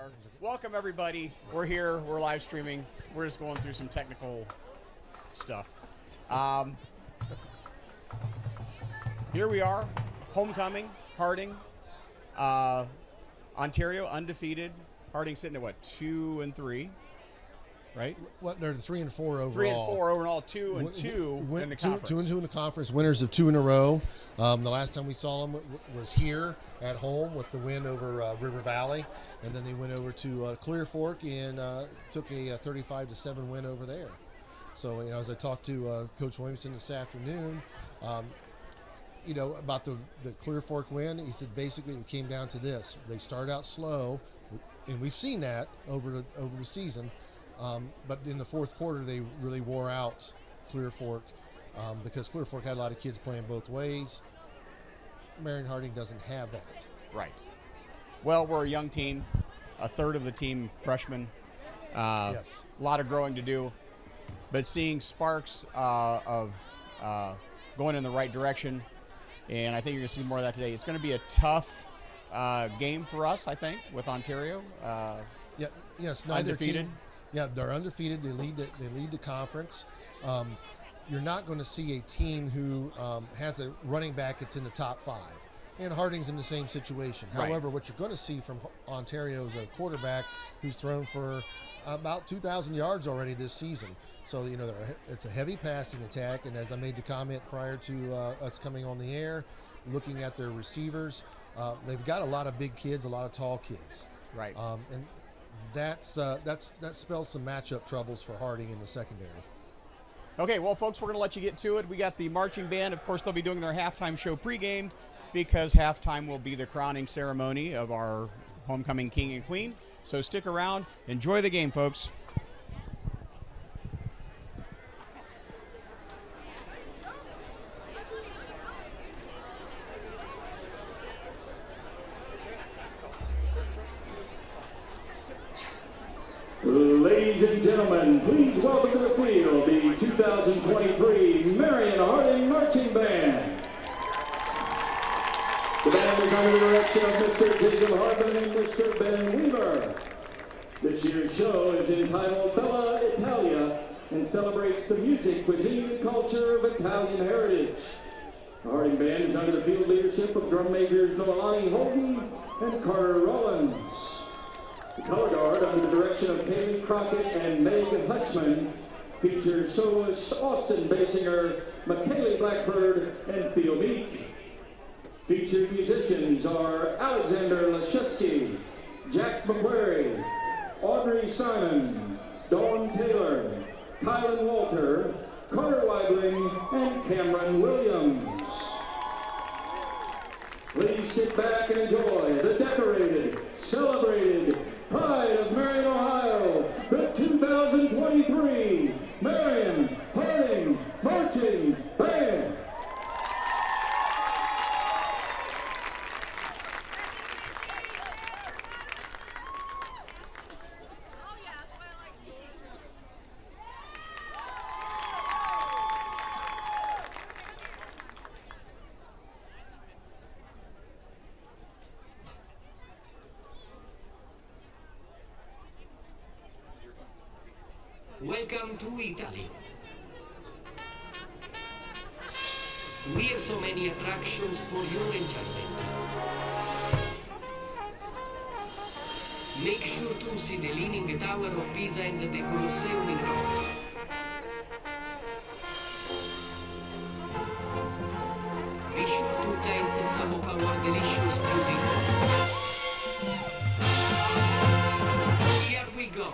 are. Welcome, everybody. We're here. We're live streaming. We're just going through some technical stuff. Here we are. Homecoming. Harding. Ontario undefeated. Harding sitting at what? 2-3. Right? What? They're 3-4 overall. 3-4 overall. 2-2 in the conference. 2-2 in the conference. Winners of 2 in a row. The last time we saw them was here at home with the win over River Valley, and then they went over to Clear Fork and took a 35-7 win over there. So, as I talked to Coach Williamson this afternoon, about the Clear Fork win, he said basically it came down to this: they start out slow, and we've seen that over the season. But in the fourth quarter, they really wore out Clear Fork because Clear Fork had a lot of kids playing both ways. Marion Harding doesn't have that. Right. Well, we're a young team. A third of the team freshmen. Yes. A lot of growing to do. But seeing sparks of going in the right direction, and I think you're going to see more of that today. It's going to be a tough game for us, I think, with Ontario. Yes. Neither undefeated. team. Yeah, they're undefeated. They lead the conference. You're not going to see a team who has a running back that's in the top 5. And Harding's in the same situation. Right. However, what you're going to see from Ontario is a quarterback who's thrown for about 2,000 yards already this season. So, it's a heavy passing attack. And as I made the comment prior to us coming on the air, looking at their receivers, they've got a lot of big kids, a lot of tall kids. Right. And that spells some matchup troubles for Harding in the secondary. Okay, well, folks, we're going to let you get to it. We got the marching band. Of course, they'll be doing their halftime show pregame because halftime will be the crowning ceremony of our homecoming king and queen. So stick around. Enjoy the game, folks. Ladies and gentlemen, please welcome to the field the 2023 Marion Harding Marching Band. The band is under the direction of Mr. Jacob Hardman and Mr. Ben Weaver. This year's show is entitled Bella Italia and celebrates the music, cuisine, and culture of Italian heritage. The Harding Band is under the field leadership of drum majors Noelani Holden and Carter Rollins. The color guard, under the direction of Kaylee Crockett and Meg Hutchman, features soloists Austin Basinger, McKaylee Blackford, and Theo Meek. Featured musicians are Alexander Lashutsky, Jack McQuarrie, Audrey Simon, Dawn Taylor, Kylan Walter, Carter Weibling, and Cameron Williams. Please sit back and enjoy the decorated, celebrated pride of Marion, Ohio, the 2023 Marion Harding Marching Band. Welcome to Italy. We have so many attractions for your enjoyment. Make sure to see the Leaning Tower of Pisa and the Colosseum in Rome. Be sure to taste some of our delicious cuisine. Here we go.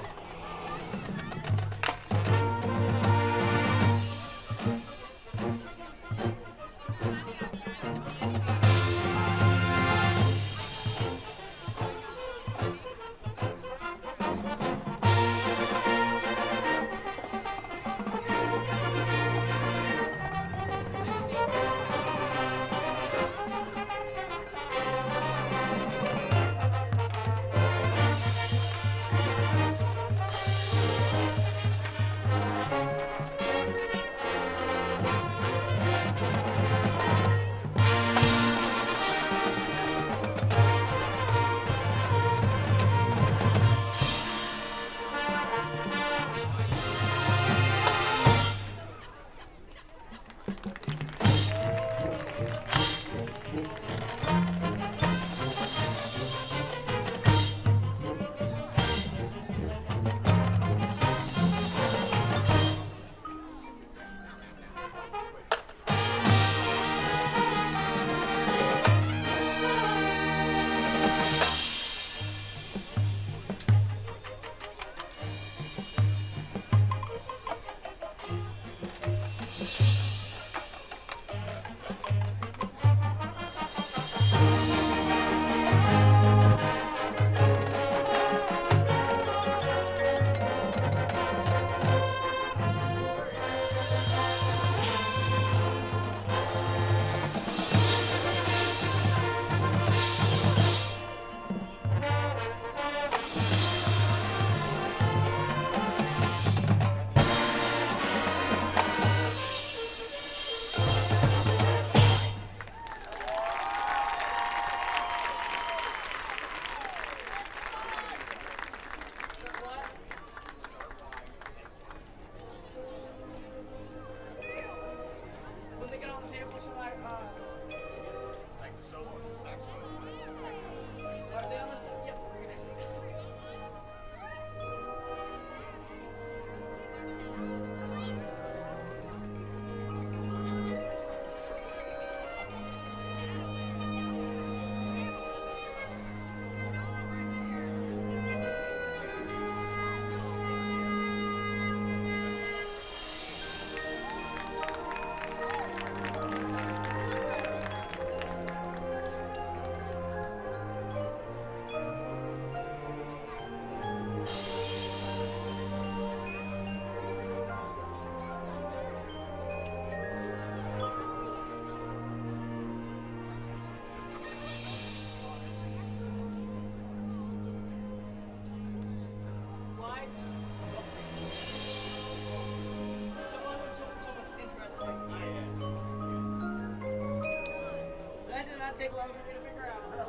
take longer for me to figure out. The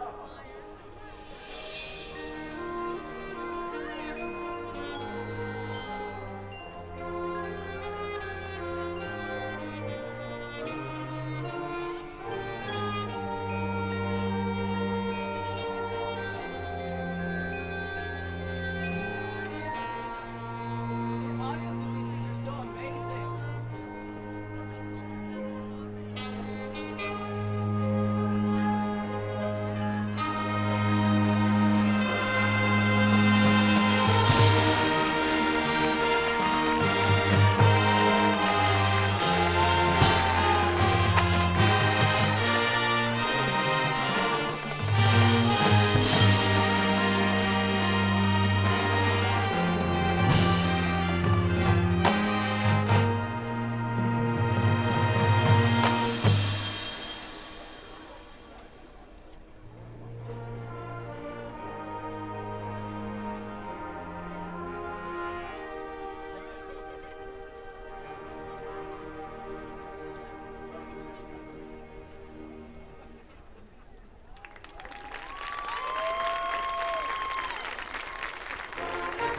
audio to these things are so amazing.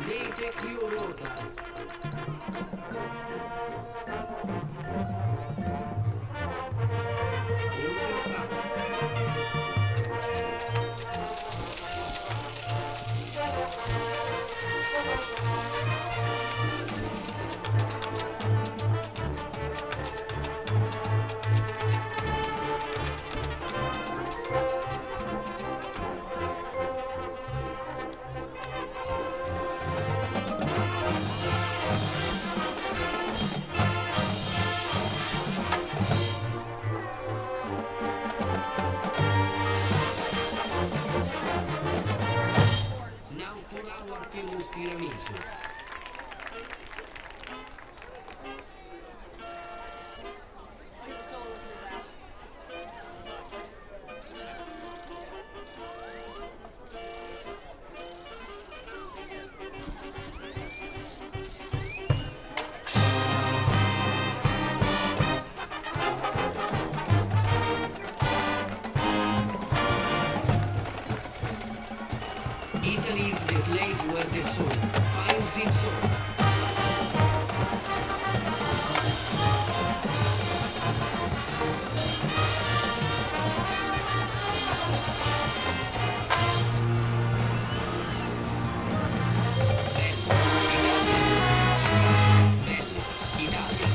Nate Kiorota. Now for our famous tiramisu. See the soloists are back. Italy is the place where the soul finds its own. Belle, Italia.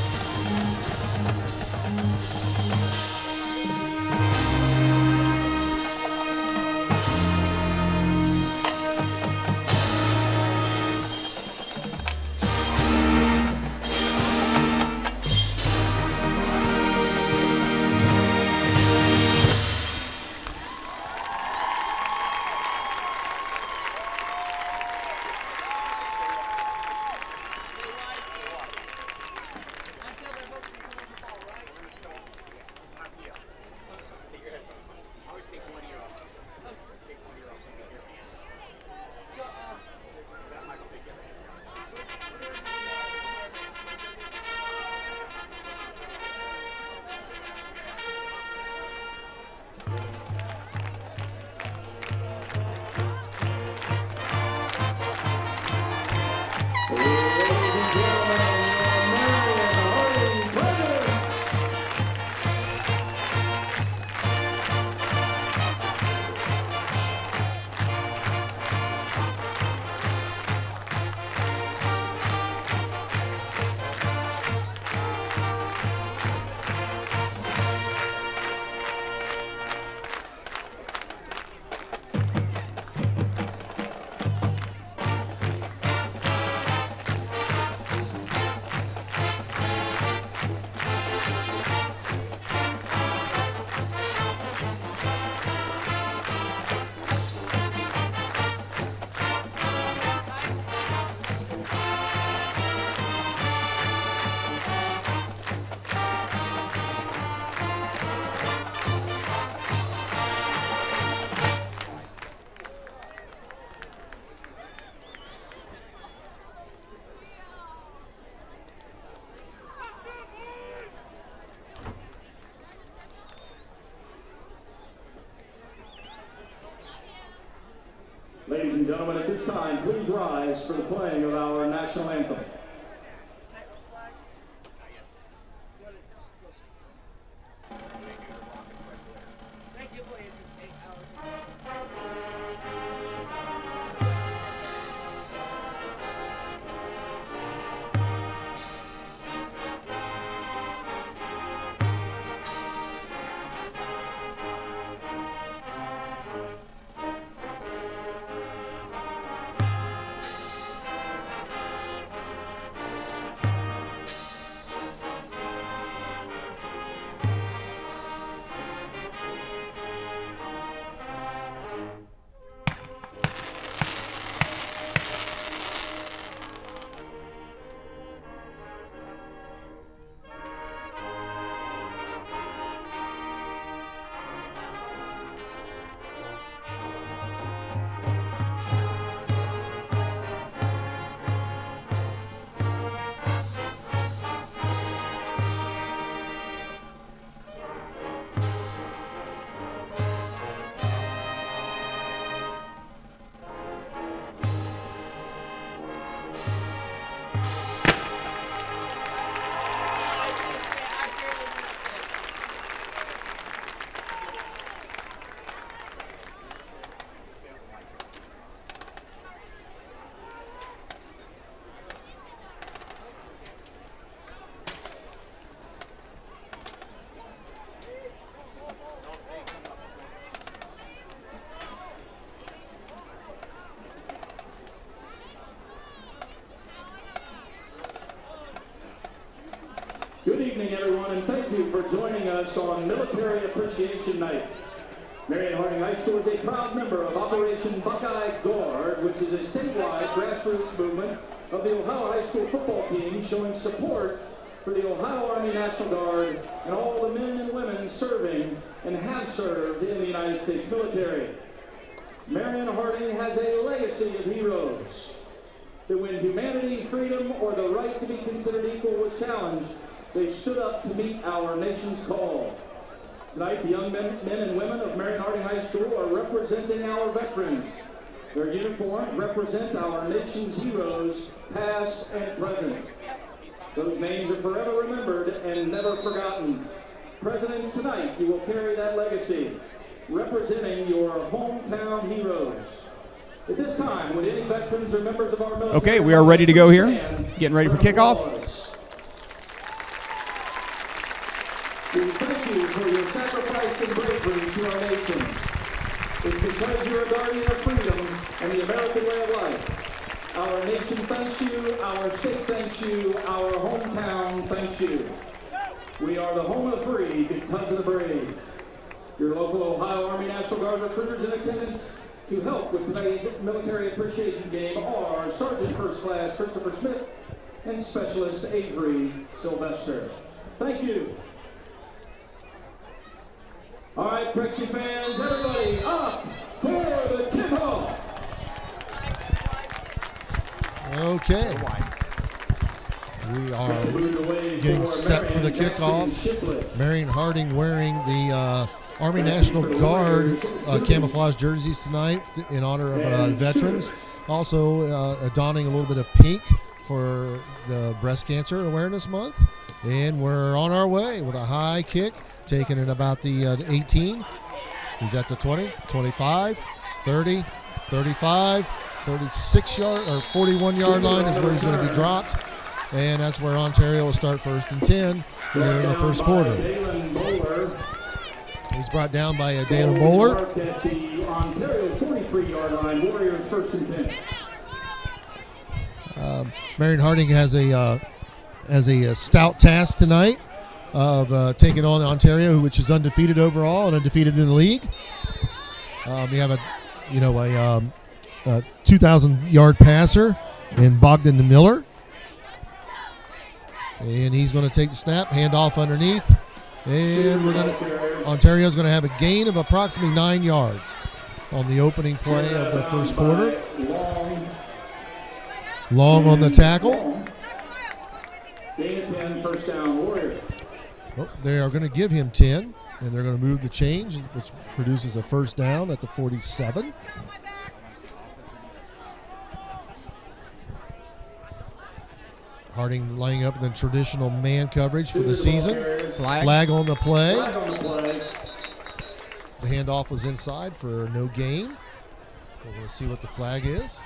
gentlemen, at this time, please rise for the playing of our national anthem. Good evening, everyone, and thank you for joining us on Military Appreciation Night. Marion Harding High School is a proud member of Operation Buckeye Guard, which is a statewide grassroots movement of the Ohio High School football team showing support for the Ohio Army National Guard and all the men and women serving and have served in the United States military. Marion Harding has a legacy of heroes that when humanity, freedom, or the right to be considered equal was challenged, they stood up to meet our nation's call. Tonight, the young men and women of Marion Harding High School are representing our veterans. Their uniforms represent our nation's heroes, past and present. Those names are forever remembered and never forgotten. Presidents, tonight you will carry that legacy, representing your hometown heroes. At this time, would any veterans or members of our military... Okay, we are ready to go here. Getting ready for kickoff. We thank you for your sacrifice and bravery to our nation. It's because you're a guardian of freedom and the American way of life. Our nation thanks you, our state thanks you, our hometown thanks you. We are the home of the free because of the brave. Your local Ohio Army National Guard recruiters in attendance to help with today's military appreciation game are Sergeant First Class Christopher Smith and Specialist Avery Sylvester. Thank you. All right, Prexy fans, everybody up for the kickoff. Okay. We are getting set for the kickoff. Marion Harding wearing the Army National Guard camouflage jerseys tonight in honor of veterans. Also donning a little bit of pink for the Breast Cancer Awareness Month. And we're on our way with a high kick, taking it about the 18. He's at the 20, 25, 30, 35, 36 yard or 41 yard line is where he's going to be dropped. And that's where Ontario will start 1st and 10 here in the first quarter. He's brought down by Dalen Bowler. At the Ontario 43-yard line, Warriors 1st and 10. Marion Harding has a stout task tonight of taking on Ontario, which is undefeated overall and undefeated in the league. We have a 2,000-yard passer in Bogdan Miller. And he's going to take the snap, hand off underneath, and Ontario's going to have a gain of approximately 9 yards on the opening play of the first quarter. Long on the tackle. Gain of 10, first down, Warriors. Well, they are going to give him 10, and they're going to move the change, which produces a first down at the 47. Harding laying up in the traditional man coverage for the season. Flag. Flag on the play. Flag on the play. The handoff was inside for no gain. We're going to see what the flag is.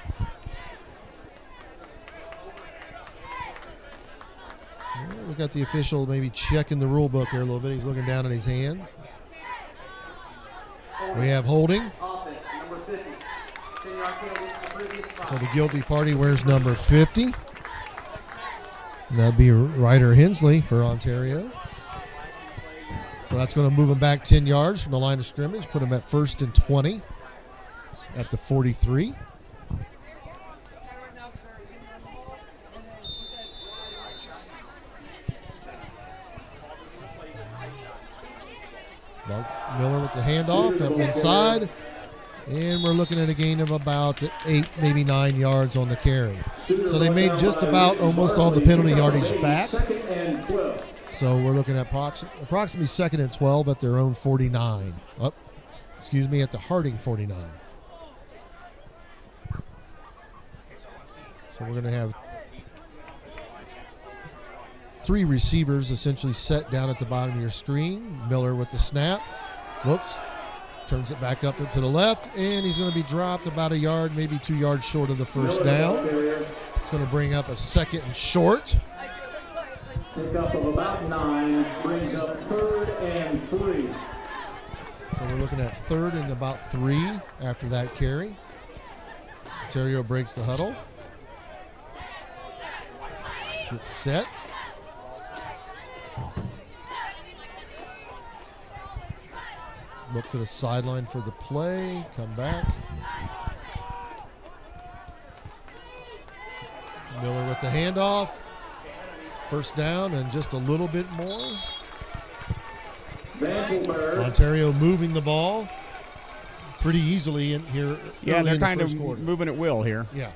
Yeah, we got the official maybe checking the rule book here a little bit. He's looking down at his hands. We have holding. So the guilty party wears number 50. And that'd be Ryder Hensley for Ontario. So that's going to move him back 10 yards from the line of scrimmage, put him at 1st and 20 at the 43. Miller with the handoff up inside. And we're looking at a gain of about 8, maybe 9 yards on the carry. So they made just about almost all the penalty yardage back. So we're looking at approximately 2nd and 12 at their own 49. At the Harding 49. So we're going to have 3 receivers essentially set down at the bottom of your screen. Miller with the snap. Looks. Turns it back up to the left, and he's going to be dropped about a yard, maybe 2 yards short of the first down. It's going to bring up a 2nd and short. Pickup of about 9 brings up 3rd and 3. So we're looking at 3rd and about 3 after that carry. Ontario breaks the huddle. Gets set. Look to the sideline for the play. Come back. Miller with the handoff. First down and just a little bit more. Ontario moving the ball pretty easily in here. Yeah, they're in the kind of first quarter. moving at will here. Yeah.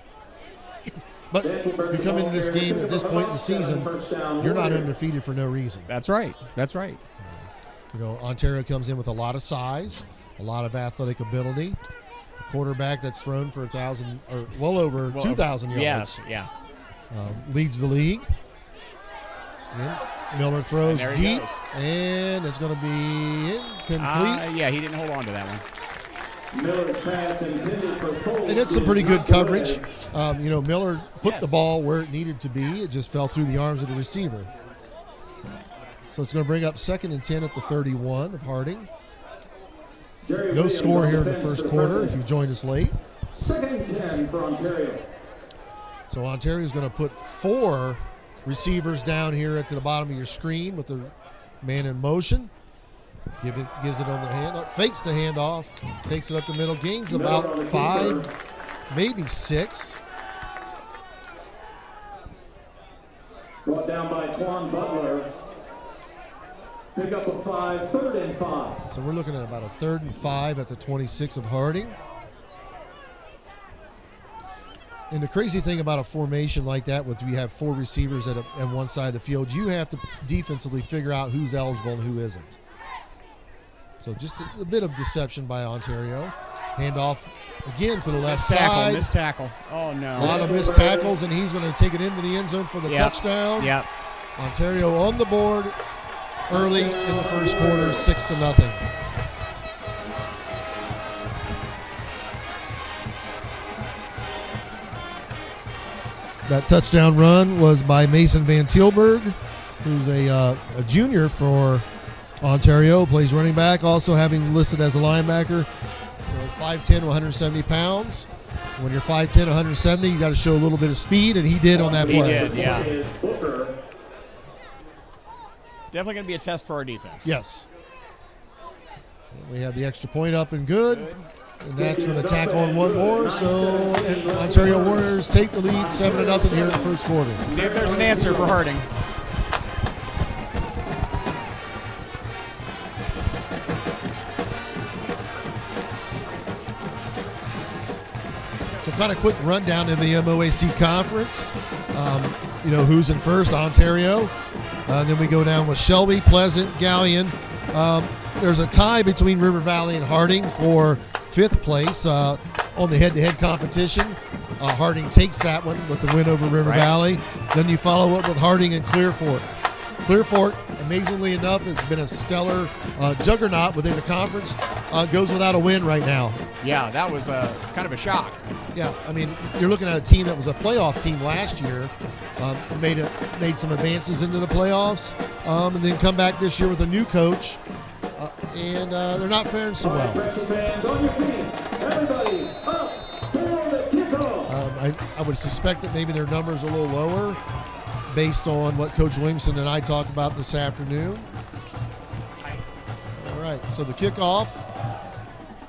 But you come into this game at this point in the season, you're not undefeated for no reason. That's right. That's right. You know, Ontario comes in with a lot of size, a lot of athletic ability. Quarterback that's thrown for 1,000 or well over 2,000 yards. Yes, yeah. Leads the league. And Miller throws And there he deep, goes. and it's going to be incomplete. Yeah, he didn't hold on to that one. Miller's pass intended for Foley. And it's some pretty good coverage. Miller put the ball where it needed to be. It just fell through the arms of the receiver. So it's going to bring up 2nd and 10 at the 31 of Harding. No score here in the first quarter if you've joined us late. 2nd and 10 for Ontario. So Ontario is going to put 4 receivers down here at the bottom of your screen with the man in motion. Gives it on the handoff, fakes the handoff, takes it up the middle, gains about 5, maybe 6. Brought down by Twan Butler. Pick up a 5, 3rd and 5. So we're looking at about a 3rd and 5 at the 26 of Harding. And the crazy thing about a formation like that, with you have 4 receivers at one side of the field, you have to defensively figure out who's eligible and who isn't. So just a bit of deception by Ontario. Handoff again to the left side. Missed tackle. Oh, no. A lot of missed tackles, and he's going to take it into the end zone for the touchdown. Yep. Ontario on the board early in the first quarter, 6-0. That touchdown run was by Mason Van Tilburg, who's a junior for Ontario, plays running back, also having listed as a linebacker. 5'10", 170 pounds. When you're 5'10", 170, you got to show a little bit of speed, and he did on that play. He did, yeah. Definitely going to be a test for our defense. Yes. And we have the extra point up and good. And that's going to tack on one more. So Ontario Warriors take the lead 7-0 here in the first quarter. See if there's an answer for Harding. So kind of quick rundown of the MOAC conference. Who's in first? Ontario. Then we go down with Shelby, Pleasant, Galleon. There's a tie between River Valley and Harding for 5th place on the head-to-head competition. Harding takes that one with the win over River Valley. Then you follow up with Harding and Clear Fork. Clear Fork, amazingly enough, has been a stellar juggernaut within the conference. Goes without a win right now. Yeah, that was kind of a shock. Yeah, I mean, you're looking at a team that was a playoff team last year, made some advances into the playoffs, and then come back this year with a new coach, and they're not faring so well. Fans on your feet. Everybody up for the kickoff. I would suspect that maybe their numbers are a little lower based on what Coach Williamson and I talked about this afternoon. All right, so the kickoff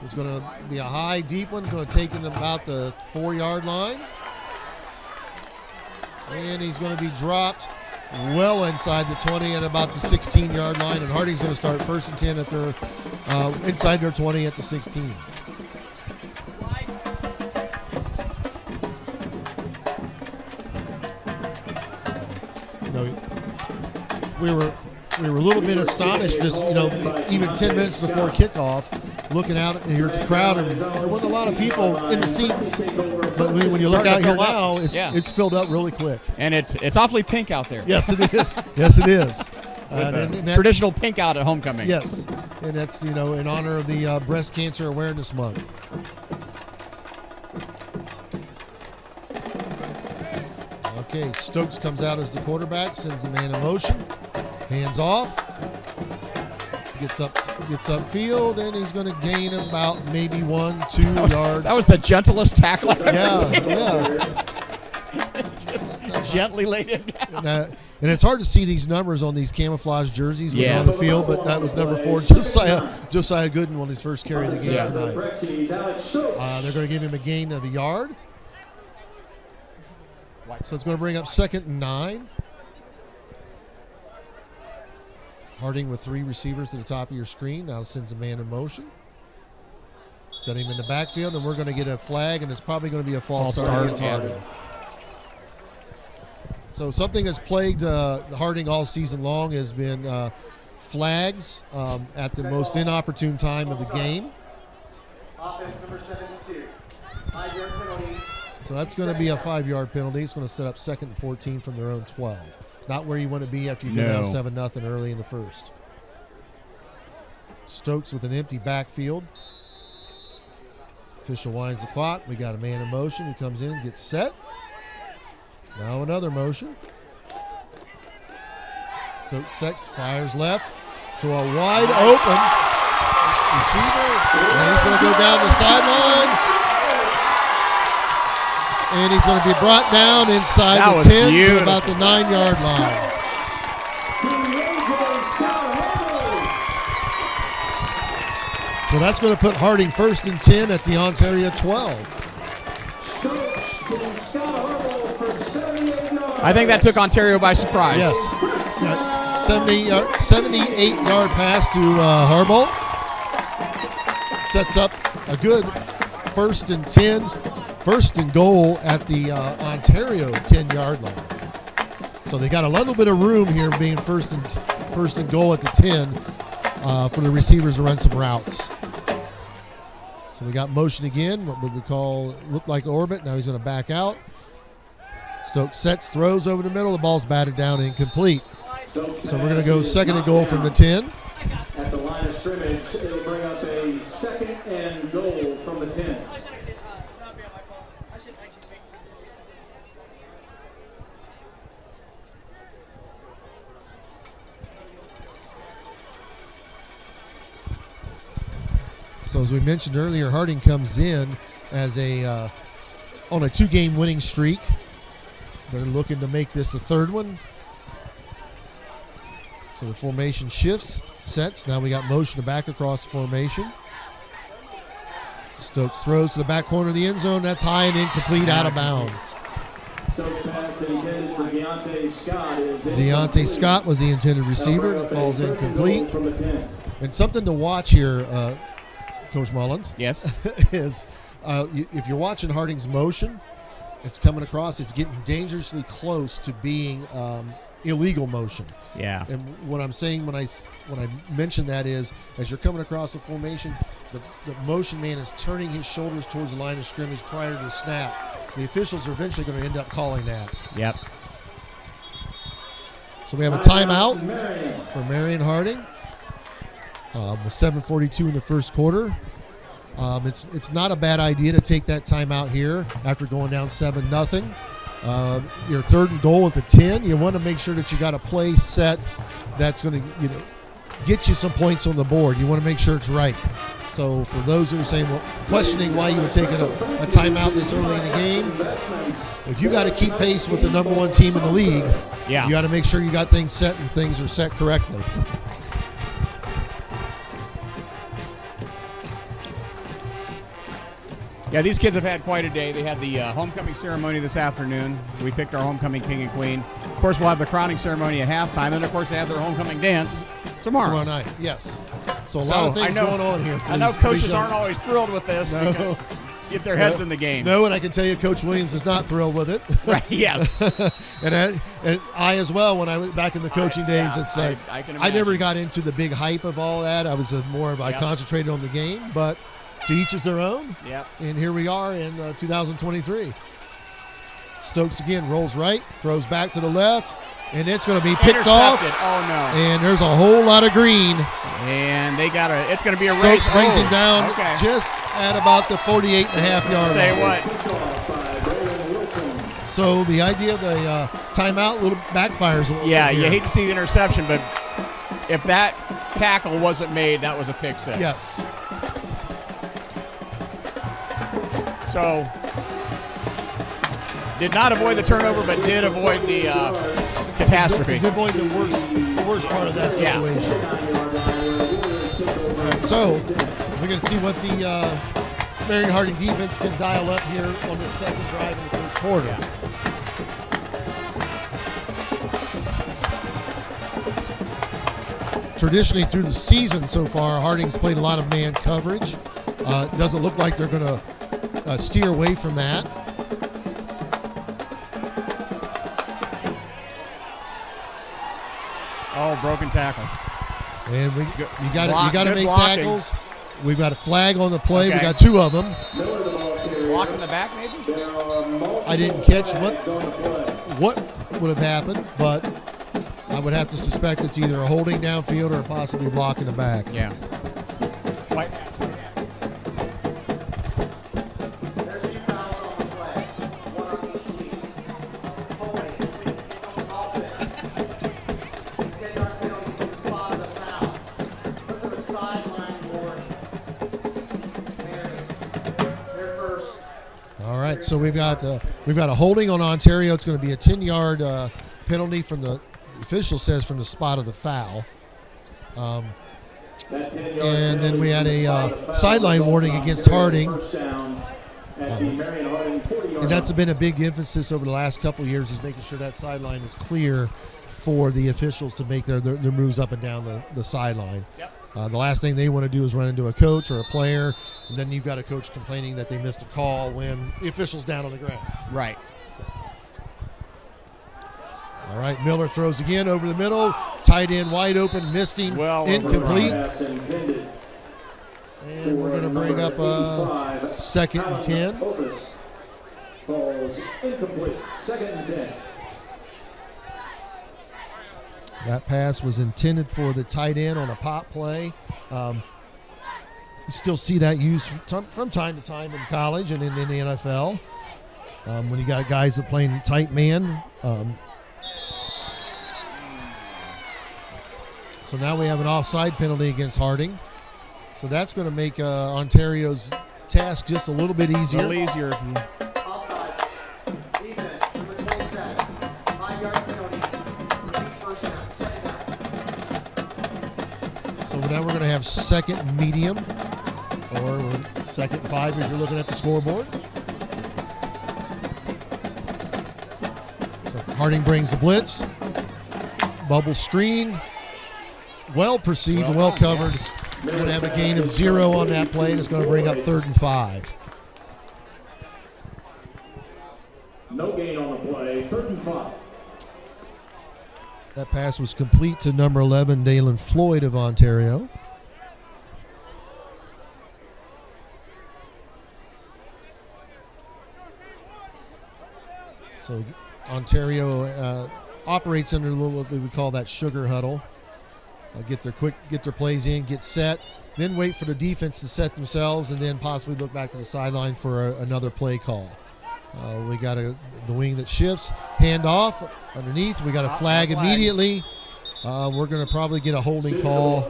is going to be a high, deep one. Going to take it about the 4-yard line. And he's going to be dropped well inside the 20 and about the 16-yard line. And Harding's going to start 1st and 10 at their inside their 20 at the 16. We were a little bit astonished, just even 10 minutes before kickoff, looking out here at the crowd, and there wasn't a lot of people in the seats. But when you look out here now, it's filled up really quick. And it's awfully pink out there. Yes, it is. Yes, it is. And traditional pink out at homecoming. Yes, and that's in honor of the Breast Cancer Awareness Month. Okay, Stokes comes out as the quarterback, sends the man in motion, hands off, gets upfield, and he's going to gain about maybe 1-2 yards. That was the gentlest tackle I've ever seen. Yeah. Gently laid it down. And it's hard to see these numbers on these camouflage jerseys when they're on the field, but that was number 4, Josiah Gooden, on his first carry of the game tonight. They're going to give him a gain of a yard. So it's going to bring up 2nd and 9. Harding with 3 receivers to the top of your screen. Now sends a man in motion. Set him in the backfield, and we're going to get a flag, and it's probably going to be a false start against Harding. So something that's plagued Harding all season long has been flags at the most inopportune time of the game. Offense number 72. 5-yard penalty. So that's going to be a 5-yard penalty. It's going to set up 2nd and 14 from their own 12. Not where you want to be after you go down 7-0 early in the first. Stokes with an empty backfield. Official winds the clock. We got a man in motion who comes in, gets set. Now another motion. Stokes sets, fires left to a wide open receiver. And he's going to go down the sideline. And he's going to be brought down inside the 10 to about the 9-yard line. So that's going to put Harding 1st and 10 at the Ontario 12. I think that took Ontario by surprise. Yes. 78-yard pass to Harbaugh. Sets up a good 1st and 10. 1st and goal at the Ontario 10-yard line. So they got a little bit of room here, being first and goal at the 10 for the receivers to run some routes. So we got motion again, what would we call, looked like orbit. Now he's going to back out. Stokes sets, throws over the middle. The ball's batted down and incomplete. So we're going to go 2nd and goal from the 10. At the line of scrimmage, it'll bring up a 2nd and goal from the 10. So as we mentioned earlier, Harding comes in as on a 2-game winning streak. They're looking to make this a 3rd one. So the formation shifts, sets. Now we got motion to back across the formation. Stokes throws to the back corner of the end zone. That's high and incomplete, out of bounds. Stokes pass intended for Deontay Scott. Deontay Scott was the intended receiver. That falls incomplete. And something to watch here, Coach Mullins. Yes. Is if you're watching Harding's motion, it's coming across. It's getting dangerously close to being illegal motion. Yeah. And what I'm saying when I mention that is, as you're coming across the formation, the motion man is turning his shoulders towards the line of scrimmage prior to the snap. the officials are eventually going to end up calling that. Yep. So we have a timeout for Marion Harding. With 7:42 in the first quarter. It's not a bad idea to take that timeout here after going down 7-0. Your 3rd and goal at the 10. You want to make sure that you got a play set that's going to get you some points on the board. You want to make sure it's right. So for those who are saying, questioning why you would take a timeout this early in the game, if you got to keep pace with the number 1 team in the league, you got to make sure you got things set and things are set correctly. Yeah, these kids have had quite a day. They had the homecoming ceremony this afternoon. We picked our homecoming king and queen. Of course, we'll have the crowning ceremony at halftime, and of course, they have their homecoming dance tomorrow night. Yes. So a lot of things going on here. I know coaches aren't always thrilled with this. No. Get their heads in the game. No, and I can tell you, Coach Williams is not thrilled with it. Right? Yes. and I as well. When I was back in the coaching days, I never got into the big hype of all that. I was I concentrated on the game, but. To each is their own. Yep. And here we are in 2023. Stokes again rolls right, throws back to the left, and it's going to be picked off. Oh, no. And there's a whole lot of green. And it's going to be a Stokes race. Stokes brings him down just at about the 48.5 yard line. Tell you what. So the idea of the timeout backfires a little bit. Yeah, you hate to see the interception, but if that tackle wasn't made, that was a pick six. Yes. So, did not avoid the turnover, but did avoid the catastrophe. Did avoid the worst part of that situation. All right, so, we're going to see what the Marion Harding defense can dial up here on this second drive in the first quarter. Yeah. Traditionally, through the season so far, Harding's played a lot of man coverage. It doesn't look like they're going to steer away from that. Oh, broken tackle. And you got to make blocking. tackles. We've got a flag on the play. Okay. We got 2 of them. Block in the back, maybe? I didn't catch what would have happened, but I would have to suspect it's either a holding downfield or possibly blocking the back. Yeah. So we've got a holding on Ontario. It's going to be a 10-yard penalty from the official says from the spot of the foul. And then we had a sideline warning against Harding. And that's been a big emphasis over the last couple of years, is making sure that sideline is clear for the officials to make their moves up and down the sideline. Yep. The last thing they want to do is run into a coach or a player, and then you've got a coach complaining that they missed a call when the official's down on the ground. Right. All right, Miller throws again over the middle. Tight end wide open, missed him, incomplete. And we're going to bring up a 2nd and 10. Falls incomplete. 2nd and 10. That pass was intended for the tight end on a pop play. You still see that used from time to time in college and in the NFL. When you got guys that playing tight man. So now we have an offside penalty against Harding. So that's going to make Ontario's task just a little bit easier. A little easier. Offside. Defense, number 27. 5-yard penalty. Repeat first down. Second down. So now we're going to have 2nd and medium, or 2nd and 5 if you're looking at the scoreboard. So Harding brings the blitz. Bubble screen. Well perceived, well covered. Yeah. We're going to have a gain of 0 on that play, and it's going to bring up 3rd and 5. No gain on the play. 3rd and 5. That pass was complete to number 11, Dalen Floyd of Ontario. So Ontario operates under a little bit we call that sugar huddle. Get their plays in, get set, then wait for the defense to set themselves, and then possibly look back to the sideline for another play call. We got the wing that shifts, hand off underneath. We got a flag immediately. We're going to probably get a holding call.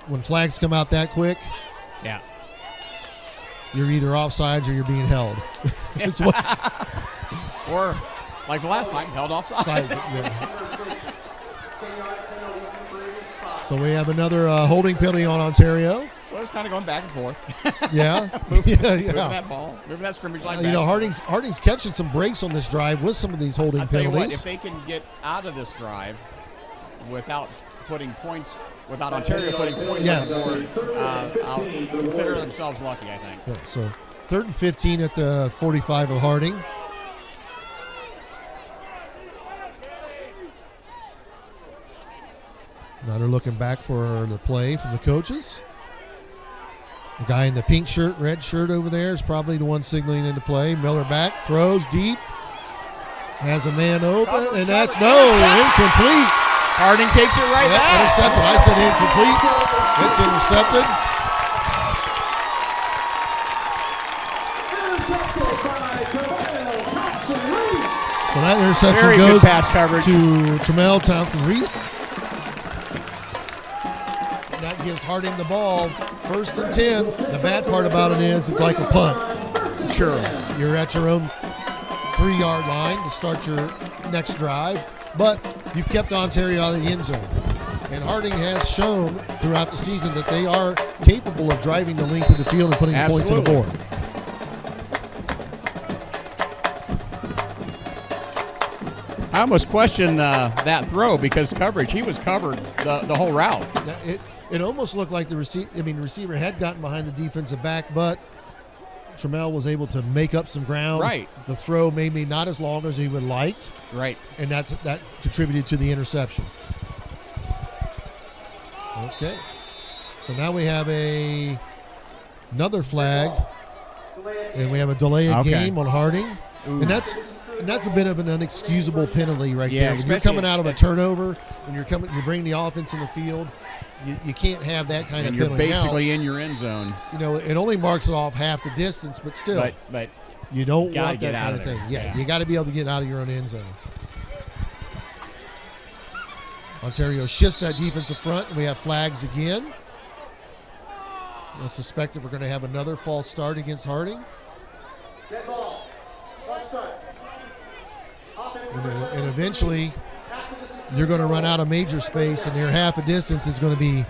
When flags come out that quick, yeah, you're either offsides or you're being held. It's what, or like the last time, held offside. yeah. So we have another holding penalty on Ontario. So it's kind of going back and forth. Yeah. Moving that ball, moving that scrimmage line back. Harding's catching some breaks on this drive with some of these holding I'll tell you penalties. what, if they can get out of this drive without putting points, without Ontario putting points Yes. on the board, I'll consider themselves lucky, I think. Yeah, so 3rd and 15 at the 45 of Harding. Now they're looking back for the play from the coaches. The guy in the pink shirt, red shirt over there is probably the one signaling into play. Miller back, throws deep, has a man open, and that's incomplete. Harding takes it right back. Intercepted. I said incomplete. It's intercepted. So that interception Very goes good pass coverage to Tramel Thompson-Reese. That gives Harding the ball. 1st and 10. The bad part about it is it's like a punt. Sure. You're at your own 3-yard line to start your next drive, but you've kept Ontario out of the end zone. And Harding has shown throughout the season that they are capable of driving the length of the field and putting points on the board. I almost questioned that throw because coverage. He was covered the whole route. It almost looked like the receiver had gotten behind the defensive back, but Tramel was able to make up some ground. Right. The throw maybe not as long as he would liked. Right. And that contributed to the interception. Okay. So now we have another flag, and we have a delay of game on Harding. Ooh. And that's a bit of an unexcusable penalty right Yeah, there. When you're coming out of a turnover, when you're bringing the offense in the field, you can't have that kind of penalty. You're basically in your end zone. It only marks it off half the distance, but still, but you don't gotta want that get out kind of of there. thing. Yeah, Yeah. you got to be able to get out of your own end zone. Ontario shifts that defensive front, and we have flags again. I suspect that we're going to have another false start against Harding. Dead ball. False start. And eventually, you're going to run out of major space, and your half a distance is going to be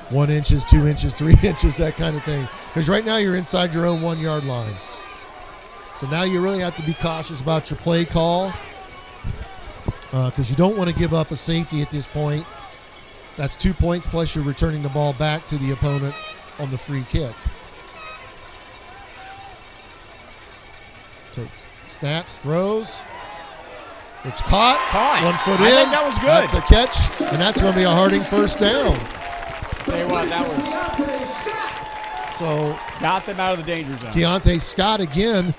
1 inch, 2 inches, 3 inches, that kind of thing. Because right now you're inside your own 1-yard line. So now you really have to be cautious about your play call because you don't want to give up a safety at this point. That's 2 points, plus you're returning the ball back to the opponent on the free kick. So snaps, throws. It's caught. 1 foot in. I think that was good. That's a catch, and that's going to be a Harding first down. Tell you what, that was So got them out of the danger zone. Keontae Scott again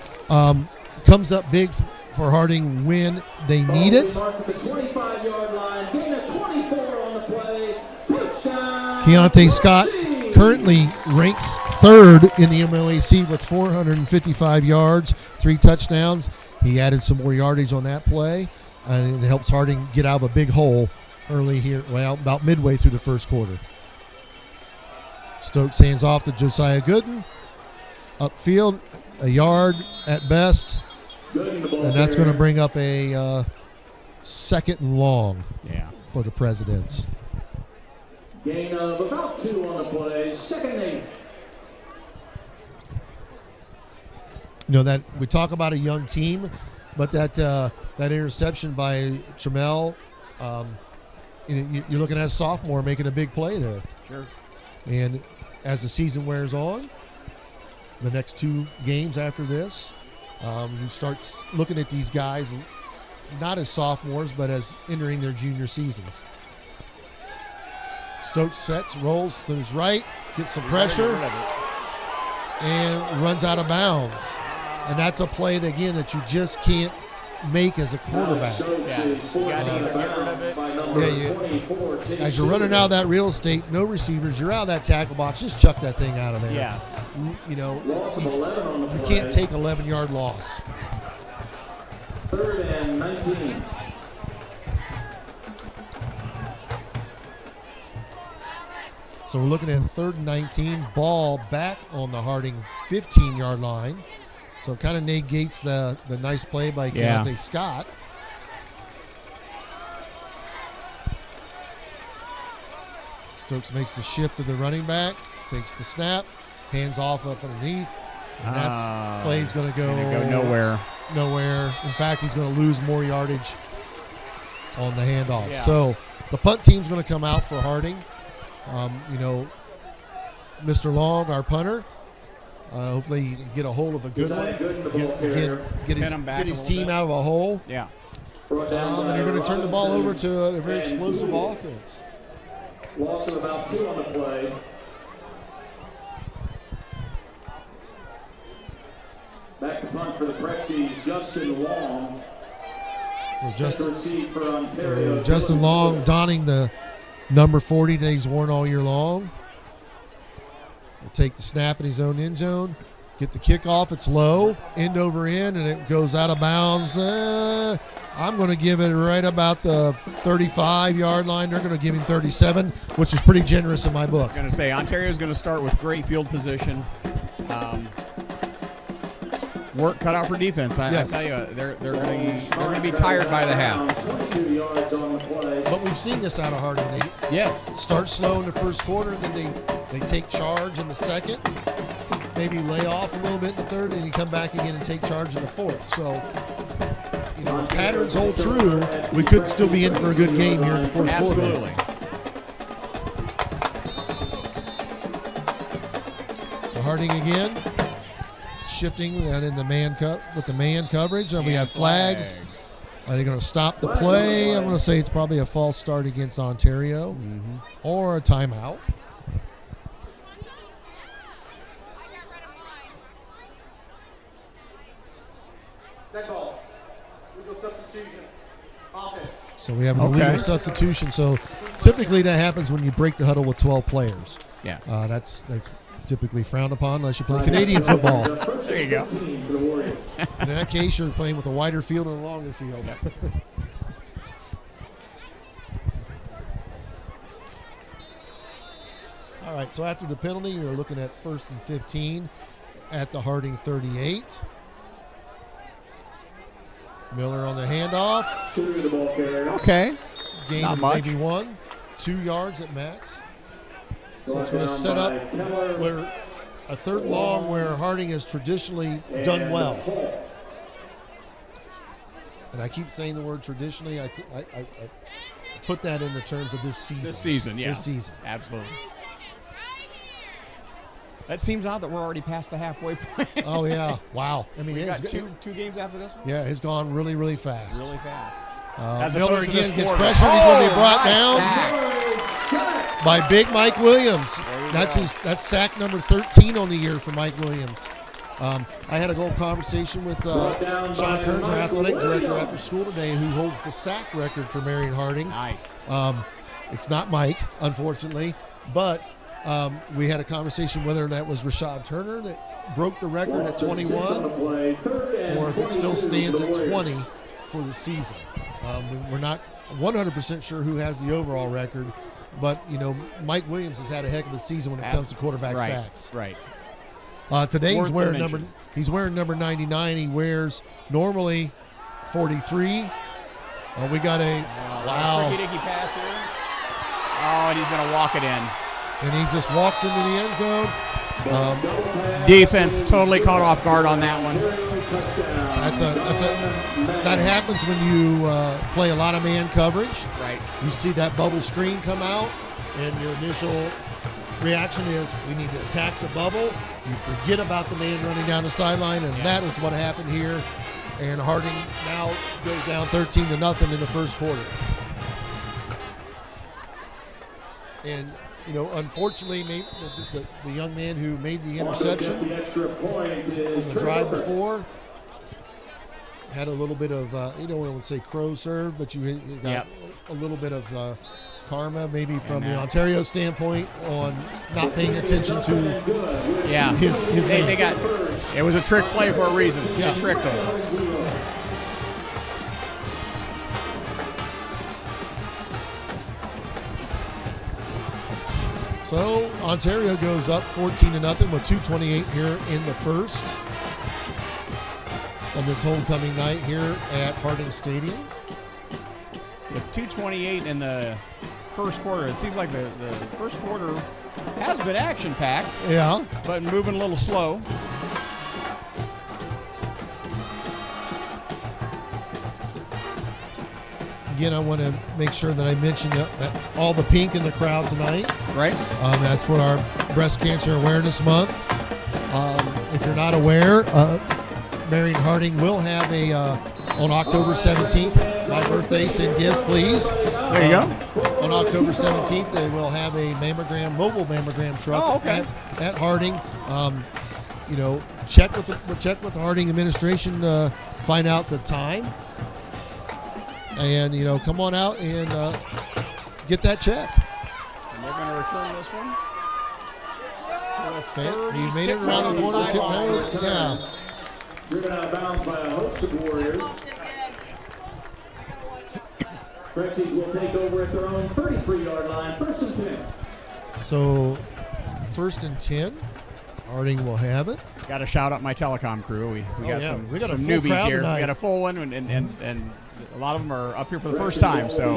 comes up big for Harding when they need it. Keontae Scott currently ranks 3rd in the MOAC with 455 yards, 3 touchdowns. He added some more yardage on that play, and it helps Harding get out of a big hole early here, about midway through the first quarter. Stokes hands off to Josiah Gooden. Upfield, a yard at best, and that's going to bring up a 2nd and long for the Presidents. Gain of about 2 on the play, 2nd and 8. That we talk about a young team, but that interception by Tramel, you're looking at a sophomore making a big play there. Sure. And as the season wears on, the next 2 games after this, you start looking at these guys not as sophomores, but as entering their junior seasons. Stokes sets, rolls to his right, gets some pressure, and runs out of bounds. And that's a play, that, again, that you just can't make as a quarterback. Yeah, you got to either get rid of it. Yeah, as you're running out of that real estate, no receivers, you're out of that tackle box, just chuck that thing out of there. Yeah. You know, Loss of 11 on the you play. can't take 11-yard loss. 3rd and 19. So we're looking at 3rd and 19, ball back on the Harding 15-yard line. So it kind of negates the nice play by Yeah. Keontae Scott. Stokes makes the shift to the running back, takes the snap, hands off up underneath, and that's play's going to go nowhere. Nowhere. In fact, he's going to lose more yardage on the handoff. Yeah. So the punt team's going to come out for Harding. You know, Mr. Long, our punter, hopefully he can get a hold of a good one. Get his team out of a hole. Yeah. And they're going to turn the ball over to a very explosive offense. Loss of about 2 on the play. Back to punt for the Prexies, Justin Long. So Justin Long donning the number 40 that he's worn all year long. Will take the snap in his own end zone. Get the kickoff. It's low, end over end, and it goes out of bounds. I'm going to give it right about the 35-yard line. They're going to give him 37, which is pretty generous in my book. I'm going to say Ontario's going to start with great field position. Work cut out for defense. I tell you, they're going to be tired by the half. 22 yards on the play. But we've seen this out of Harding. They start slow in the first quarter, and then they take charge in the second, maybe lay off a little bit in the third, and you come back again and take charge in the fourth. So, you know, if patterns hold true, we could still be in for a good game here in the fourth quarter. Absolutely. So Harding again, shifting and in the man with the man coverage. And we got flags. Are they going to stop the play? I'm going to say it's probably a false start against Ontario or a timeout. Dead ball. Legal substitution. Offense. So we have an illegal substitution. So typically that happens when you break the huddle with 12 players. Yeah. That's typically frowned upon unless you play Canadian football. There you go. In that case, you're playing with a wider field and a longer field. Yep. All right, so after the penalty, you're looking at 1st and 15 at the Harding 38. Miller on the handoff. Okay. Gain Not of much. maybe 2 yards at max. So it's going to set up where a 3rd long where Harding has traditionally done well. And I keep saying the word traditionally. I put that in the terms of this season. This season, yeah. This season. Absolutely. That seems odd that we're already past the halfway point. Oh, yeah. Wow. I mean, we got two games after this one? Yeah, it's gone really, really fast. Really fast. Miller again gets pressure. He's going to be brought down by big Mike Williams. That's sack number 13 on the year for Mike Williams. I had a little conversation with Sean Kearns, our athletic director, after school today, who holds the sack record for Marion Harding. Nice. It's not Mike, unfortunately, but we had a conversation whether that was Rashad Turner that broke the record at 21 or if it still stands at 20 for the season. We're not 100% sure who has the overall record, but, you know, Mike Williams has had a heck of a season when it comes to quarterback sacks. Right. Today he's wearing number 99. He wears normally 43. We got a tricky dicky pass here. Oh, and he's going to walk it in. And he just walks into the end zone. Defense totally caught off guard on that one. That happens when you play a lot of man coverage. Right. You see that bubble screen come out, and your initial reaction is we need to attack the bubble. You forget about the man running down the sideline, and that is what happened here. And Harding now goes down 13-0 in the first quarter. And unfortunately, the young man who made the interception The extra point on is the drive Trevor. before had a little bit of, you don't want to say crow serve, but you got Yep. a little bit of karma maybe from the now- Ontario standpoint on not paying attention to Yeah. his They man. got, it was a trick play for a reason. Yeah. They tricked him. So Ontario goes up 14-0 with 2:28 here in the first on this homecoming night here at Harding Stadium. With 2:28 in the first quarter, it seems like the first quarter has been action-packed, Yeah. but moving a little slow. Again, I want to make sure that I mention that all the pink in the crowd tonight. Right? That's for our Breast Cancer Awareness Month. If you're not aware, Marion Harding will have on October 17th, my birthday, send gifts, please. There you go. On October 17th, they will have a mobile mammogram truck Oh, okay. at Harding. Check with the Harding administration, find out the time. And, come on out and get that check. And they're going to return this one. Okay, you 30s, made it tiptoe around on the corner, sideline. tiptoed. Yeah. Driven out of bounds by a host of Warriors. Brexies will take over at their own 33-yard line. 1st and 10. So, 1st and 10. Harding will have it. Got to shout out my telecom crew. We got yeah. some, We got a some full newbies crowd here. tonight. We got a full one, and a lot of them are up here for the first time. So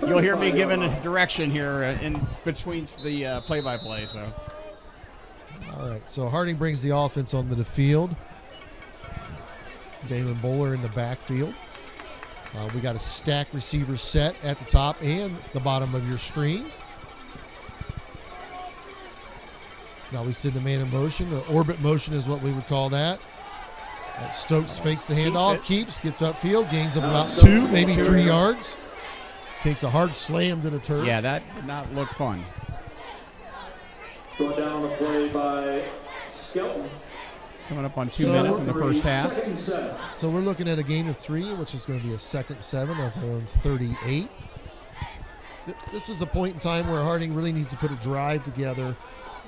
you'll hear me giving a direction here in between the play-by-play. So All right, so Harding brings the offense onto the field. Dalen Bowler in the backfield. We got a stack receiver set at the top and the bottom of your screen. Now we send the man in motion. Orbit motion is what we would call that. Stokes fakes the handoff, gets upfield, gains of about 2, maybe 3 yards. Takes a hard slam to the turf. yeah, that did not look fun. Brought down on the play by Skelton. Coming up on 2 So minutes in the first half. 2nd and 7. So we're looking at a gain of 3, which is going to be a 2nd and 7 at their own 38. This is a point in time where Harding really needs to put a drive together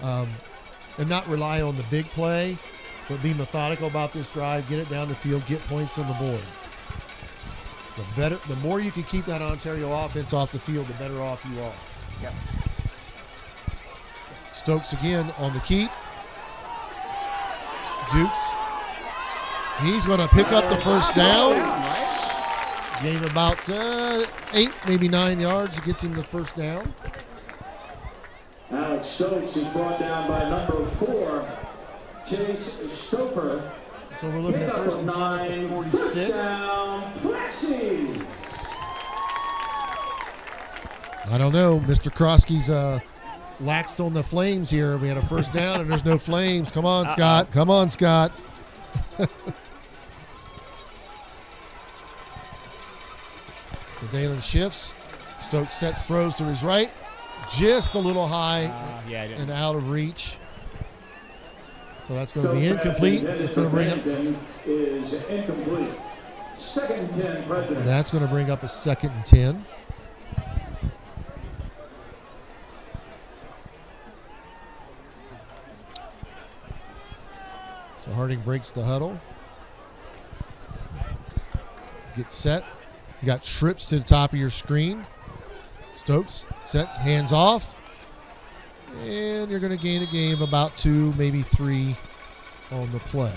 and not rely on the big play, but be methodical about this drive, get it down the field, get points on the board. The more you can keep that Ontario offense off the field, the better off you are. Yep. Stokes again on the keep. Jukes. He's going to pick up the first down. Gain about 8, maybe 9 yards. Gets him the first down. Alex Stokes is brought down by number 4, Chase Stouffer. So we're looking at first and 10 at the 46. Down, Prexy. I don't know. Mr. Krosky's laxed on the flames here. We had a first down and there's no flames. Come on, Scott. Come on, Scott. So Dalen shifts. Stokes sets, throws to his right. Just a little high Yeah, I didn't. and out of reach. So that's going to be incomplete. It's going to bring up. Is incomplete. 2nd and 10, President. That's going to bring up a 2nd and 10. So Harding breaks the huddle. Gets set. You got trips to the top of your screen. Stokes sets, hands off. And you're going to gain a gain of about 2, maybe 3 on the play.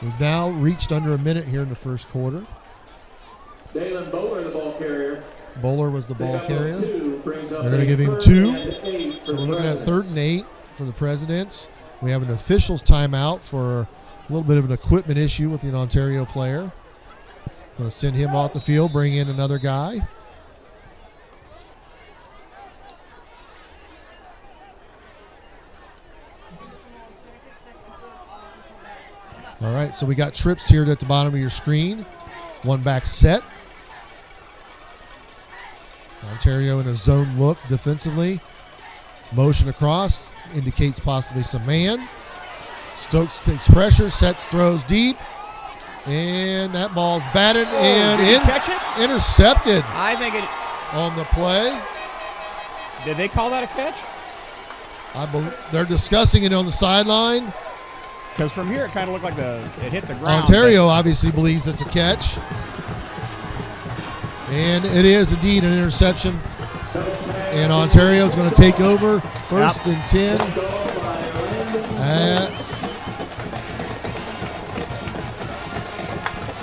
We've now reached under a minute here in the first quarter. Dalen Bowler, the ball carrier. Bowler was the ball Pickup of carrier. 2 brings up They're going to a give him 3rd 2. and 8 So for we're looking at President. 3rd and 8 for the Presidents. We have an official's timeout for a little bit of an equipment issue with an Ontario player. Going to send him off the field, bring in another guy. All right, so we got trips here at the bottom of your screen. One back set. Ontario in a zone look defensively. Motion across, indicates possibly some man. Stokes takes pressure, sets, throws deep. And that ball's batted and did he catch it? Intercepted I think it. on the play. Did they call that a catch? I believe they're discussing it on the sideline. Because from here, it kind of looked like it hit the ground. Ontario obviously believes it's a catch. And it is indeed an interception. And Ontario is going to take over first and 10.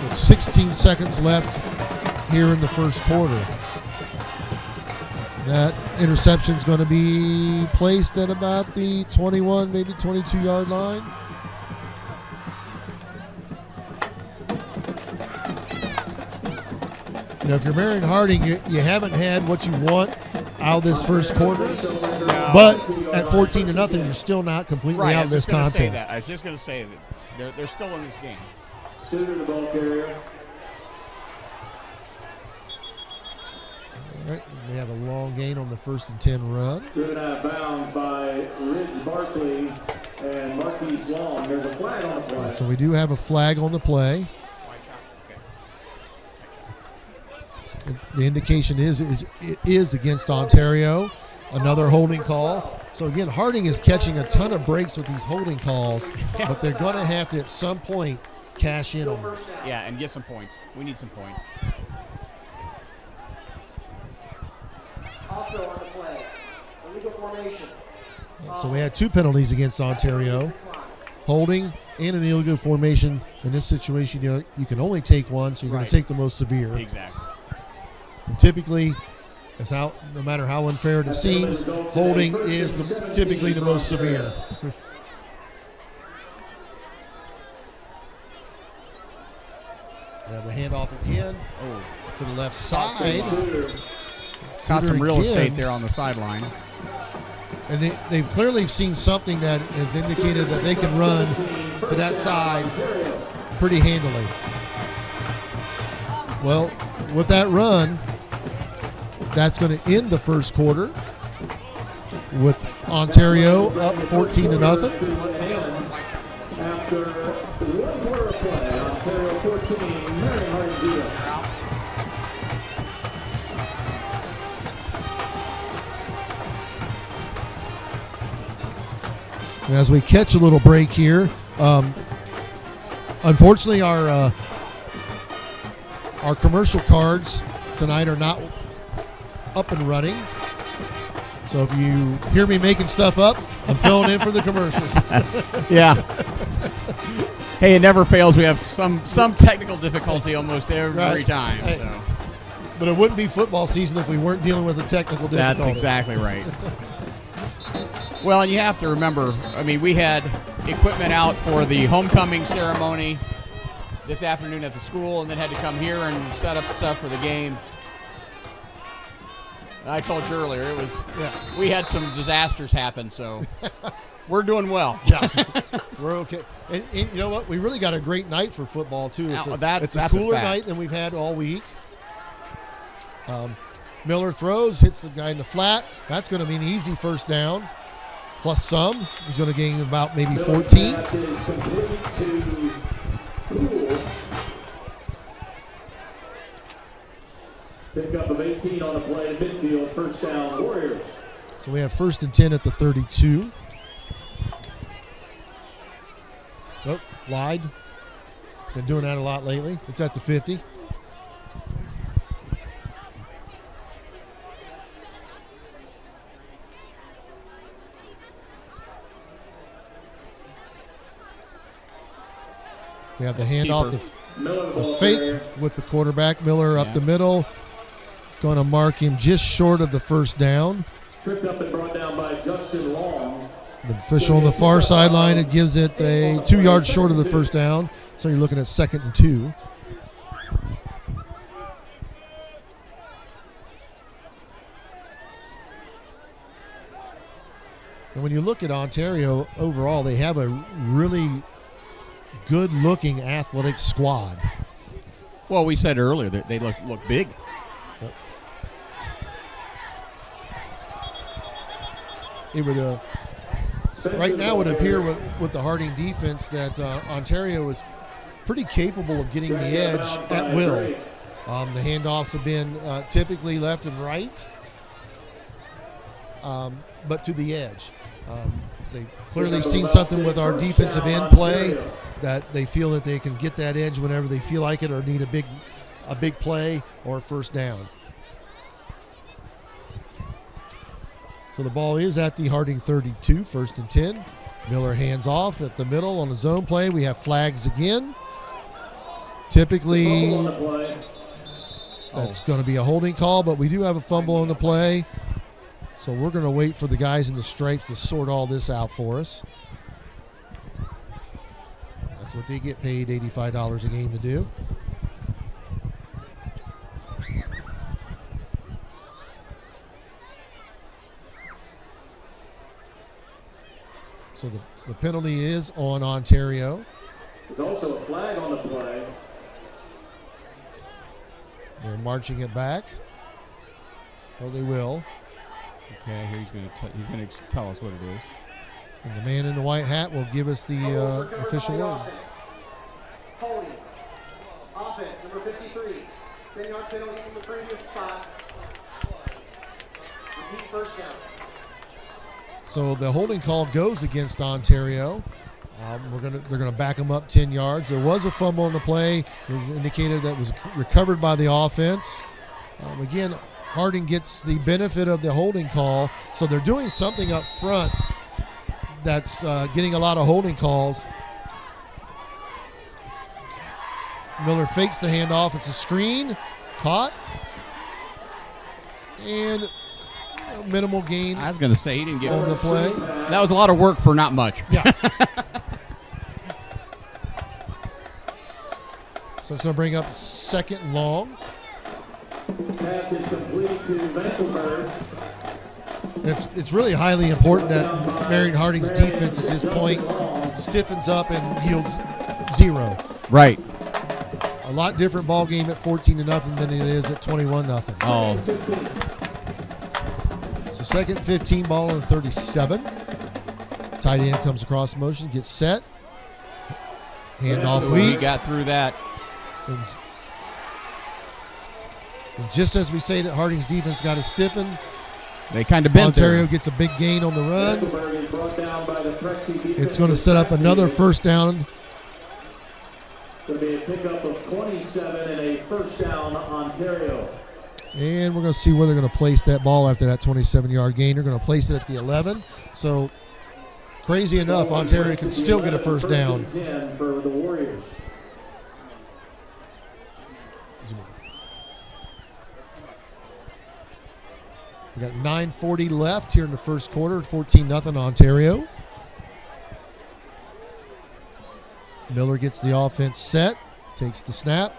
With 16 seconds left here in the first quarter. That interception is going to be placed at about the 21, maybe 22-yard line. You know, if you're Marion Harding, you haven't had what you want out of this first quarter. No. But at 14-0, you're still not completely Right, out of this contest. I was just going to say that they're still in this game. Student, the ball carrier. All right, we have a long gain on the first and 10 run. Driven out of bounds by Ridge Barkley and Marquise Long. There's a flag on the play. So we do have a flag on the play. The indication is it is against Ontario. Another holding call. So again, Harding is catching a ton of breaks with these holding calls, but they're going to have to at some point cash in on this. Yeah, and get some points. We need some points. Also on the play, illegal formation. So we had 2 penalties against Ontario. Holding and an illegal formation. In this situation, you can only take one, so you're going to take the most severe. Exactly. And typically, no matter how unfair it seems, holding is typically the most severe. We have the handoff again to the left side. Got some real again. estate there on the sideline. And they've clearly seen something that has indicated that they can run to that side pretty handily. Well, with that run, that's going to end the first quarter with Ontario up 14-0. After one quarter of play, Ontario 14, Marion Harding 0. And as we catch a little break here, unfortunately our commercial cards tonight are not up and running. So if you hear me making stuff up, I'm filling in for the commercials. Yeah. Hey, it never fails. We have some technical difficulty almost every time. Hey, So. but it wouldn't be football season if we weren't dealing with a technical difficulty. That's exactly right. Well, and you have to remember, I mean, we had equipment out for the homecoming ceremony this afternoon at the school, and then had to come here and set up the stuff for the game. I told you earlier, we had some disasters happen, so we're doing well. Yeah, we're okay. And you know what? We really got a great night for football, too. It's a cooler night than we've had all week. Miller throws, hits the guy in the flat. That's going to be an easy first down, plus some. He's going to gain about maybe 14. Pass is complete to Poole. Pick up of 18 on the play, midfield, first down, Warriors. So we have first and 10 at the 32. Oh, lied. Been doing that a lot lately. It's at the 50. We have the handoff, the fake with the quarterback. Miller up the middle. Going to mark him just short of the first down. Tripped up and brought down by Justin Long. The official on the far sideline, it gives it a 2 yards short of the first down. So you're looking at 2nd and 2. And when you look at Ontario overall, they have a really good-looking athletic squad. Well, we said earlier that they look big. it would right now would appear with the Harding defense that Ontario is pretty capable of getting the edge at will. The handoffs have been typically left and right, but to the edge. They've clearly seen something with our defensive end play that they feel that they can get that edge whenever they feel like it or need a big play or a first down. So the ball is at the Harding 32, 1st and 10. Miller hands off at the middle on the zone play. We have flags again. Typically, that's going to be a holding call, but we do have a fumble on the play. So we're going to wait for the guys in the stripes to sort all this out for us. That's what they get paid $85 a game to do. So the penalty is on Ontario. There's also a flag on the play. They're marching it back. Oh, they will. Okay, here he's going to tell us what it is. And the man in the white hat will give us the official word. Holding. Offense, number 53. 10-yard penalty from the previous spot. Repeat first down. So the holding call goes against Ontario. They're gonna back them up 10 yards. There was a fumble on the play. It was indicated that was recovered by the offense. Again, Harding gets the benefit of the holding call, so they're doing something up front that's getting a lot of holding calls. Miller fakes the handoff. It's a screen, caught, and minimal gain. I was going to say he didn't get on the play. That was a lot of work for not much. Yeah. So it's going to bring up 2nd and long. Pass is complete to Vankelberg. It's really highly important that Marion Harding's defense at this point stiffens up and yields 0. Right. A lot different ball game at 14-0 than it is at 21-0. Oh. So 2nd and 15, ball on the 37. Tight end comes across motion, gets set. Handoff We weak. got through that. And just as we say that Harding's defense got to stiffen, They kind of bent Ontario there. gets a big gain on the run. Vankelberg is brought down by the Prexy It's going to set up another first down. Going to be a pickup of 27 and a first down, Ontario. And we're going to see where they're going to place that ball after that 27-yard gain. They're going to place it at the 11. So, crazy enough, Ontario can still get a first down. 10 for the Warriors. We got 9:40 left here in the first quarter, 14-0 Ontario. Miller gets the offense set, takes the snap,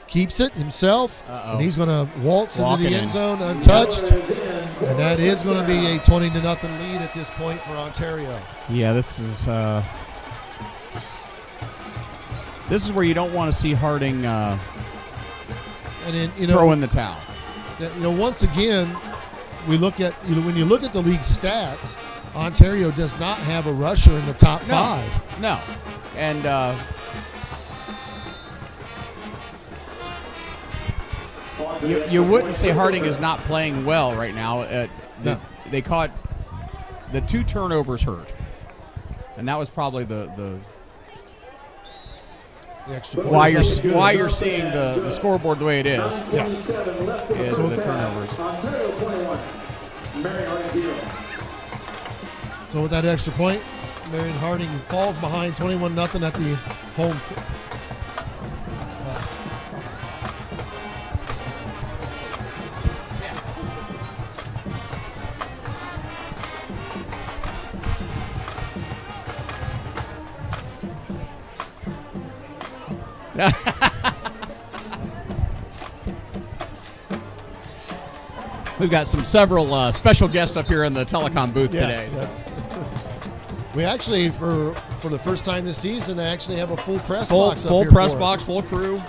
keeps it himself, and he's going to waltz into the end zone untouched. And that is going to be a 20-0 lead at this point for Ontario. Yeah, this is where you don't want to see Harding And then, throw in the towel. Once again, we look at when you look at the league stats, Ontario does not have a rusher in the top 5. No, and you wouldn't say Harding is not playing well right now. They caught the 2 turnovers hurt, and that was probably the extra why you're seeing the scoreboard the way it is. Is the turnovers. Ontario 21, Marion Harding 0. So with that extra point, Marion Harding falls behind 21-0 at the home. We've got several special guests up here in the telecom booth today. Yes. We actually, for the first time this season, actually have a full press box up Full here press for box, us. full crew.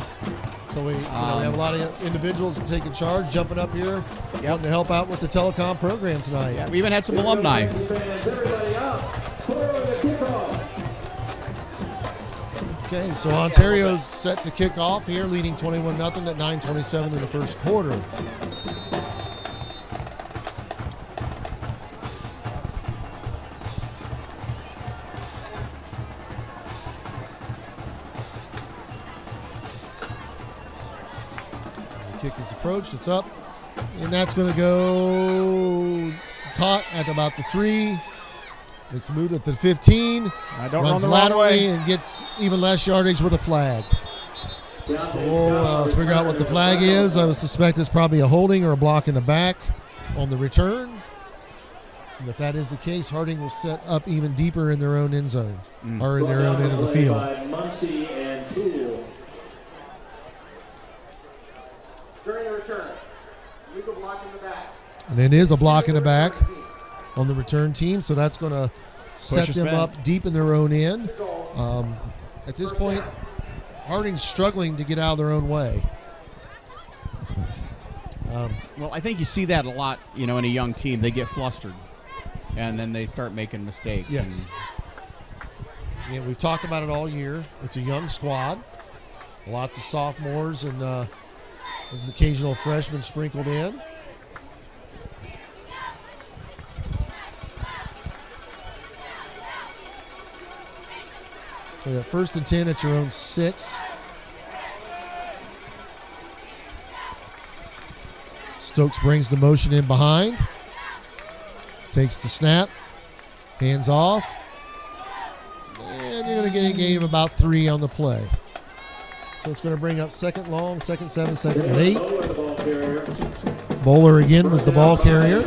So we have a lot of individuals taking charge, jumping up here, wanting to help out with the telecom program tonight. Yeah, we even had some alumni. Everybody up for the kickoff. Okay, so Ontario's set to kick off here, leading 21-0 at 9:27 in the first quarter. Kick is approached, it's up, and that's going to go caught at about the 3. It's moved at the 15, runs laterally and gets even less yardage with a flag. So we'll figure out what the flag is. I would suspect it's probably a holding or a block in the back on the return. And if that is the case, Harding will set up even deeper in their own end zone, or in their own end of the field. During the return, legal block in the back. And it is a block in the back on the return team, so that's going to set them up deep in their own end. At this point, Harding's struggling to get out of their own way. Well, I think you see that a lot, in a young team. They get flustered, and then they start making mistakes. Yes. Yeah, we've talked about it all year. It's a young squad. Lots of sophomores and an occasional freshman sprinkled in. So you got 1st and 10 at your own 6. Stokes brings the motion in behind. Takes the snap. Hands off. And you're going to get a gain of about 3 on the play. So it's going to bring up 2nd long, 2nd 7, 2nd and 8. Bowler again was the ball carrier.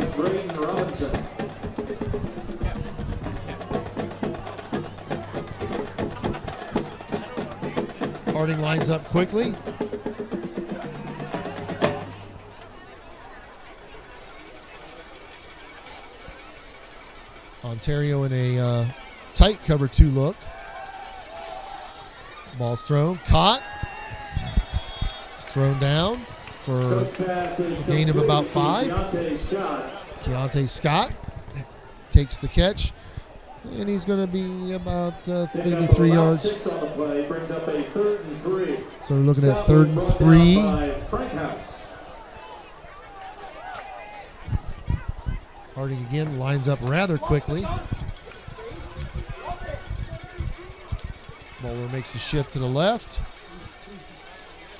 Harding lines up quickly. Ontario in a tight cover 2 look. Ball's thrown, caught. It's thrown down for a gain of about 5. Keontae Scott takes the catch. And he's going to be about maybe 3 yards. So we're looking at 3rd and 3. Harding again lines up rather quickly. Bowler makes a shift to the left.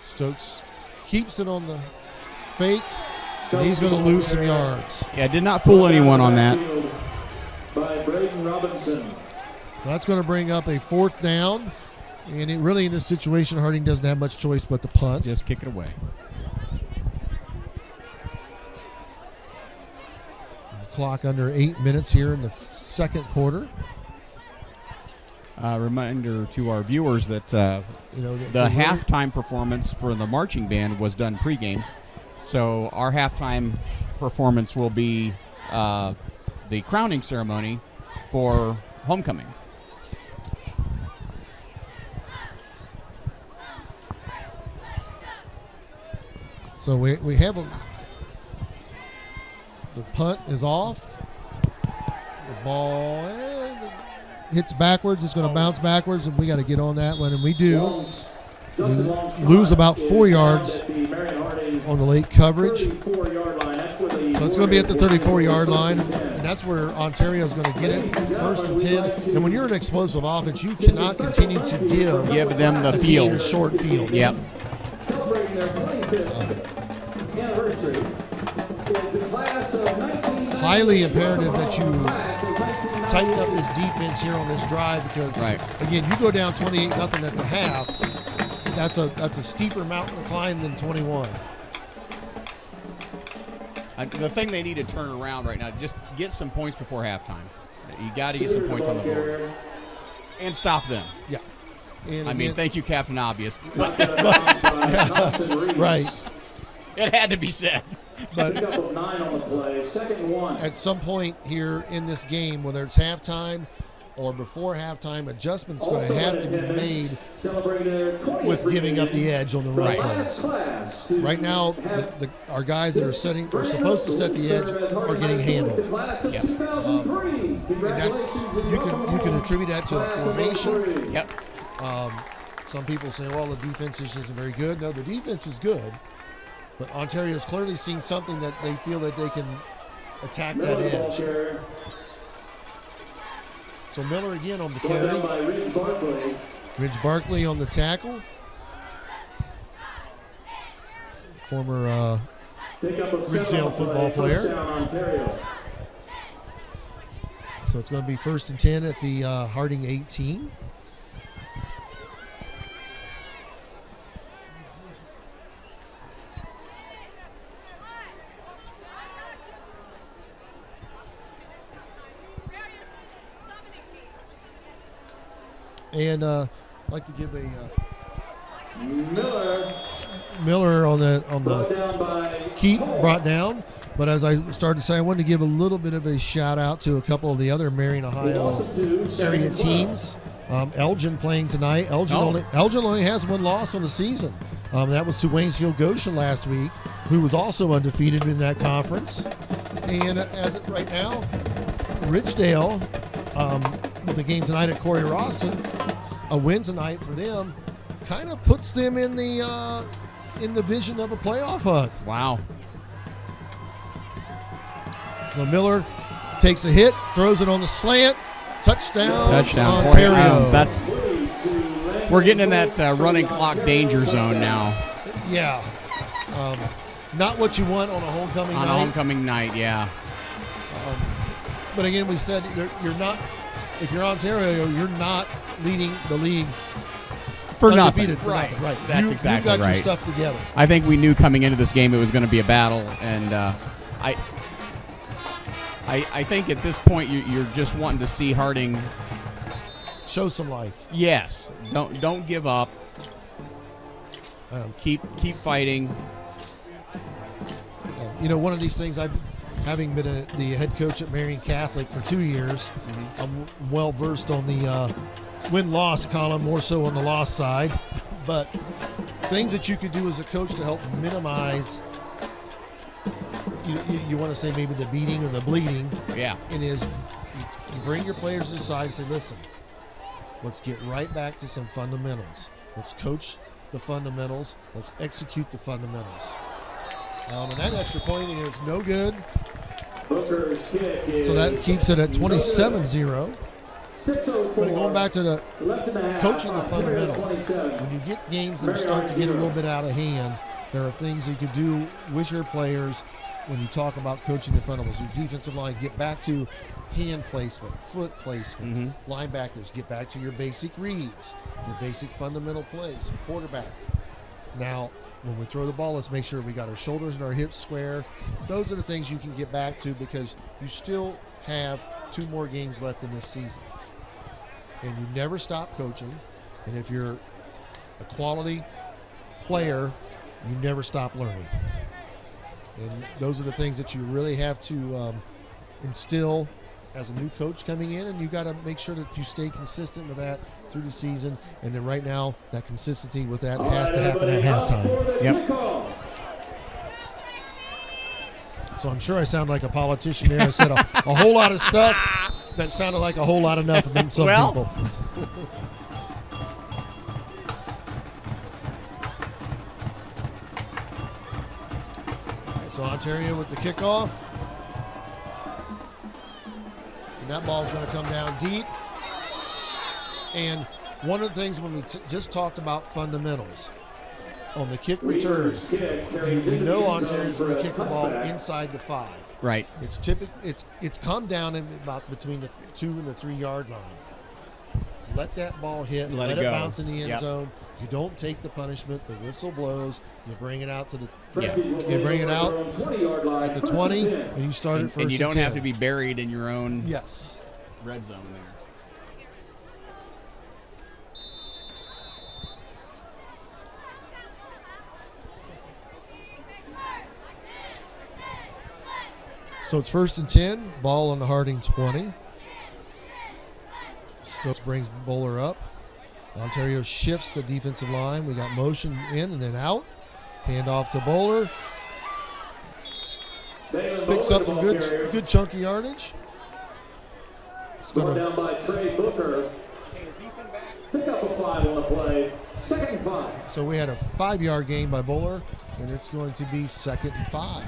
Stokes keeps it on the fake. And he's going to lose some yards. Yeah, did not fool anyone on that. By Braden Robinson. So that's going to bring up a 4th down. And it really, in this situation, Harding doesn't have much choice but to punt. Just kick it away. The clock under 8 minutes here in the 2nd quarter. Reminder to our viewers that the halftime performance for the marching band was done pregame. So our halftime performance will be the crowning ceremony for homecoming. So we have the punt is off. The ball hits backwards. It's going to bounce backwards, and we got to get on that one, and we do. We lose about 4 yards on the late coverage. So it's going to be at the 34-yard line, and that's where Ontario is going to get it, 1st and 10. And when you're an explosive offense, you cannot continue to give them the field, a short field. Yep. Celebrating their 25th anniversary is the class of 1990. Highly imperative that you tighten up this defense here on this drive because, again, you go down 28-0 at the half. That's a steeper mountain to climb than 21. The thing they need to turn around right now, just get some points before halftime. You got to get some points on the board and stop them. Yeah. And I mean, thank you, Captain Obvious. Right. It had to be said. But 9 on the play, 2nd and 1. At some point here in this game, whether it's halftime or before halftime adjustments going to Also have in to be made attendance, celebrating their 20th with giving up the reunion, edge on the run Right. plays. class to Right now, have our guys that are supposed to set the edge are getting handled. The class of Yep. 2003. And that's Congratulations, you can attribute that to a class of formation. 03. Yep. Some people say, well, the defense just isn't very good. No, the defense is good, but Ontario's clearly seen something that they feel that they can attack that Miller ball edge. carrier. So Miller again on the Brought down carry. by Ridge Barkley. Ridge Barkley on the tackle. Former Pickup of Ridgedale 7 on football play. player. Touchdown, Ontario. So it's going to be 1st and 10 at the Harding 18. And I'd like to give a Miller on Brought the down by keep Hall. brought down. But as I started to say, I wanted to give a little bit of a shout out to a couple of the other Marion, We Ohio lost it to area 7-12. teams. Elgin playing tonight. Elgin only has one loss on the season. That was to Waynesfield Goshen last week, who was also undefeated in that conference. And as of right now, Ridgedale, with the game tonight at Corey Rawson, a win tonight for them kind of puts them in the vision of a playoff hunt. Wow. So Miller takes a hit, throws it on the slant, touchdown, Touchdown. Boy, Ontario. we're getting in that running clock danger zone now Yeah. Not what you want on a homecoming on night. a homecoming night. Yeah. But again, we said you're not, if you're Ontario, you're not leading the league For nothing. undefeated for Right. nothing. Right. That's exactly You've got right. your stuff together. I think we knew coming into this game it was going to be a battle, and I think at this point you're just wanting to see Harding. Show some life. Yes, don't give up. Keep fighting. One of these things, having been the head coach at Marion Catholic for 2 years, I'm well versed on the win-loss column, more so on the loss side. But things that you could do as a coach to help minimize, you want to say maybe the beating or the bleeding. Yeah. It is you bring your players aside and say, listen, let's get right back to some fundamentals. Let's coach the fundamentals. Let's execute the fundamentals. And that extra point is no good. Booker's kick is So that keeps it at 27-0. 6:04. But going back to the Left in the half, coaching the Ontario fundamentals, 27. when you get games that start to get a little bit out of hand, there are things you can do with your players when you talk about coaching the fundamentals. Your defensive line, get back to hand placement, foot placement. Linebackers, get back to your basic reads, your basic fundamental plays. Quarterback. Now, when we throw the ball, let's make sure we got our shoulders and our hips square. Those are the things you can get back to because you still have 2 more games left in this season. And you never stop coaching. And if you're a quality player, you never stop learning. And those are the things that you really have to instill as a new coach coming in, and you got to make sure that you stay consistent with that through the season. And then right now, that consistency with that has to happen at halftime. Yep. So I'm sure I sound like a politician there. I said a whole lot of stuff that sounded like a whole lot of nothing to some Well. people. All right, so Ontario with the kickoff. And that ball's going to come down deep. And one of the things when we just talked about fundamentals, on the kick return, we know Ontario's going to kick the ball inside the 5. Right. It's it's come down in about between the 2 and the 3 yard line. Let that ball hit. Let it it go. bounce in the end Yep. zone. You don't take the punishment. The whistle blows. You bring it out to the. Yeah. You bring it out at the 20, and you start at first And you don't 10. have to be buried in your own Yes. red zone there. So it's 1st and 10. Ball on the Harding 20. Stokes brings Bowler up. Ontario shifts the defensive line. We got motion in and then out. Hand off to Bowler. Picks up some good chunky yardage. It's Brought down by Trey Booker. Pick up a 5 on the play. 2nd and 5. So we had a 5-yard gain by Bowler, and it's going to be 2nd and 5.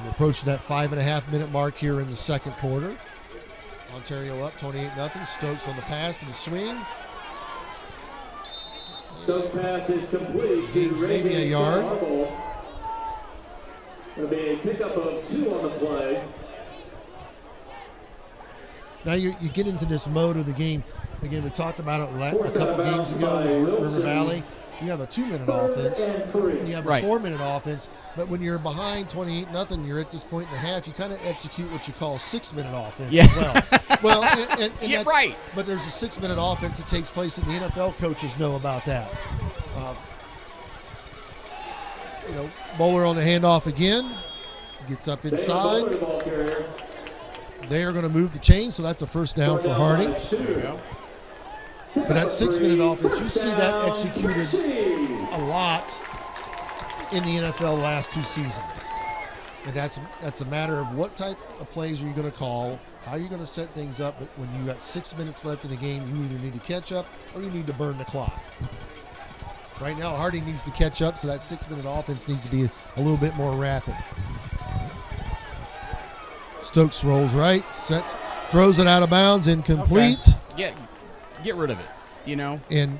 Approaching that 5.5-minute mark here in the second quarter. Ontario up 28-0. Stokes on the pass and the swing. Stokes pass is complete to Maybe a yard. It'll be a pickup of 2 on the play. Now you get into this mode of the game. Again, we talked about it a couple games ago with River Valley. You have a 2-minute offense. And you have a 4-minute offense. But when you're behind 28-0, you're at this point in the half, you kind of execute what you call 6-minute offense as well. Well, and yeah, right. But there's a 6-minute offense that takes place, and the NFL coaches know about that. Bowler on the handoff again. Gets up inside. They are going to move the chain, so that's a first down for Harding. But that 6-minute offense, you see that executed a lot in the NFL last 2 seasons. And that's a matter of what type of plays are you going to call, how are you going to set things up. But when you got 6 minutes left in the game, you either need to catch up or you need to burn the clock. Right now, Harding needs to catch up, so that 6-minute offense needs to be a little bit more rapid. Stokes rolls right, sets, throws it out of bounds, incomplete. Okay. Get rid of it, And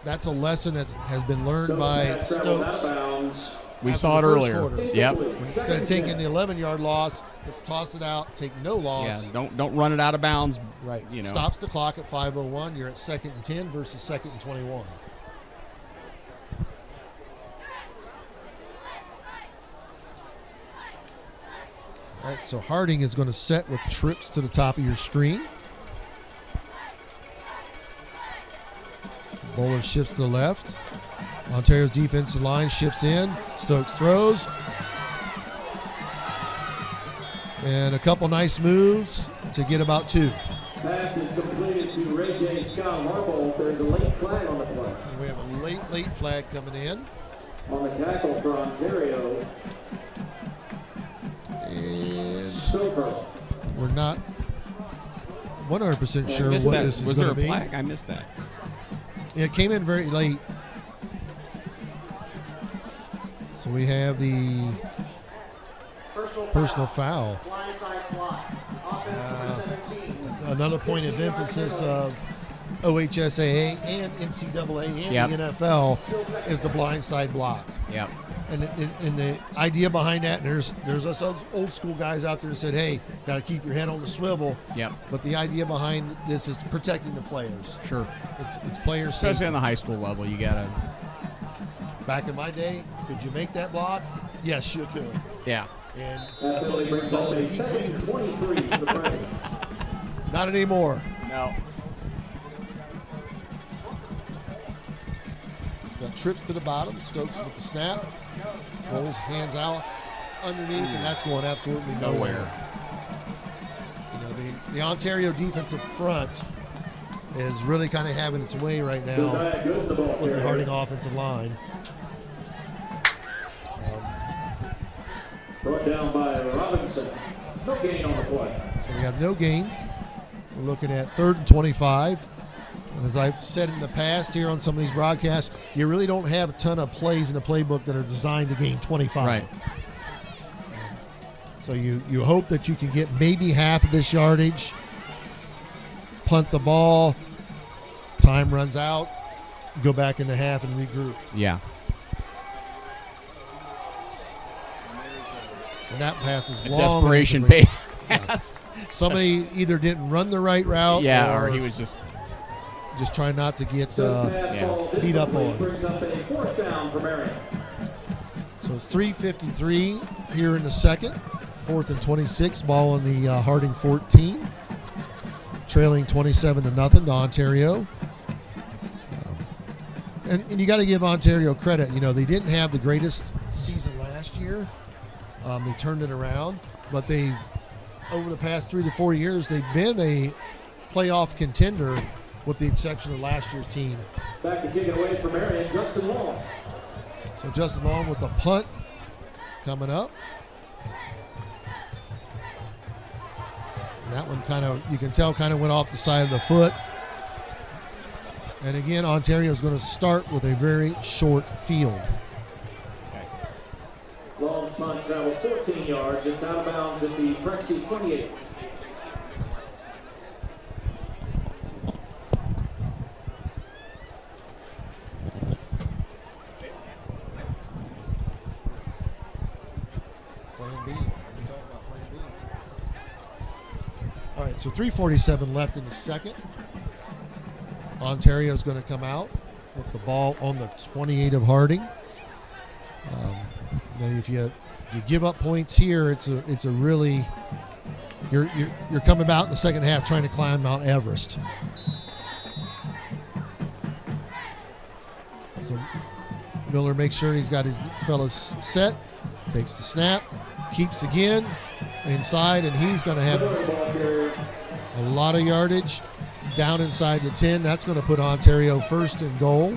that's a lesson that has been learned by Stokes. We saw it earlier. Yep. Instead of taking the 11-yard loss, let's toss it out, take no loss. Yeah, don't run it out of bounds. Right. Stops the clock at 5:01. You're at 2nd and 10 versus 2nd and 21. All right, so Harding is going to set with trips to the top of your screen. Bowler shifts to the left. Ontario's defensive line shifts in. Stokes throws. And a couple nice moves to get about 2. Pass is completed to Ray J. Scott Harbaugh. There's a late flag on the play. And we have a late flag coming in. On the tackle for Ontario. And Stoker. we're not 100% sure what this is Was going there to a be. flag? I missed that. Yeah, it came in very late. So we have the personal foul. Blindside block. Offense number 17. Another point of emphasis of OHSAA and NCAA and the NFL is the blindside block. Yep. And the idea behind that, and there's us old school guys out there that said, hey, got to keep your head on the swivel. Yep. But the idea behind this is protecting the players. Sure. It's player safety. Especially on the high school level, you got to. Back in my day, could you make that block? Yes, you could. Yeah. And that's what you would call a deep leader. 23 for the break. Not anymore. No. He's got trips to the bottom. Stokes with the snap. Rolls hands out underneath, and that's going absolutely nowhere. The Ontario defensive front is really kind of having its way right now with the Harding offensive line. Brought down by Robinson. No gain on the play. So we have no gain. We're looking at 3rd and 25. And as I've said in the past here on some of these broadcasts, you really don't have a ton of plays in the playbook that are designed to gain 25. Right. So you hope that you can get maybe half of this yardage, punt the ball, time runs out, go back in the half and regroup. Yeah. And that pass is A long. desperation pass. Somebody either didn't run the right route, or he was just trying not to get Beat up on. Brings up a 4th down for Marion. So it's 3:53 here in the second. 4th and 26. Ball on the Harding 14. Trailing 27-0 to Ontario. And you got to give Ontario credit. They didn't have the greatest season last year. They turned it around, but over the past 3 to 4 years, they've been playoff contender with the exception of last year's team. Back to kick it away for Marion, Justin Long. So Justin Long with the punt coming up. And that one kind of, you can tell, kind of went off the side of the foot. And again, Ontario is going to start with a very short field. Long's punt travels 14 yards. It's out of bounds at the Prexy 28. Plan B. We talked about Plan B. All right, so 3:47 left in the second. Ontario's going to come out with the ball on the 28 of Harding. Now if you give up points here, it's a really you're coming out in the second half trying to climb Mount Everest. So Miller makes sure he's got his fellas set, takes the snap, keeps again inside, and he's going to have a lot of yardage down inside the 10. That's going to put Ontario first and goal.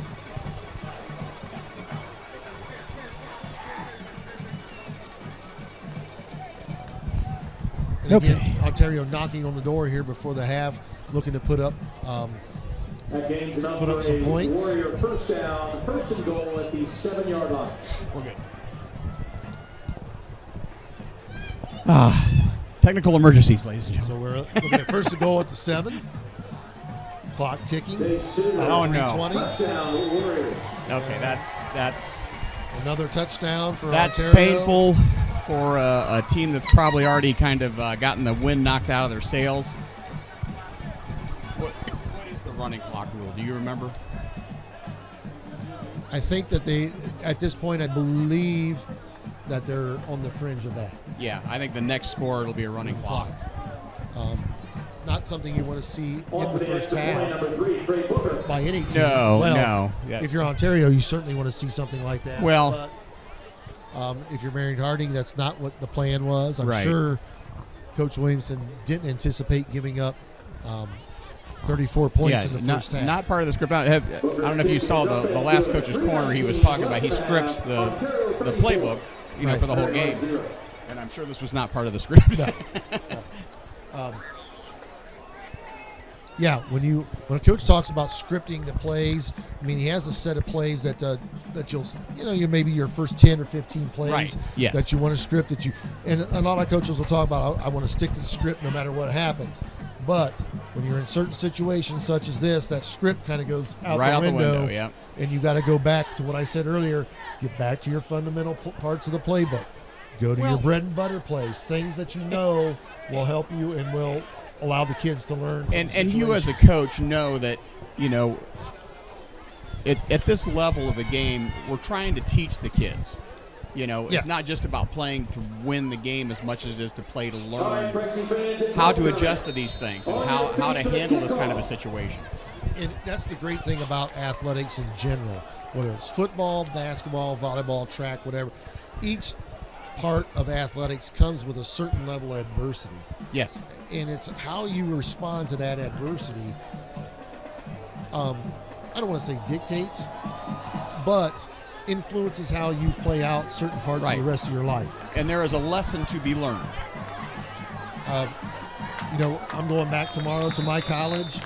And again, Ontario knocking on the door here before the half, looking to put up some points. Warrior first down, first and goal at the 7-yard line. We're good. Technical emergencies, ladies and So gentlemen. we're looking at first and goal at the 7. Clock ticking. Oh, no. 3:20. Touchdown, Warriors. Okay, that's Another touchdown for Ontario. painful for a team that's probably already kind of gotten the wind knocked out of their sails. What is the running clock rule? Do you remember? I think that they, at this point, I believe that they're on the fringe of that. Yeah, I think the next score it'll be a running clock. Not something you want to see in On the for first extra point, half number 3, Trey Booker. by any team. No, Well, no. Yeah. If you're Ontario, you certainly want to see something like that. Well- but if you're Marion Harding, that's not what the plan was. I'm Right. sure Coach Williamson didn't anticipate giving up 34 points in the first half. Not part of the script. I don't know if you saw the last coach's corner. He was talking about he scripts the playbook, Right. for the whole game. And I'm sure this was not part of the script. No. Yeah, when a coach talks about scripting the plays, I mean he has a set of plays that you maybe your first 10 or 15 plays Right, yes. that you want to script and a lot of coaches will talk about I want to stick to the script no matter what happens. But when you're in certain situations such as this, that script kind of goes out Right the out the window, window, yeah. and you got to go back to what I said earlier. Get back to your fundamental parts of the playbook. Go to your bread and butter plays, things that you know will help you and will allow the kids to learn. And you as a coach know that, at this level of the game, we're trying to teach the kids. It's not just about playing to win the game as much as it is to play to learn how to adjust to these things and how to handle this kind of a situation. And that's the great thing about athletics in general, whether it's football, basketball, volleyball, track, whatever. Each part of athletics comes with a certain level of adversity. Yes. And it's how you respond to that adversity. I don't want to say dictates, but influences how you play out certain parts of the rest of your life. And there is a lesson to be learned. I'm going back tomorrow to my college,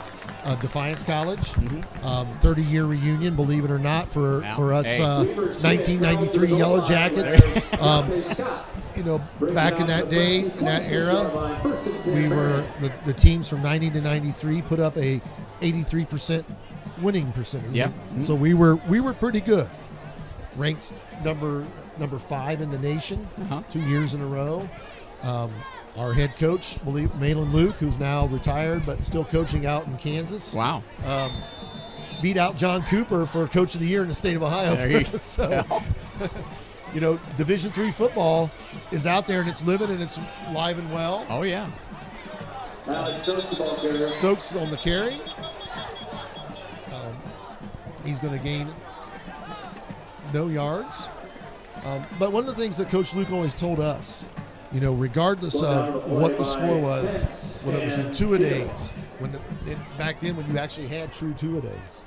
Defiance College, 30-year reunion, believe it or not, for us 1993 Yellow Jackets. Back in that day, in that era, we were the teams from 90 to 93 put up a 83% winning percentage. Yeah. So we were pretty good. Ranked number 5 in the nation 2 years in a row. Our head coach, Malin Luke, who's now retired but still coaching out in Kansas. Wow. Beat out John Cooper for Coach of the Year in the state of Ohio. Division III football is out there and it's living and it's live and well. Oh, yeah. Stokes on the carry. He's going to gain no yards. But one of the things that Coach Luke always told us, regardless of what the score was, whether it was in two-a-days, Back then when you actually had true two-a-days.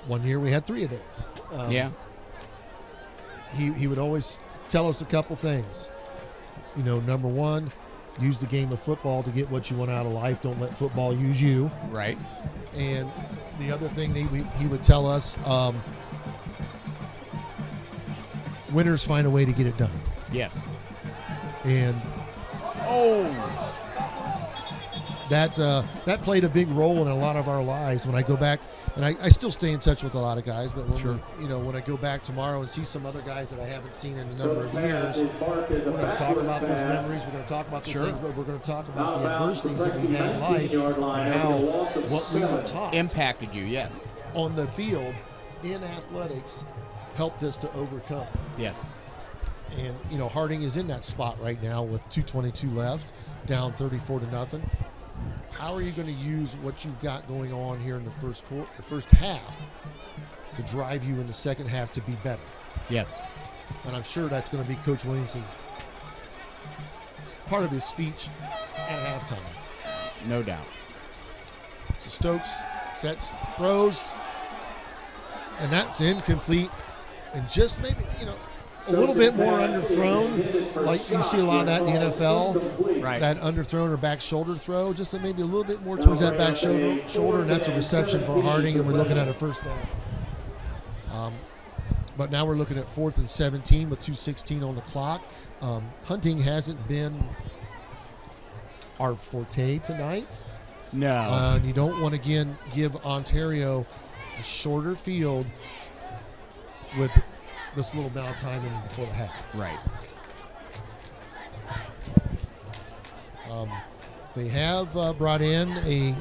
One year we had three-a-days. Yeah. He would always tell us a couple things. Number one, use the game of football to get what you want out of life. Don't let football use you. Right. And the other thing he would tell us, winners find a way to get it done. Yes. And that played a big role in a lot of our lives. When I go back, and I still stay in touch with a lot of guys, but when I go back tomorrow and see some other guys that I haven't seen in a number of years, we're going to talk about those memories. We're going to talk about those things, but we're going to talk about the adversities that we had in life and how what we were taught impacted you. Yes. On the field in athletics helped us to overcome. Yes. And Harding is in that spot right now with 2:22 left, down 34-0. How are you going to use what you've got going on here in the first half to drive you in the second half to be better? Yes. And I'm sure that's going to be Coach Williamson's part of his speech at halftime. No doubt. So Stokes sets, throws, and that's incomplete. And just maybe, a little bit more underthrown, like you see a lot of that in the NFL, right? That underthrown or back shoulder throw, just maybe a little bit more towards that back shoulder, and that's a reception for Harding, and we're looking at a first down. But now we're looking at 4th and 17 with 2:16 on the clock. Punting hasn't been our forte tonight. No. And you don't want to, again, give Ontario a shorter field with this little amount of time in before the half. Right. They have brought in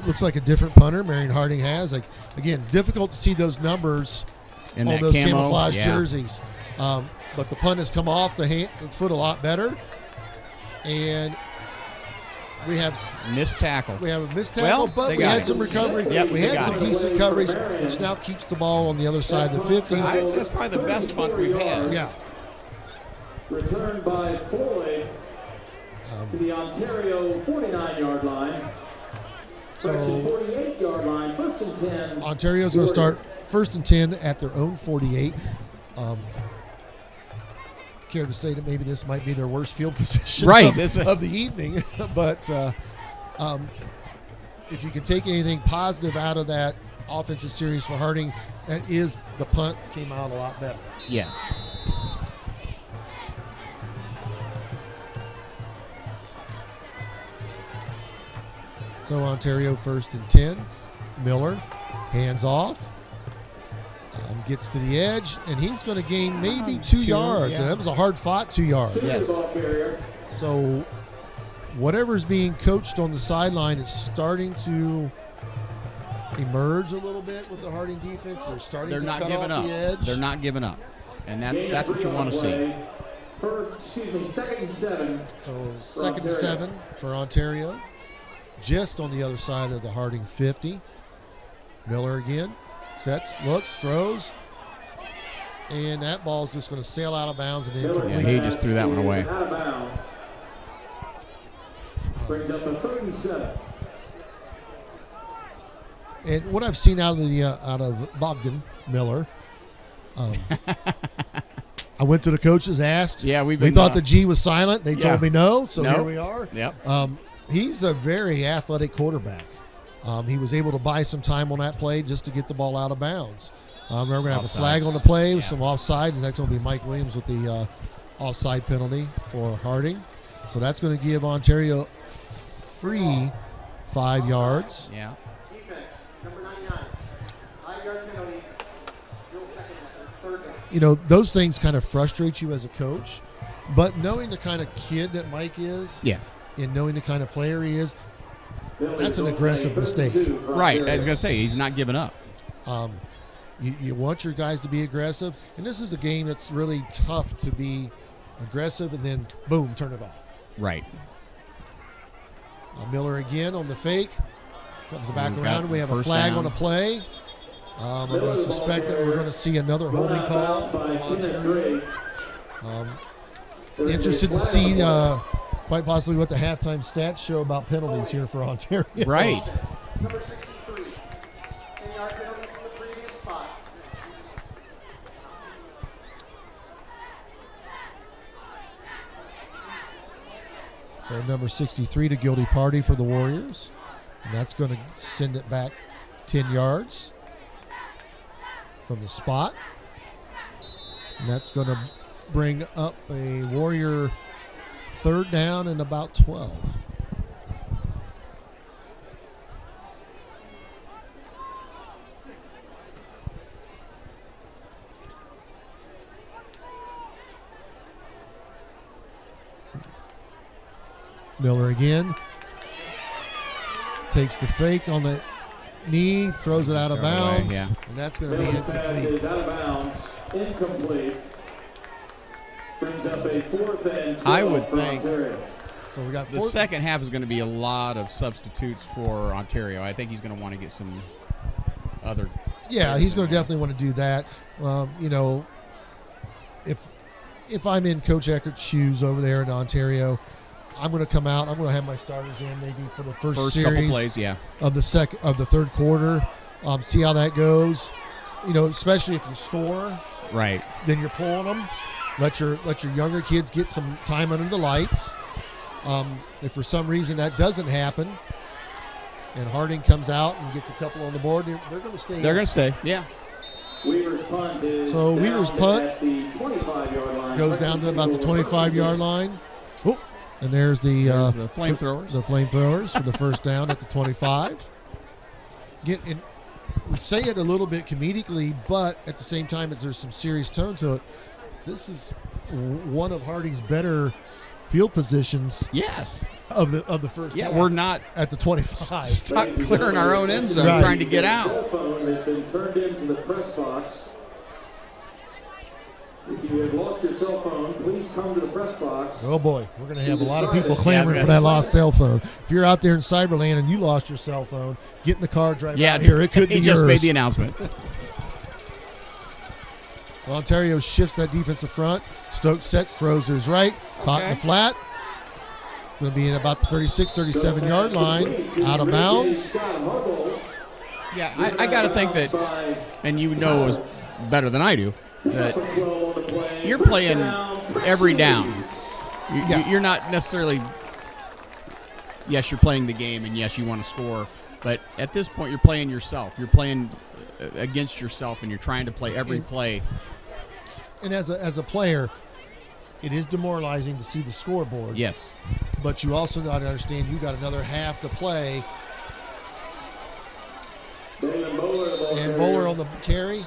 looks like a different punter. Marion Harding has. Again, difficult to see those numbers in on that those camo, camouflage yeah. jerseys. But the punt has come off the foot a lot better. And we have missed tackle. We have a missed tackle, but we had some recovery. Yep, we had some decent coverage, which now keeps the ball on the other side of the 50. I'd say that's probably the best punt we've had. Yeah. Returned by Floyd to the Ontario 49-yard line. So 48-yard line, 1st and 10. Ontario's going to start 1st and 10 at their own 48. Care to say that maybe this might be their worst field position of the evening. But if you can take anything positive out of that offensive series for Harding, that is the punt came out a lot better. Yes. So Ontario 1st and 10. Miller, hands off. Gets to the edge, and he's going to gain maybe 2 yards. Yeah. And that was a hard-fought 2 yards. Yes. So whatever's being coached on the sideline is starting to emerge a little bit with the Harding defense. They're starting to cut off the edge. They're not giving up. And that's what you want to see. 2nd and 7. So 2nd and 7 for Ontario. Just on the other side of the Harding 50. Miller again. Sets, looks, throws, and that ball's just going to sail out of bounds and incomplete. Yeah, he just threw that one away. Out of bounds. Brings up a 3rd and 7. And what I've seen out of Bogdan Miller, I went to the coaches, asked. Yeah, we thought the G was silent. They told me no, so nope. Here we are. Yep. He's a very athletic quarterback. He was able to buy some time on that play just to get the ball out of bounds. We're going to have a flag on the play with some offside, and that's going to be Mike Williams with the offside penalty for Harding. So that's going to give Ontario free 5 yards. Yeah. Defense, number 99. 5-yard penalty. Still second and 3rd down. You know, those things kind of frustrate you as a coach, but knowing the kind of kid that Mike is, and knowing the kind of player he is, that's an aggressive mistake. Right. I was going to say, he's not giving up. You want your guys to be aggressive, and this is a game that's really tough to be aggressive and then, boom, turn it off. Right. Miller again on the fake. Comes back around. We have a flag on the play. I'm going to suspect that we're going to see another holding call from Ontario. Interested to see quite possibly what the halftime stats show about penalties here for Ontario. Right. number 63. 10-yard penalty from the previous spot. So number 63 to guilty party for the Warriors. And that's going to send it back 10 yards from the spot. And that's going to bring up a Warrior third down and about 12. Miller again. Takes the fake on the knee, throws it out of bounds, yeah. and that's going to be Miller's pass incomplete. is out of bounds, incomplete. Brings up a 4th and 12 I would for think Ontario. So we got the second half is going to be a lot of substitutes for Ontario. I think he's going to want to get some other. Yeah, he's going to definitely want to do that. You know, if I'm in Coach Eckert's shoes over there in Ontario, I'm going to come out. I'm going to have my starters in maybe for the first couple series plays, yeah. of the third quarter. See how that goes. You know, especially if you score, Right. then you're pulling them. Let your younger kids get some time under the lights. If for some reason that doesn't happen, and Harding comes out and gets a couple on the board, they're going to stay. They're going to stay, yeah. Weaver's punt is So Weaver's punt at the 25-yard line. goes down to about the 25-yard line. Oh, and there's the flamethrowers. The flamethrowers for the first down at the 25. And we say it a little bit comedically, but at the same time, there's some serious tone to it. This is one of Harding's better field positions Yes. of the first Yeah, half. we're not At the 25. stuck clearing our own end zone Right. trying to get out. Cell phone has been turned into the press box. If you have lost your cell phone, please come to the press box. Oh boy, we're going to have a lot of people clamoring for that lost cell phone. If you're out there in Cyberland and you lost your cell phone, get in the car, drive out here. It could be he just yours. made the announcement. So Ontario shifts that defensive front. Stokes sets, throws to his right, caught in the flat. Going to be in about the 36, 37-yard line, out of bounds. Yeah, I got to think that, and you know as better than I do, that you're playing every down. You're not necessarily, yes, you're playing the game, and yes, you want to score, but at this point, you're playing yourself. You're playing against yourself, and you're trying to play every play. And as a player, it is demoralizing to see the scoreboard. Yes. But you also got to understand you got another half to play. And Bowler on the carry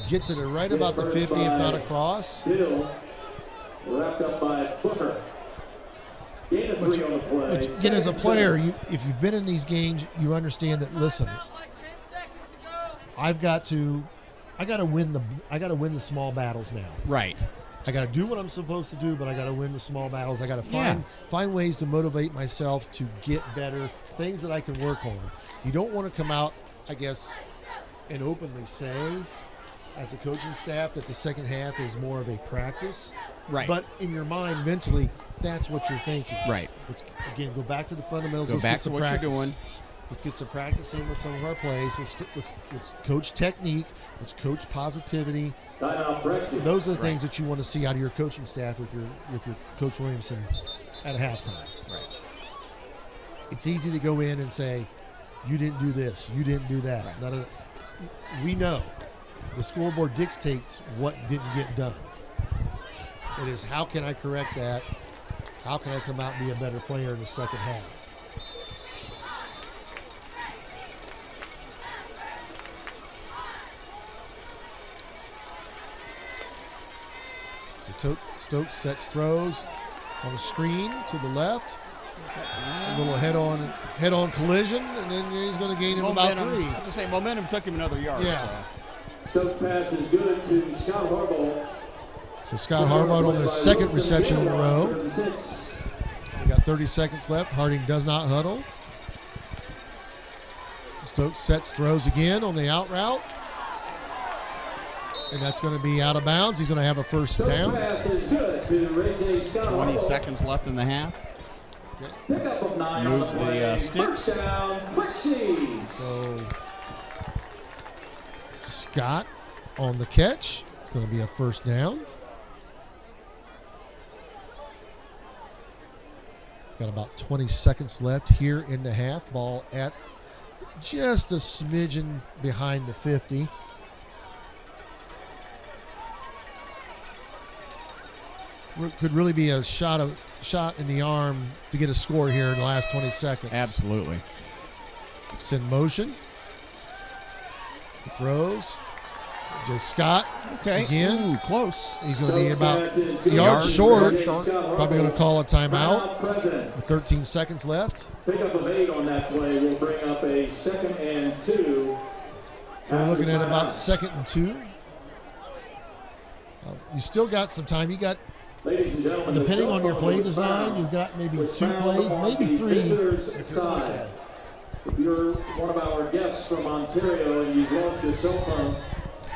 gets it right about the 50, if not across. Hill, wrapped up by Booker. Gain of 3 on the play. But again, as a player, if you've been in these games, you understand that. Listen, I got to win the small battles now. Right. I got to do what I'm supposed to do, but I got to win the small battles. I got to find ways to motivate myself to get better, things that I can work on. You don't want to come out, I guess, and openly say, as a coaching staff, that the second half is more of a practice. Right. But in your mind, mentally, that's what you're thinking. Right. Let's, again, go back to the fundamentals. Go Let's back get some to what practice. you're doing. Let's get some practice in with some of our plays. Let's coach technique. Let's coach positivity. Those are the things that you want to see out of your coaching staff if you're Coach Williamson at halftime. Right. It's easy to go in and say, you didn't do this, you didn't do that. Right. We know the scoreboard dictates what didn't get done. It is, how can I correct that? How can I come out and be a better player in the second half? So Stokes sets throws on the screen to the left. A little head-on collision, and then he's going to gain him about 3. I was going to say, momentum took him another yard. Yeah. Stokes pass is good to Scott Harbaugh. So Scott Harbaugh on their second reception in a row. We got 30 seconds left. Harding does not huddle. Stokes sets, throws again on the out route. And that's going to be out of bounds. He's going to have a first down. 20 seconds left in the half. Pickup of 9 Move on the play. the sticks. First down, Quixie. So Scott on the catch. Going to be a first down. Got about 20 seconds left here in the half. Ball at just a smidgen behind the 50. Could really be a shot in the arm to get a score here in the last 20 seconds. Absolutely. It's in motion. He throws. Just Scott again. Ooh, close. He's going to be about a yard short. Probably going to call a timeout with 13 seconds left. Pickup of 8 on that play will bring up a 2nd and 2. So we're looking at about 2nd and 2. You still got some time. You got, Ladies and gentlemen, depending on your play was design, found. you've got maybe Was 2 found plays, on maybe the 3. visitor's if you're side. looking at it. If you're one of our guests from Ontario and you've lost your cell phone,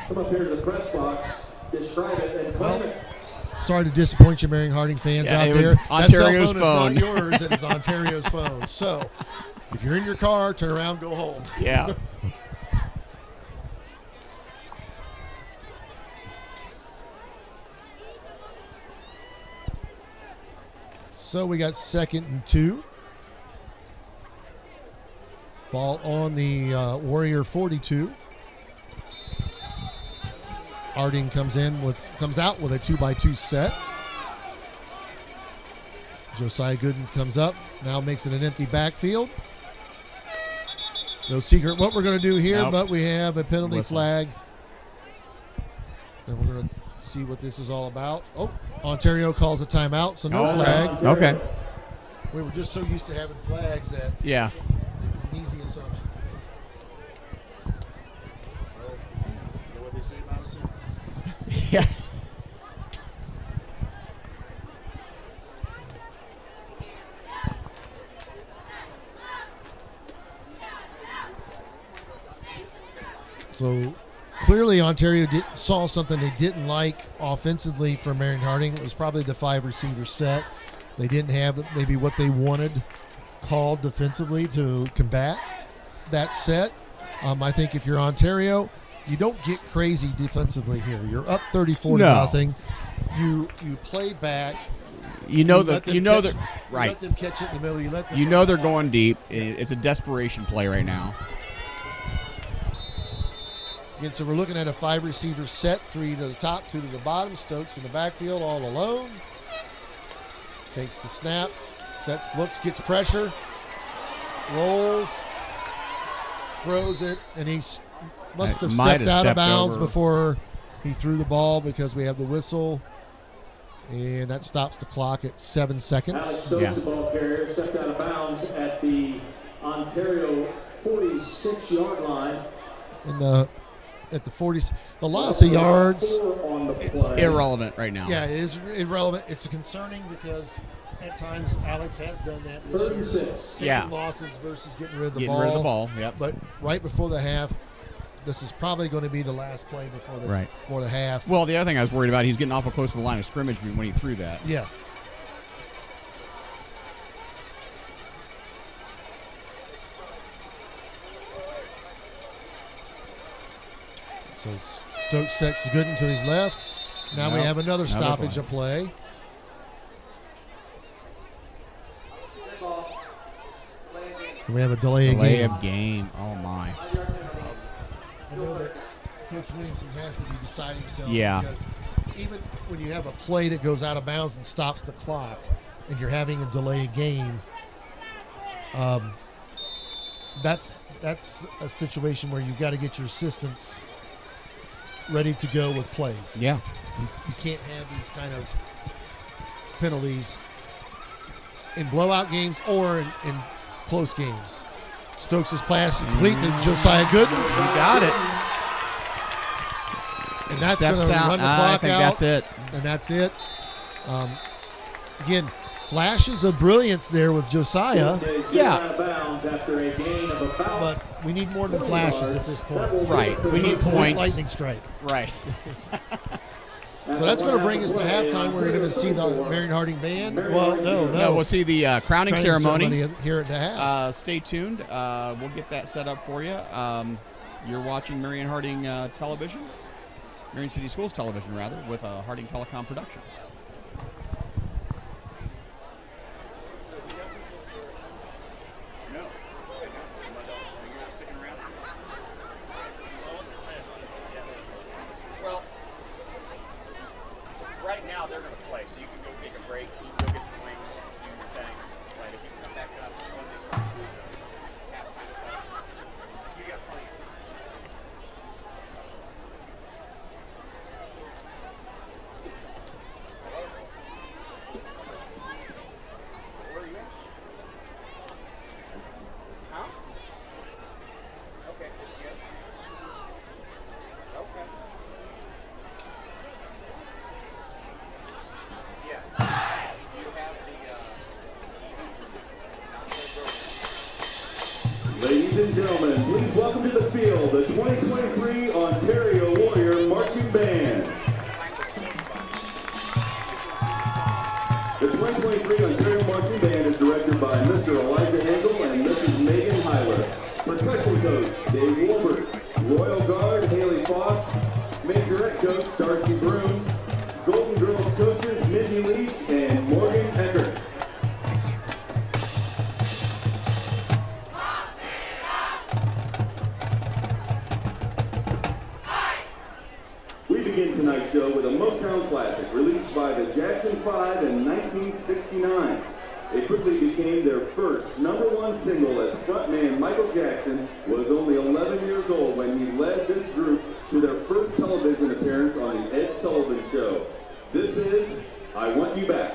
come up here to the press box, describe it, and claim it. Sorry to disappoint you, Marion Harding fans Yeah, out it was there. That Ontario's cell phone. is not yours, it is Ontario's phone. So if you're in your car, turn around, go home. Yeah. So we got 2nd and 2. Ball on the Warrior 42. Harding comes out with a 2x2 set. Josiah Gooden comes up, now makes it an empty backfield. No secret what we're going to do here, Nope. but we have a penalty Whistle. flag. And we're going to see what this is all about. Oh, Ontario calls a timeout, so no flag. Okay. We were just so used to having flags that Yeah. it was an easy assumption. So, you know what they say about assuming? Yeah. So clearly Ontario saw something they didn't like offensively from Marion Harding. It was probably the 5 receiver set. They didn't have maybe what they wanted called defensively to combat that set. I think if you're Ontario, you don't get crazy defensively here. You're up 34 to No. nothing. You play back. Let them catch- right. Let them catch it in the middle. You let them You know they're going deep. It's a desperation play right now. Again, so we're looking at a 5 receiver set, 3 to the top, 2 to the bottom. Stokes in the backfield all alone. Takes the snap, sets, looks, gets pressure, rolls, throws it, and he must have Might stepped have out of stepped bounds over. before he threw the ball because we have the whistle, and that stops the clock at 7 Alex seconds. Stokes, Yeah. the ball carrier, stepped out of bounds at the Ontario 46-yard line. And at the 40s, the loss of yards. 4 on the It's play. Irrelevant right now. Yeah, it is irrelevant. It's concerning because at times Alex has done that this year. 36. Taking Yeah. losses versus getting rid of the Getting ball. rid of the ball. Yep. But right before the half, this is probably going to be the last play before the half. Well, the other thing I was worried about, he's getting awful close to the line of scrimmage when he threw that. Yeah. So Stokes sets Gooden to his left. Now we Nope. have another Another stoppage play. of play. Good ball. Delay of game. And we have a delay of Delay game. of game. Oh, my. 5-yard penalty. I know that Coach Williamson has to be beside himself. Yeah. Because even when you have a play that goes out of bounds and stops the clock, and you're having a delay game, that's a situation where you've got to get your assistants ready to go with plays. Yeah. You can't have these kind of penalties in blowout games or in close games. Stokes' pass complete to Josiah Gooden. You got it. And that's going to Steps out. run the I clock think out. that's it. And that's it. Again, flashes of brilliance there with Josiah, Yeah. Out of bounds after a gain of about but we need more than flashes at this point. Right. We need Complete points. lightning strike. Right. So that's going to bring us to halftime where you're going to see the Marion Harding Band. Well, no. No, we'll see the crowning ceremony. Here at the half. Stay tuned. We'll get that set up for you. You're watching Marion Harding Television, Marion City Schools Television, rather, with a Harding Telecom production. Well, right now they're going to play, so you can go take a break, you can go get some wings, do your thing. Right, if you can come back up when they start to do the halftime stuff, you got plenty of time. Where are you at? Huh? Okay, yes. Okay. Yeah. You have the TV. Ladies and gentlemen, please welcome to the field the 2023 Ontario Warrior Marching Band. The 2023 Ontario Marching Band is directed by Mr. Elijah Engel and Mrs. Megan Heiler. Percussion coach, Dave Wolbert. Royal Guard, Haley Foss. Majorette coach, Darcy Broom. Golden Girls coaches, Mindy Leach and Morgan Eckert. We begin tonight's show with a Motown classic released by the Jackson 5 in 1969. It quickly became their first #1 single as frontman Michael Jackson was only 11 years old when he led this group to their first television appearance on the Ed Sullivan Show. This is I Want You Back.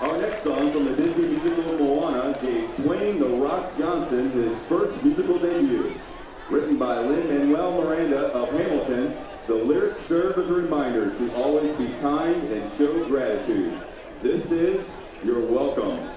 Our next song from the Disney musical Moana gave Dwayne "The Rock" Johnson his first musical debut. Written by Lin-Manuel Miranda of Hamilton, the lyrics serve as a reminder to always be kind and show gratitude. This is You're Welcome.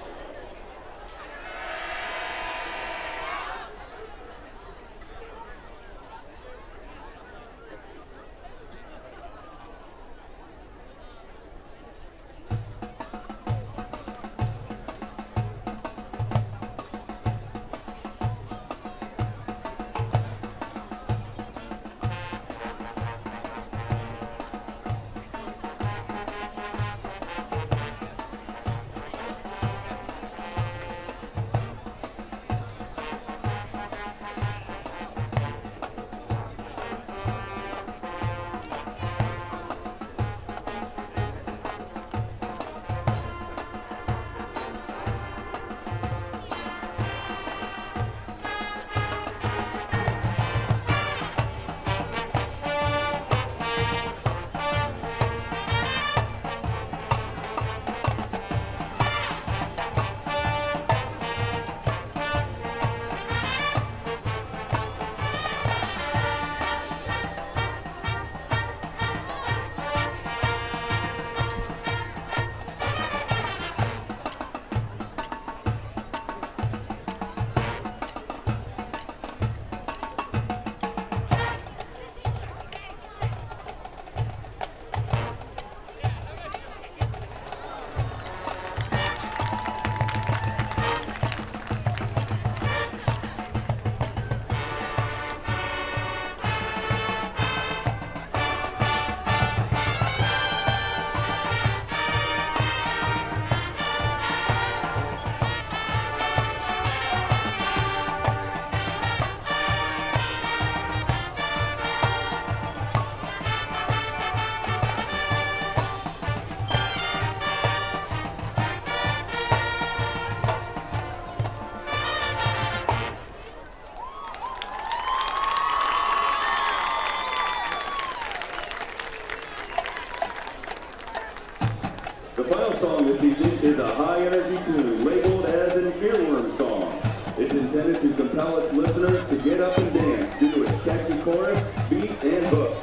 The final song this evening is a high-energy tune labeled as an earworm song. It's intended to compel its listeners to get up and dance due to its catchy chorus, beat, and hook.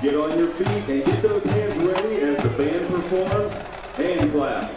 Get on your feet and get those hands ready as the band performs. Hand clap.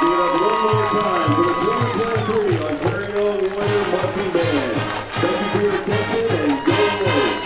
Give it up one more time for the 2023 Ontario Warrior Marching Band. Thank you for your attention and go Warriors.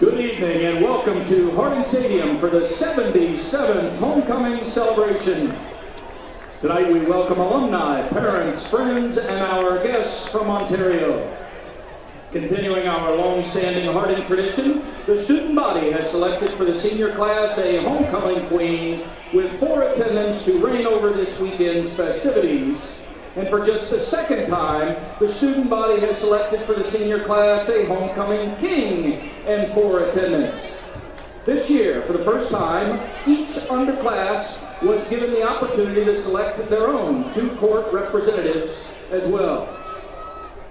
Good evening and welcome to Harding Stadium for the 77th Homecoming Celebration. Tonight we welcome alumni, parents, friends, and our guests from Ontario. Continuing our long-standing Harding tradition, the student body has selected for the senior class a homecoming queen with 4 attendants to reign over this weekend's festivities. And for just the second time, the student body has selected for the senior class a homecoming king and 4 attendants. This year, for the first time, each underclass was given the opportunity to select their own 2 court representatives as well.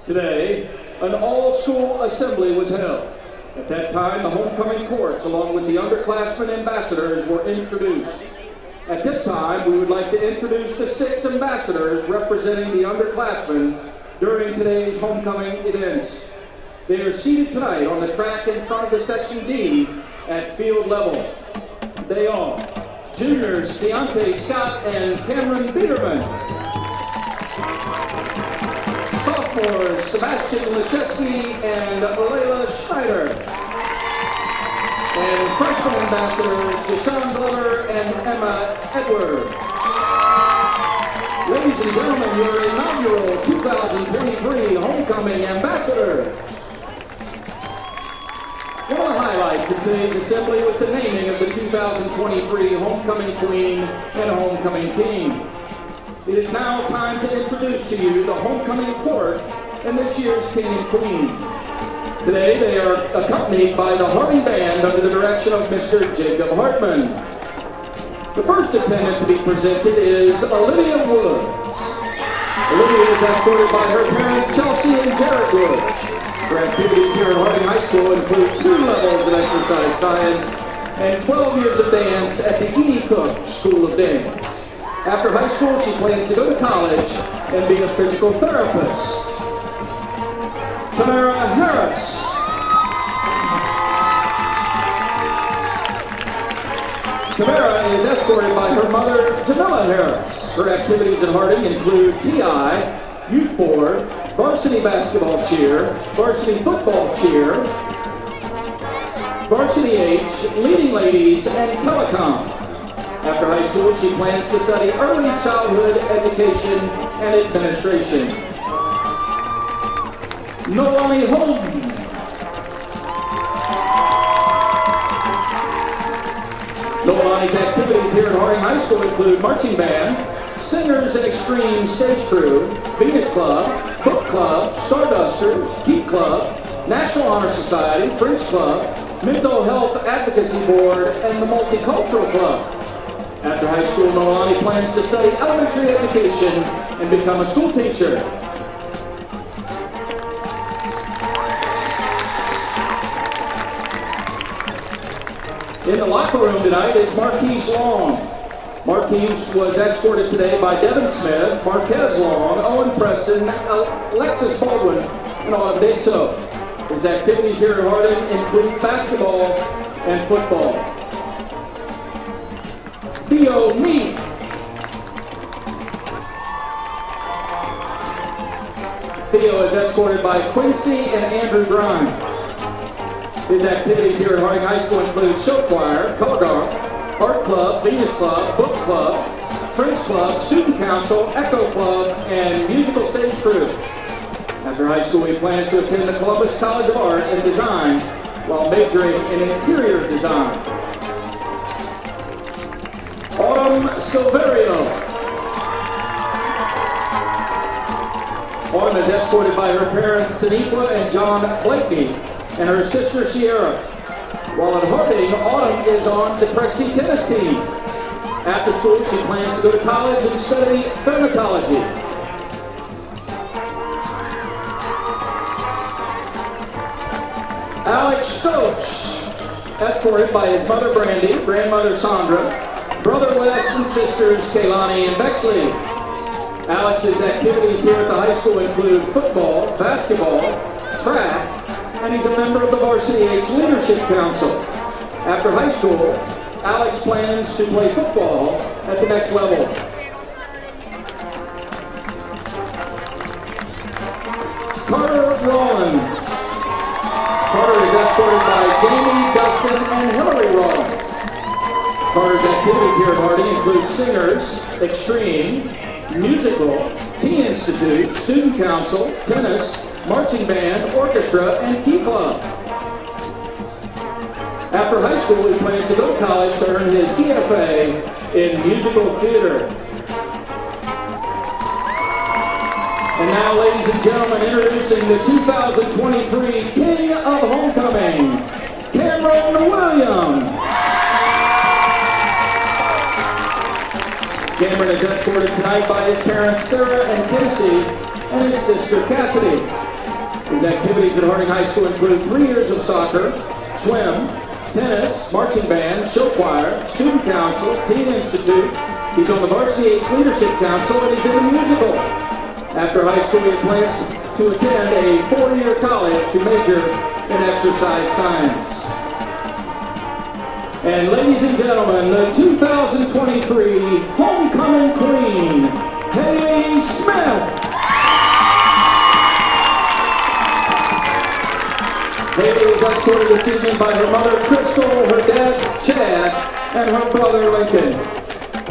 Today, an all-school assembly was held. At that time, the homecoming courts, along with the underclassmen ambassadors, were introduced. At this time, we would like to introduce the 6 ambassadors representing the underclassmen during today's homecoming events. They are seated tonight on the track in front of the Section D at field level. They are juniors Deontay Scott and Cameron Biederman. Sophomores Sebastian Leszewski and Layla Schneider. And freshman ambassadors Deshaun Glover and Emma Edwards. Ladies and gentlemen, your inaugural 2023 Homecoming Ambassadors. One of the highlights of today's assembly was the naming of the 2023 Homecoming Queen and Homecoming King. It is now time to introduce to you the Homecoming Court and this year's King and Queen. Today they are accompanied by the Harding Band under the direction of Mr. Jacob Hartman. The first attendant to be presented is Olivia Woods. Olivia is escorted by her parents Chelsea and Jared Woods. Her activities here at Harding High School include 2 levels of exercise science and 12 years of dance at the E.D. Cook School of Dance. After high school, she plans to go to college and be a physical therapist. Tamara Harris. Tamara is escorted by her mother, Jamila Harris. Her activities at Harding include TI, Youth Board, Varsity Basketball Cheer, Varsity Football Cheer, Varsity H, Leading Ladies, and Telecom. After high school, she plans to study early childhood education and administration. Nolani Holden. Nolani's activities here at Harding High School include marching band, singers and extreme stage crew, Venus Club, Book Club, Stardusters, Geek Club, National Honor Society, French Club, Mental Health Advocacy Board, and the Multicultural Club. After high school, Nolani plans to study elementary education and become a school teacher. In the locker room tonight is Marquise Long. Marquise was escorted today by Devin Smith, Marquez Long, Owen Preston, Alexis Baldwin, and Autumn Daso. His activities here at Harding include basketball and football. Theo Mead. Theo is escorted by Quincy and Andrew Grimes. His activities here at Harding High School include show choir, color guard, art club, Venus Club, book club, French club, student council, echo club, and musical stage crew. After high school, he plans to attend the Columbus College of Art and Design while majoring in interior design. Autumn Silverio. Autumn is escorted by her parents, Saniqua and John Blakeney, and her sister, Sierra. While at Harding, Autumn is on the Prexy tennis team. After school, she plans to go to college and study dermatology. Alex Stokes, escorted by his mother, Brandy, grandmother, Sandra, brother Wes, and sisters, Kaylani and Bexley. Alex's activities here at the high school include football, basketball, track, and he's a member of the Varsity H Leadership Council. After high school, Alex plans to play football at the next level. Carter Rollins. Carter is escorted by Jamie, Dustin, and Hillary Rollins. Carter's activities here at Harding include singers, extreme, musical, Teen Institute, student council, tennis, marching band, orchestra, and key club. After high school, he plans to go to college to earn his BFA in musical theater. And now, ladies and gentlemen, introducing the 2023 King of Homecoming, Cameron Williams. Cameron is escorted tonight by his parents, Sarah and Casey, and his sister, Cassidy. His activities at Harding High School include 3 years of soccer, swim, tennis, marching band, show choir, student council, Teen Institute. He's on the Varsity H Leadership Council, and he's in a musical. After high school, he plans to attend a four-year college to major in exercise science. And ladies and gentlemen, the 2023 Homecoming Queen, Haley Smith. Haley is escorted this evening by her mother, Crystal, her dad, Chad, and her brother, Lincoln.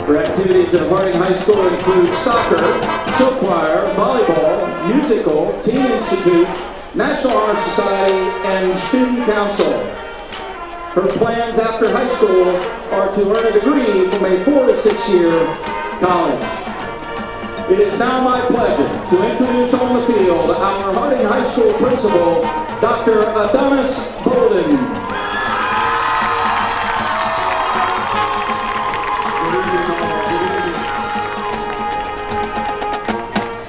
Her activities at Harding High School include soccer, show choir, volleyball, musical, Teen Institute, National Honor Society, and Student Council. Her plans after high school are to earn a degree from a 4 to 6 year college. It is now my pleasure to introduce on the field our Harding High School principal, Dr. Adonis Bolden.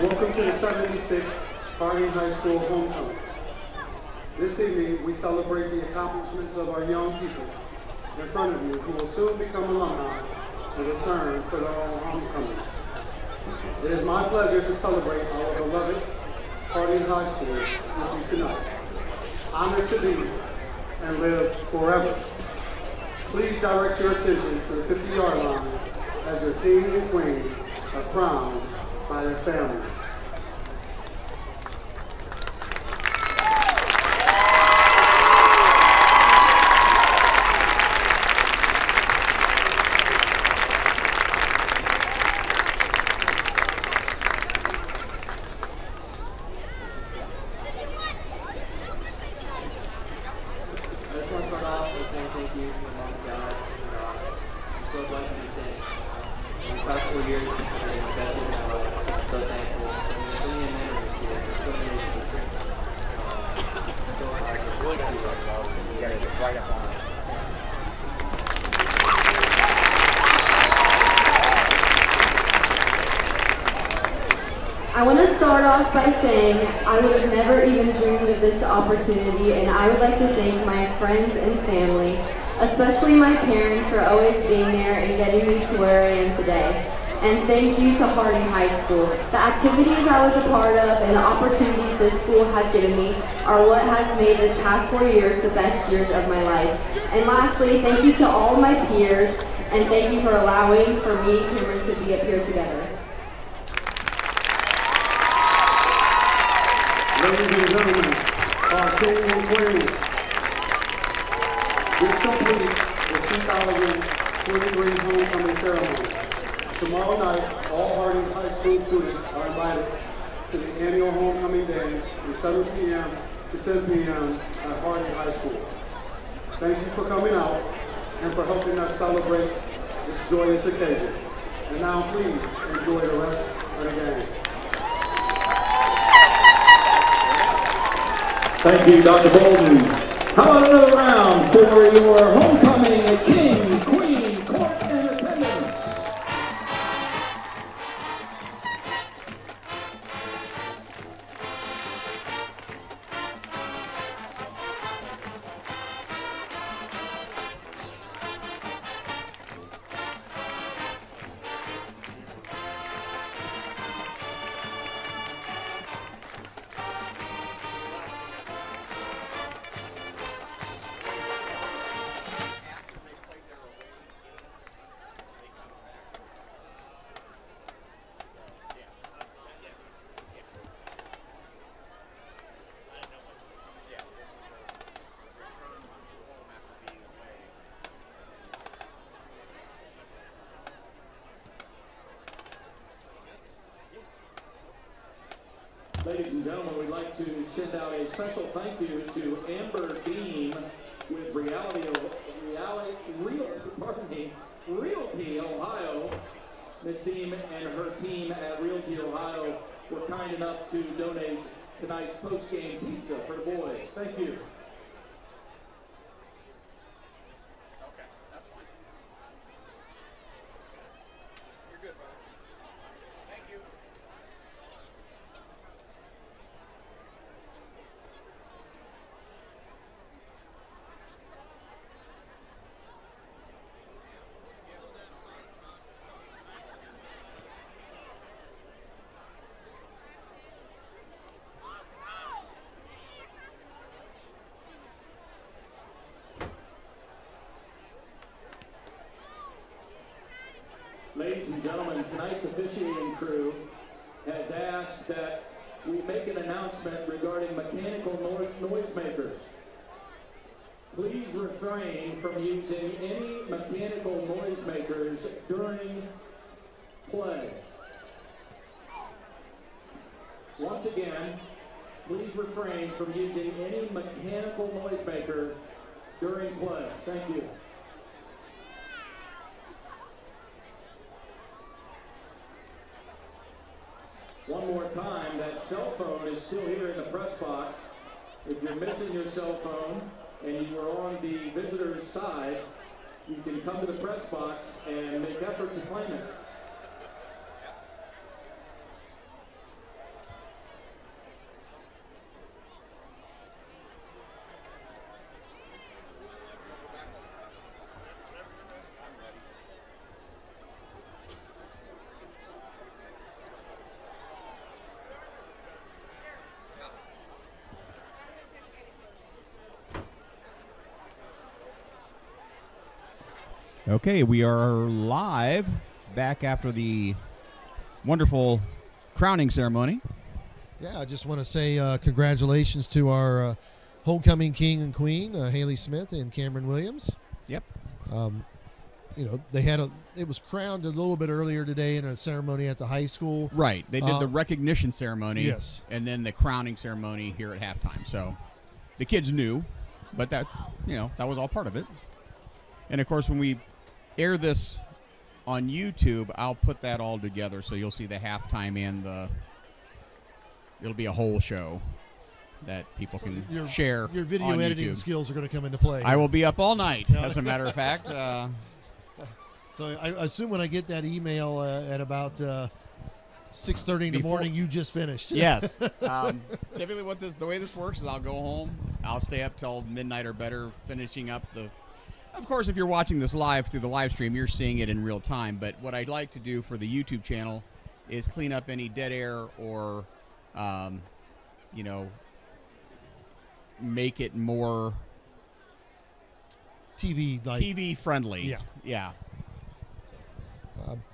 Welcome to the 76th Harding High School Homecoming. This evening, we celebrate the accomplishments of our young people in front of you who will soon become alumni and return for their own homecomings. It is my pleasure to celebrate our beloved Harding High School with you tonight. Honored to be and live forever. Please direct your attention to the 50-yard line as your king and queen are crowned by their families. I want to start off by saying I would have never even dreamed of this opportunity, and I would like to thank my friends and family, especially my parents, for always being there and getting me to where I am today. And thank you to Harding High School. The activities I was a part of and the opportunities this school has given me are what has made this past 4 years the best years of my life. And lastly, thank you to all of my peers, and thank you for allowing for me and Cameron to be up here together. Ladies and gentlemen, our king and queen. This completes the 2023 homecoming ceremony. Tomorrow night, all Harding High School students are invited to the annual homecoming day from 7 p.m. to 10 p.m. at Harding High School. Thank you for coming out and for helping us celebrate this joyous occasion. And now please enjoy the rest of the game. Thank you, Dr. Bolden. How about another round for your homecoming king, queen, court, and attendance? Ladies and gentlemen, we'd like to send out a special thank you to Amber Dean with Realty Ohio. Miss Dean and her team at Realty Ohio were kind enough to donate tonight's post-game pizza for the boys. Thank you. Ladies and gentlemen, tonight's officiating crew has asked that we make an announcement regarding mechanical noisemakers. Please refrain from using any mechanical noisemakers during play. Once again, please refrain from using any mechanical noisemaker during play. Thank you. One more time, that cell phone is still here in the press box. If you're missing your cell phone and you are on the visitor's side, you can come to the press box and make effort to claim it. Okay, we are live back after the wonderful crowning ceremony. Yeah, I just want to say congratulations to our homecoming king and queen, Haley Smith and Cameron Williams. Yep. You know, it was crowned a little bit earlier today in a ceremony at the high school. Right. They did the recognition ceremony. Yes. And then the crowning ceremony here at halftime. So the kids knew, but that was all part of it. And of course, when we air this on YouTube, I'll put that all together so you'll see the halftime and it'll be a whole show that people can share. Your video on editing YouTube. skills are going to come into play. I will be up all night, as a matter of fact. So I assume when I get that email at about 6:30 in the morning, you just finished. Yes. Typically, the way this works is I'll go home, I'll stay up till midnight or better, finishing up the. Of course, if you're watching this live through the live stream, you're seeing it in real time. But what I'd like to do for the YouTube channel is clean up any dead air or, make it more TV friendly. Yeah. Yeah.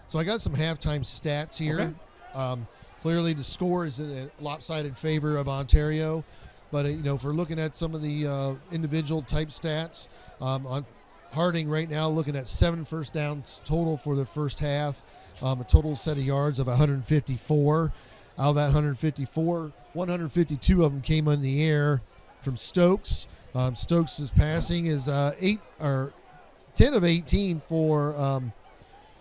So I got some halftime stats here. Okay. Clearly, the score is in a lopsided favor of Ontario. But, if we're looking at some of the individual type stats, on Harding right now looking at 7 first downs total for the first half, a total set of yards of 154. Out of that 154, 152 of them came in the air from Stokes. Stokes' passing is 10 of 18 for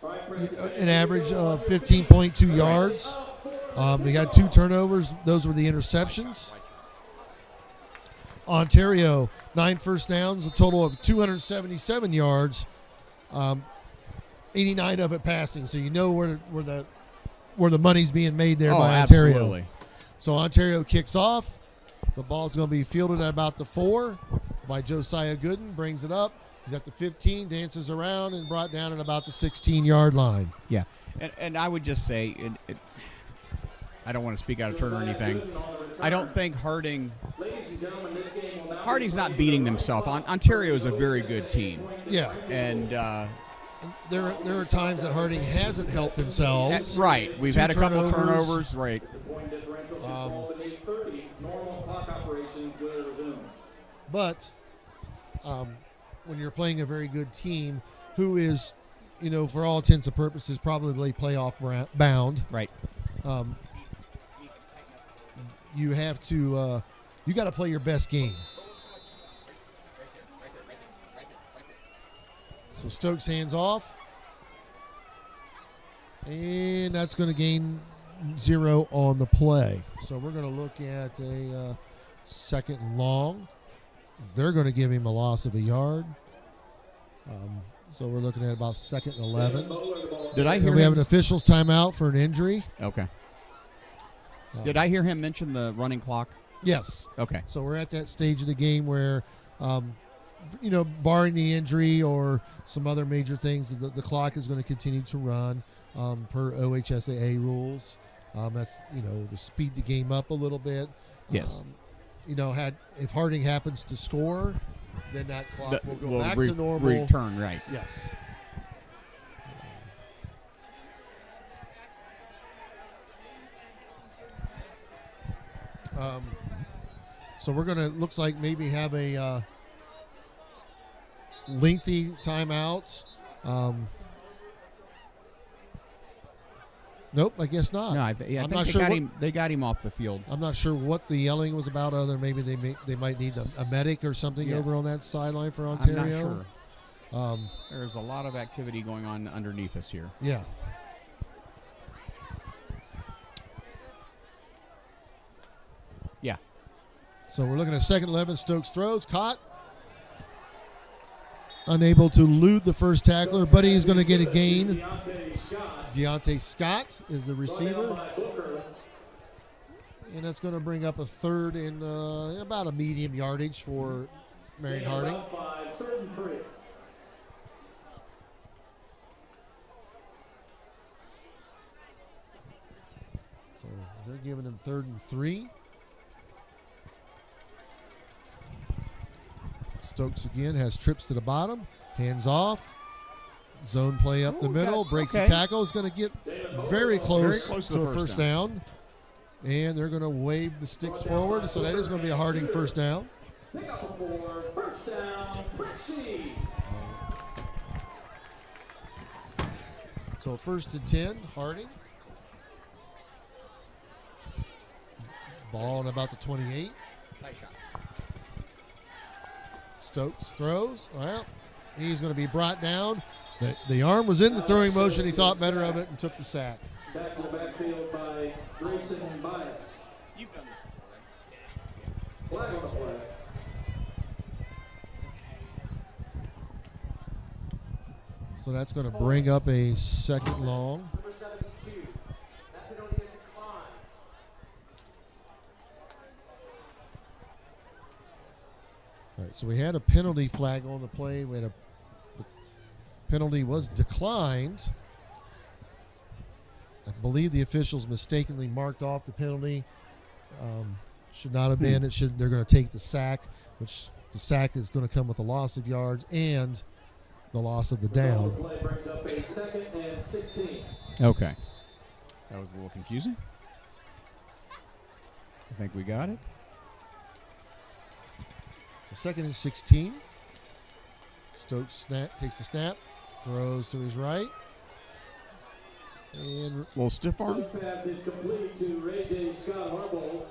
an average of 15.2 yards. They got 2 turnovers. Those were the interceptions. Ontario, 9 first downs, a total of 277 yards, 89 of it passing. So you know where the money's being made there by Ontario. Absolutely. So Ontario kicks off. The ball's going to be fielded at about the 4 by Josiah Gooden. Brings it up. He's at the 15, dances around, and brought down at about the 16-yard line. Yeah, and I would just say, I don't want to speak out of turn or anything. I don't think Harding's not beating themselves. Ontario is a very good team. Yeah. And there are times that Harding hasn't helped themselves. Right. We've had a couple turnovers. Right. But when you're playing a very good team who is, for all intents and purposes, probably playoff bound. Right. You have to you got to play your best game. So Stokes hands off, and that's going to gain 0 on the play. So we're going to look at a second and long. They're going to give him a loss of a yard. So we're looking at about 2nd and 11. Did I hear? We have an official's timeout for an injury. Okay. Did I hear him mention the running clock? Yes. Okay. So we're at that stage of the game where, barring the injury or some other major things, the clock is going to continue to run per OHSAA rules. That's, to speed the game up a little bit. Yes. If Harding happens to score, then that clock will go back to normal. Return, right. Yes. So we're going to, looks like maybe have a lengthy timeout. Nope, I guess not. No, I I'm think not they sure got what, him. They got him off the field. I'm not sure what the yelling was about. Other than maybe they might need a medic or something over on that sideline for Ontario. I'm not sure. There's a lot of activity going on underneath us here. Yeah. Yeah. So we're looking at second 11. Stokes throws, caught. Unable to elude the first tackler, but he's going to get a gain. Deontay Scott is the receiver. And that's going to bring up a third in about a medium yardage for Marion Harding. So they're giving him 3rd and 3. Stokes again has trips to the bottom, hands off, zone play up the middle, breaks the tackle, is going to get very close to a first down. And they're going to wave the sticks forward, so that is going to be a Harding first down. So 1st and 10, Harding. Ball at about the 28. Nice shot. Stokes throws. Well, he's going to be brought down. The arm was in the throwing motion. He thought better of it and took the sack. Sack in the backfield by Grayson and Bias. You've done this before, right? Flag on the play. So that's going to bring up a second long. Number 72. That penalty is declined. All right, so we had a penalty flag on the play. The penalty was declined. I believe the officials mistakenly marked off the penalty. Should not have been. They're going to take the sack, which the sack is going to come with a loss of yards and the loss of the down. The play brings up a 2nd and 16. Okay. That was a little confusing. I think we got it. So 2nd and 16. Stokes takes the snap, throws to his right. And A little stiff arm. First pass is complete to Ray J. Scott Harbaugh.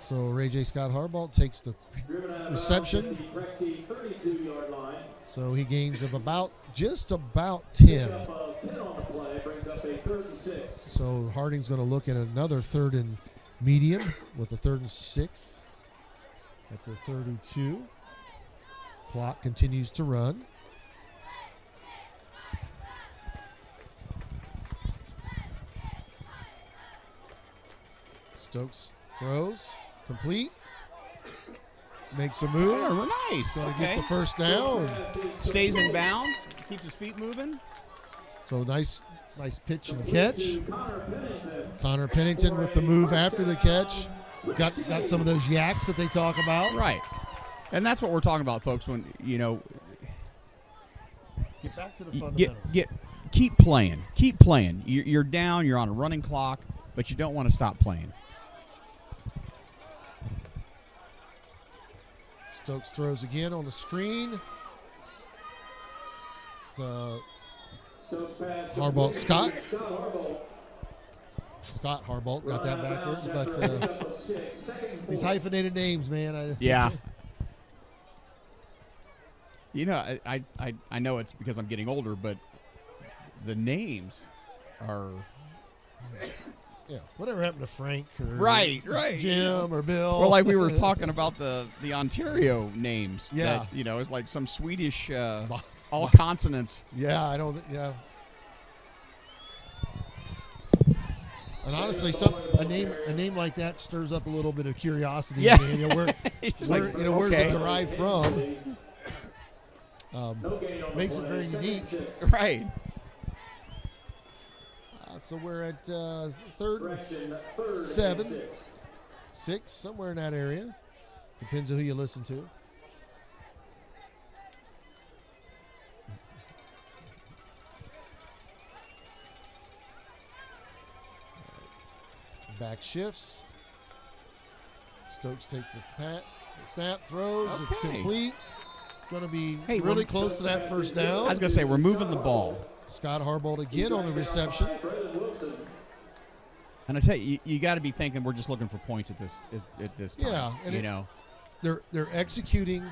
so Ray J. Scott Harbaugh takes the Driven out of reception. bounds at the Prexy 32-yard line. So he gains of just about 10. Pickup of 10 on the play brings up a 3rd and 6. So Harding's going to look at another 3rd and medium with a 3rd and 6 at the 32. Clock continues to run. Stokes throws, complete, makes a move. Oh, nice. Going to Okay. get the first down. Stays in bounds. Keeps his feet moving. So nice pitch and catch. To Connor Pennington. Connor Pennington with the move after the catch. Got some of those yaks that they talk about. Right. And that's what we're talking about, folks, when, Get back to the fundamentals. keep playing. Keep playing. You're down. You're on a running clock, but you don't want to stop playing. Stokes throws again on the screen. Stokes pass. Harbaugh, Scott. Scott Harbaugh. Scott Harbaugh got that backwards, but Pickup of 6. 2nd and 4. these hyphenated names, man. Yeah. I know it's because I'm getting older, but the names are Yeah. Whatever happened to Frank or right. Jim or Bill? Well, like we were talking about the Ontario names. Yeah. That, it's like some Swedish all consonants. Yeah, I don't. Yeah. And honestly, a name like that stirs up a little bit of curiosity. Yeah. Where's it derived from? Makes it very unique. Right. So we're at 3rd and 7, 6, somewhere in that area. Depends on who you listen to. Back shifts. Stokes takes the snap, throws. Okay. It's complete. Going to be Hey, really we're- close to that first down. I was going to say, we're moving the ball. Scott Harbold again on the reception. And I tell you, you got to be thinking we're just looking for points at this time. Yeah, and you know. They're executing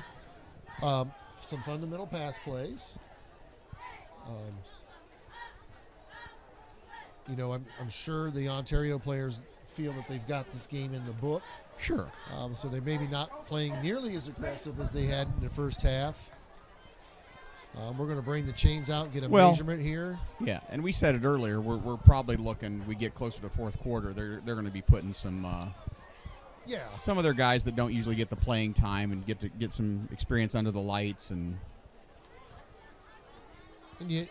some fundamental pass plays. I'm sure the Ontario players feel that they've got this game in the book. Sure. So they're maybe not playing nearly as aggressive as they had in the first half. We're going to bring the chains out and get a measurement here. Yeah, and we said it earlier. We're probably looking. We get closer to fourth quarter. They're going to be putting some of their guys that don't usually get the playing time and get some experience under the lights and yet,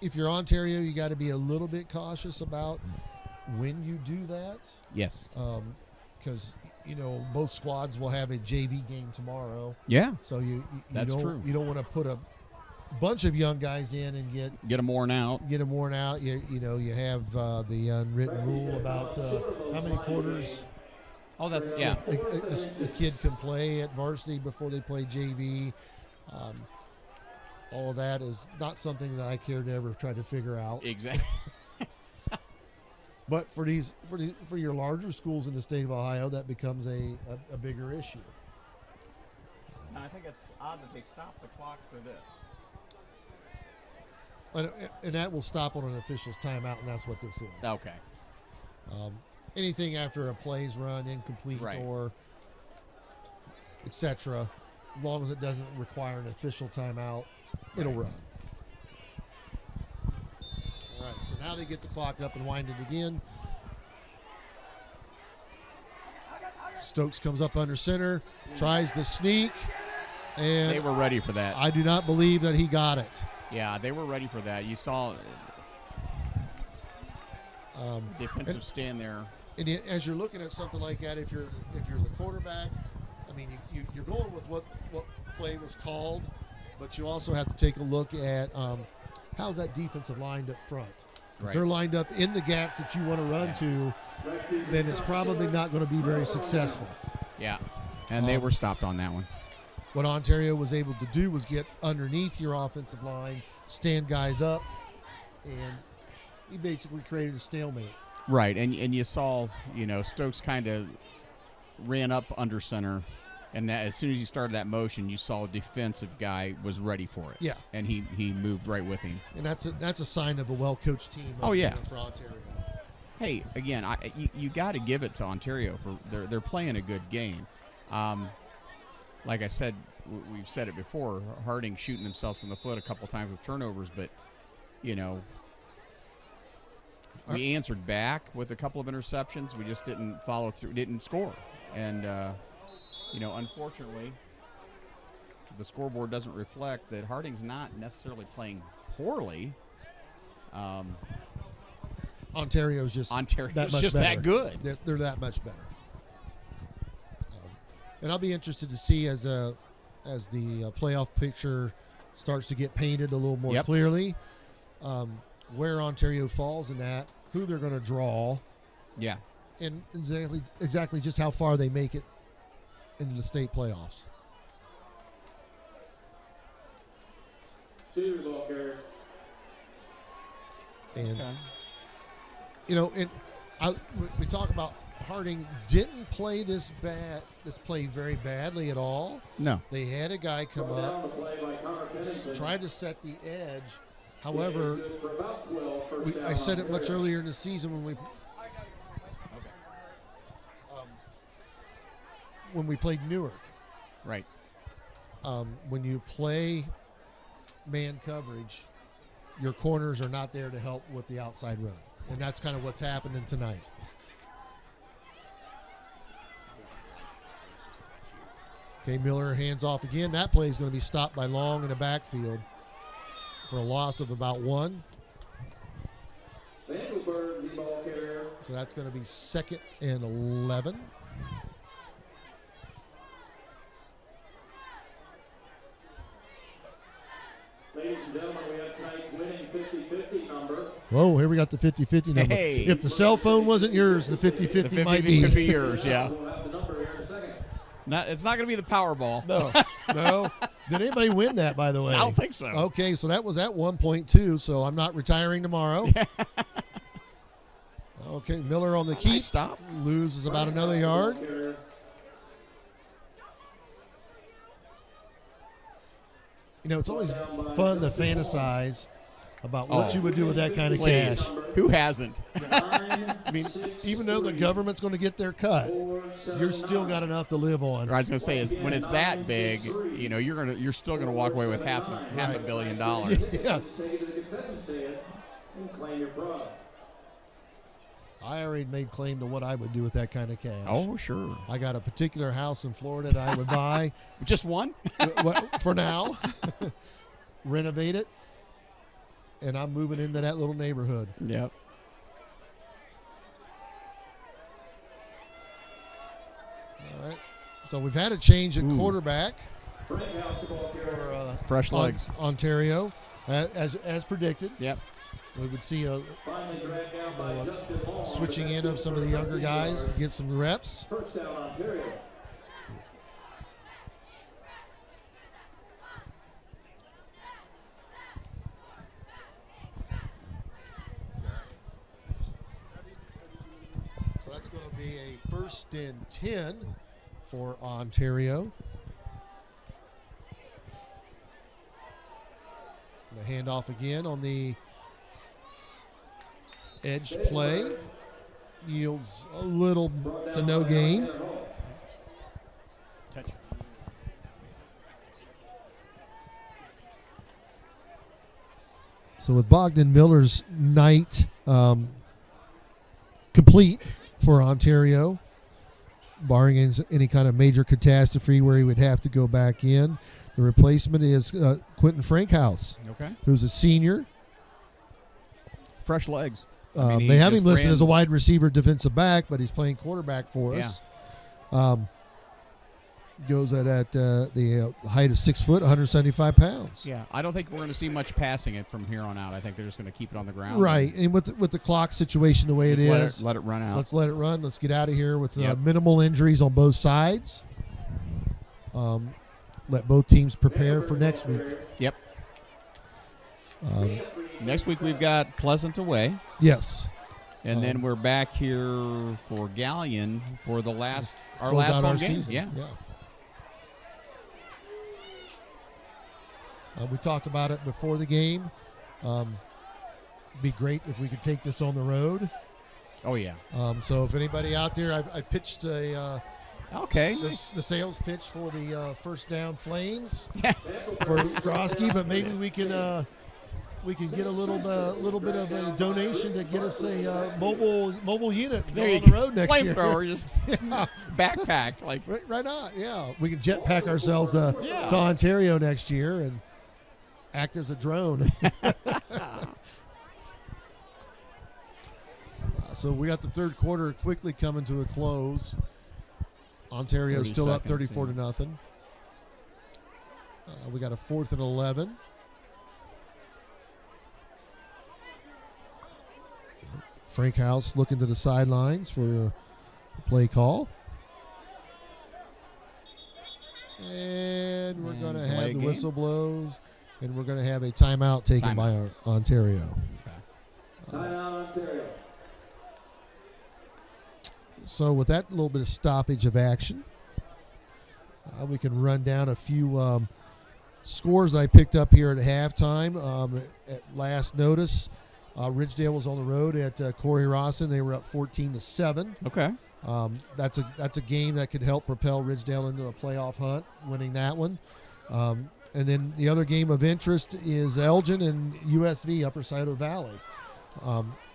if you're Ontario, you got to be a little bit cautious about when you do that. Yes. Because both squads will have a JV game tomorrow. Yeah. So That's don't, true. You don't want to put a bunch of young guys in and get them worn out. You have the unwritten rule about how many quarters. Oh, that's A kid can play at varsity before they play JV. All of that is not something that I care to ever try to figure out. Exactly. But for your larger schools in the state of Ohio, that becomes a bigger issue. I think it's odd that they stopped the clock for this. And that will stop on an official's timeout, and that's what this is. Okay. Anything after a play's run, incomplete, Right. or etc., as long as it doesn't require an official timeout, it'll run. All right, so now they get the clock up and wind it again. Stokes comes up under center, tries the sneak, and They were ready for that. I do not believe that he got it. Yeah, they were ready for that. You saw defensive stand there. And as you're looking at something like that, if you're the quarterback, I mean, you're going with what play was called, but you also have to take a look at how's that defensive lined up front. If Right. they're lined up in the gaps that you want to run to, then it's probably not going to be very successful. Yeah, and they were stopped on that one. What Ontario was able to do was get underneath your offensive line, stand guys up, and he basically created a stalemate. Right, and you saw, Stokes kind of ran up under center, and as soon as he started that motion, you saw a defensive guy was ready for it. Yeah. And he moved right with him. And that's a sign of a well-coached team. Oh, yeah. For Ontario. Hey, again, you got to give it to Ontario for they're playing a good game. Like I said, we've said it before. Harding shooting themselves in the foot a couple times with turnovers, but we answered back with a couple of interceptions. We just didn't follow through, didn't score, and unfortunately, the scoreboard doesn't reflect that Harding's not necessarily playing poorly. Ontario's just that good. They're that much better. And I'll be interested to see as the playoff picture starts to get painted a little more clearly, where Ontario falls in that, who they're going to draw, and exactly just how far they make it into the state playoffs. And we talk about Harding didn't play this play very badly at all. No. They had a guy come up, tried to set the edge. However, I said it much earlier in the season when we played Newark. Right. When you play man coverage, your corners are not there to help with the outside run. And that's kind of what's happening tonight. Okay, Miller hands off again. That play is going to be stopped by Long in the backfield for a loss of about 1. So that's going to be 2nd and 11. Ladies and gentlemen, we have tonight's winning 50-50 number. Whoa, here we got the 50-50 number. Hey. If the cell phone wasn't yours, the 50-50 might be. Could be yours, yeah. We'll have the number here It's not going to be the Powerball. No. Did anybody win that, by the way? I don't think so. Okay, so that was at 1.2, so I'm not retiring tomorrow. Okay, Miller on the key. Nice stop. Loses about another yard. You know, it's always fun to fantasize about what you would do with that kind of Please. cash. Who hasn't? I mean, even though the government's going to get their cut, you're still got enough to live on. I was going to say, when it's that big, you know, you're still going to walk away with half $500 million. Yes. Take it to the concession stand and claim your prize. I already made claim to what I would do with that kind of cash. Oh, sure. I got a particular house in Florida that I would buy. Just one? For now. Renovate it. And I'm moving into that little neighborhood. Yep. All right. So we've had a change at quarterback for fresh legs. Ontario, as predicted. Yep. We would see a switching in of some of the younger guys to get some reps. First down, Ontario. So that's going to be a 1st and 10 for Ontario. The handoff again on the edge play yields a little to no gain. Touch. So with Bogdan Miller's night complete for Ontario, barring any kind of major catastrophe where he would have to go back in, the replacement is Quentin Frankhouse, who's a senior. Fresh legs. They have him listed as a wide receiver, defensive back, but he's playing quarterback for us. Goes at the height of 6 foot, 175 pounds. Yeah, I don't think we're going to see much passing it from here on out. I think they're just going to keep it on the ground. Right, and with the clock situation the way it is, let it run out. Let's let it run. Let's get out of here with minimal injuries on both sides. Let both teams prepare for next week. Yep. Next week we've got Pleasant away. Yes. And then we're back here for Galleon for the our last home game. Season. Yeah. We talked about it before the game. Be great if we could take this on the road. Oh yeah. So if anybody out there, I pitched the sales pitch for the First Down Flames for Grosky, but maybe we can get a little bit of a donation to get us a mobile unit on the road next year. Flamethrower, just backpack like right on. Yeah, we can jetpack ourselves to Ontario next year and act as a drone. So we got the third quarter quickly coming to a close. Ontario still up 34-0. We got a 4th and 11. Frank House looking to the sidelines for the play call. And we're going to have the whistle blows, and we're going to have a timeout taken by Ontario. Okay. Timeout, Ontario. So with that little bit of stoppage of action, we can run down a few scores I picked up here at halftime. At last notice, Ridgedale was on the road at Corey Rawson. They were up 14-7. Okay. That's a game that could help propel Ridgedale into a playoff hunt, winning that one. And then the other game of interest is Elgin and USV, Upper Scioto Valley.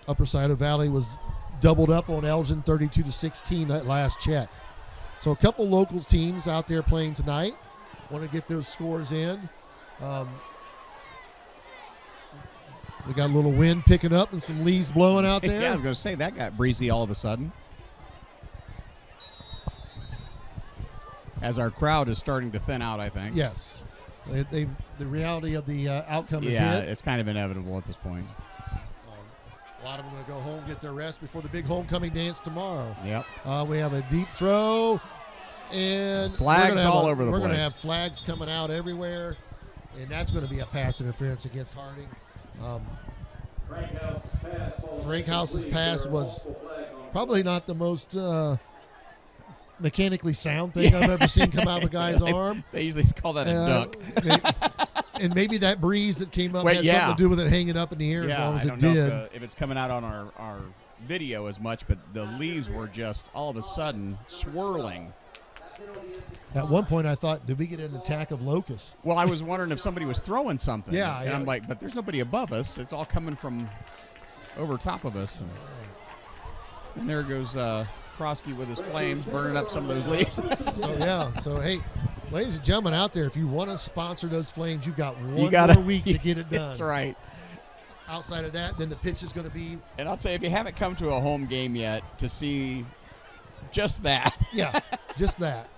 Upper Scioto Valley was doubled up on Elgin 32-16 at last check. So a couple locals teams out there playing tonight. Want to get those scores in. We got a little wind picking up and some leaves blowing out there. Yeah, I was going to say, that got breezy all of a sudden. As our crowd is starting to thin out, I think. Yes. The reality of the outcome is hit. Yeah, it's kind of inevitable at this point. A lot of them are going to go home, get their rest before the big homecoming dance tomorrow. Yep. We have a deep throw, And Flags all over the We're going to place. have flags coming out everywhere, and that's going to be a pass interference against Harding. Frank House's pass was probably not the most mechanically sound thing I've ever seen come out of a guy's arm. They usually call that a duck. And maybe that breeze that came up had yeah. something to do with it hanging up in the air as long as I it don't know did. if it's coming out on our video as much, but the leaves were just all of a sudden swirling. At one point, I thought, did we get an attack of locusts? Well, I was wondering if somebody was throwing something. Yeah, and yeah. I'm like, but there's nobody above us. It's all coming from over top of us. And there goes Krosky with his flames, burning up some of those leaves. So hey, ladies and gentlemen out there, if you want to sponsor those flames, you've got one more week to get it done. That's right. Outside of that, then the pitch is going to be. And I'll say, if you haven't come to a home game yet to see just that. Yeah, just that.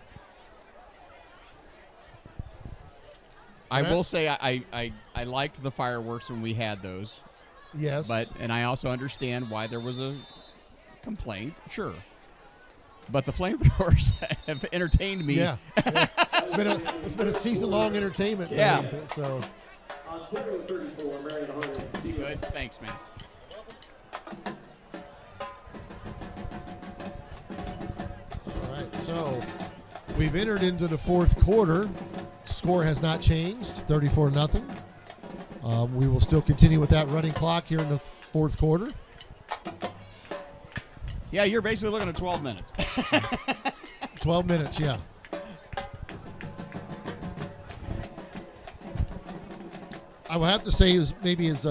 I will say I liked the fireworks when we had those. Yes. And I also understand why there was a complaint. Sure. But the flamethrowers have entertained me. Yeah. It's been a season-long entertainment. Yeah. So. Ontario 34, Marion Harding. Good. Thanks, man. All right. So we've entered into the fourth quarter. Score has not changed, 34-0. We will still continue with that running clock here in the fourth quarter. Yeah, you're basically looking at 12 minutes. 12 minutes, yeah. I will have to say, is maybe as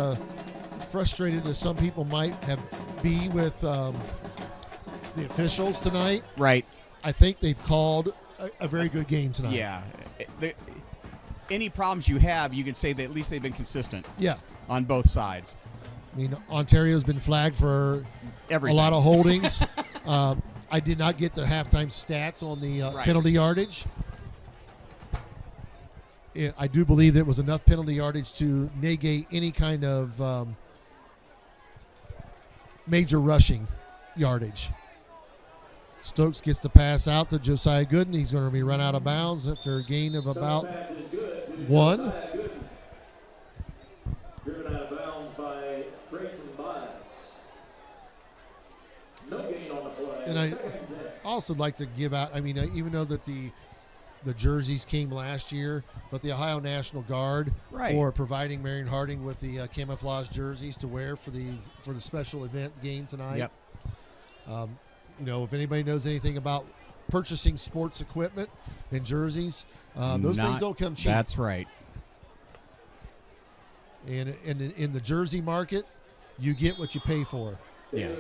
frustrated as some people might have be with the officials tonight. Right. I think they've called a very good game tonight. Yeah. Any problems you have, you can say that at least they've been consistent. Yeah. On both sides. I mean, Ontario's been flagged for everything. A lot of holdings. I did not get the halftime stats on the penalty yardage. I do believe there was enough penalty yardage to negate any kind of major rushing yardage. Stokes gets the pass out to Josiah Gooden. He's going to be run out of bounds after a gain of about 1. Driven out of bounds by Grayson Bias. No gain on the play. And I also like to give out, I mean, even though that the jerseys came last year, but the Ohio National Guard for providing Marion Harding with the camouflage jerseys to wear for the special event game tonight. Yep. You know, if anybody knows anything about purchasing sports equipment and jerseys, those things don't come cheap. That's right. And in the jersey market, you get what you pay for. Yeah.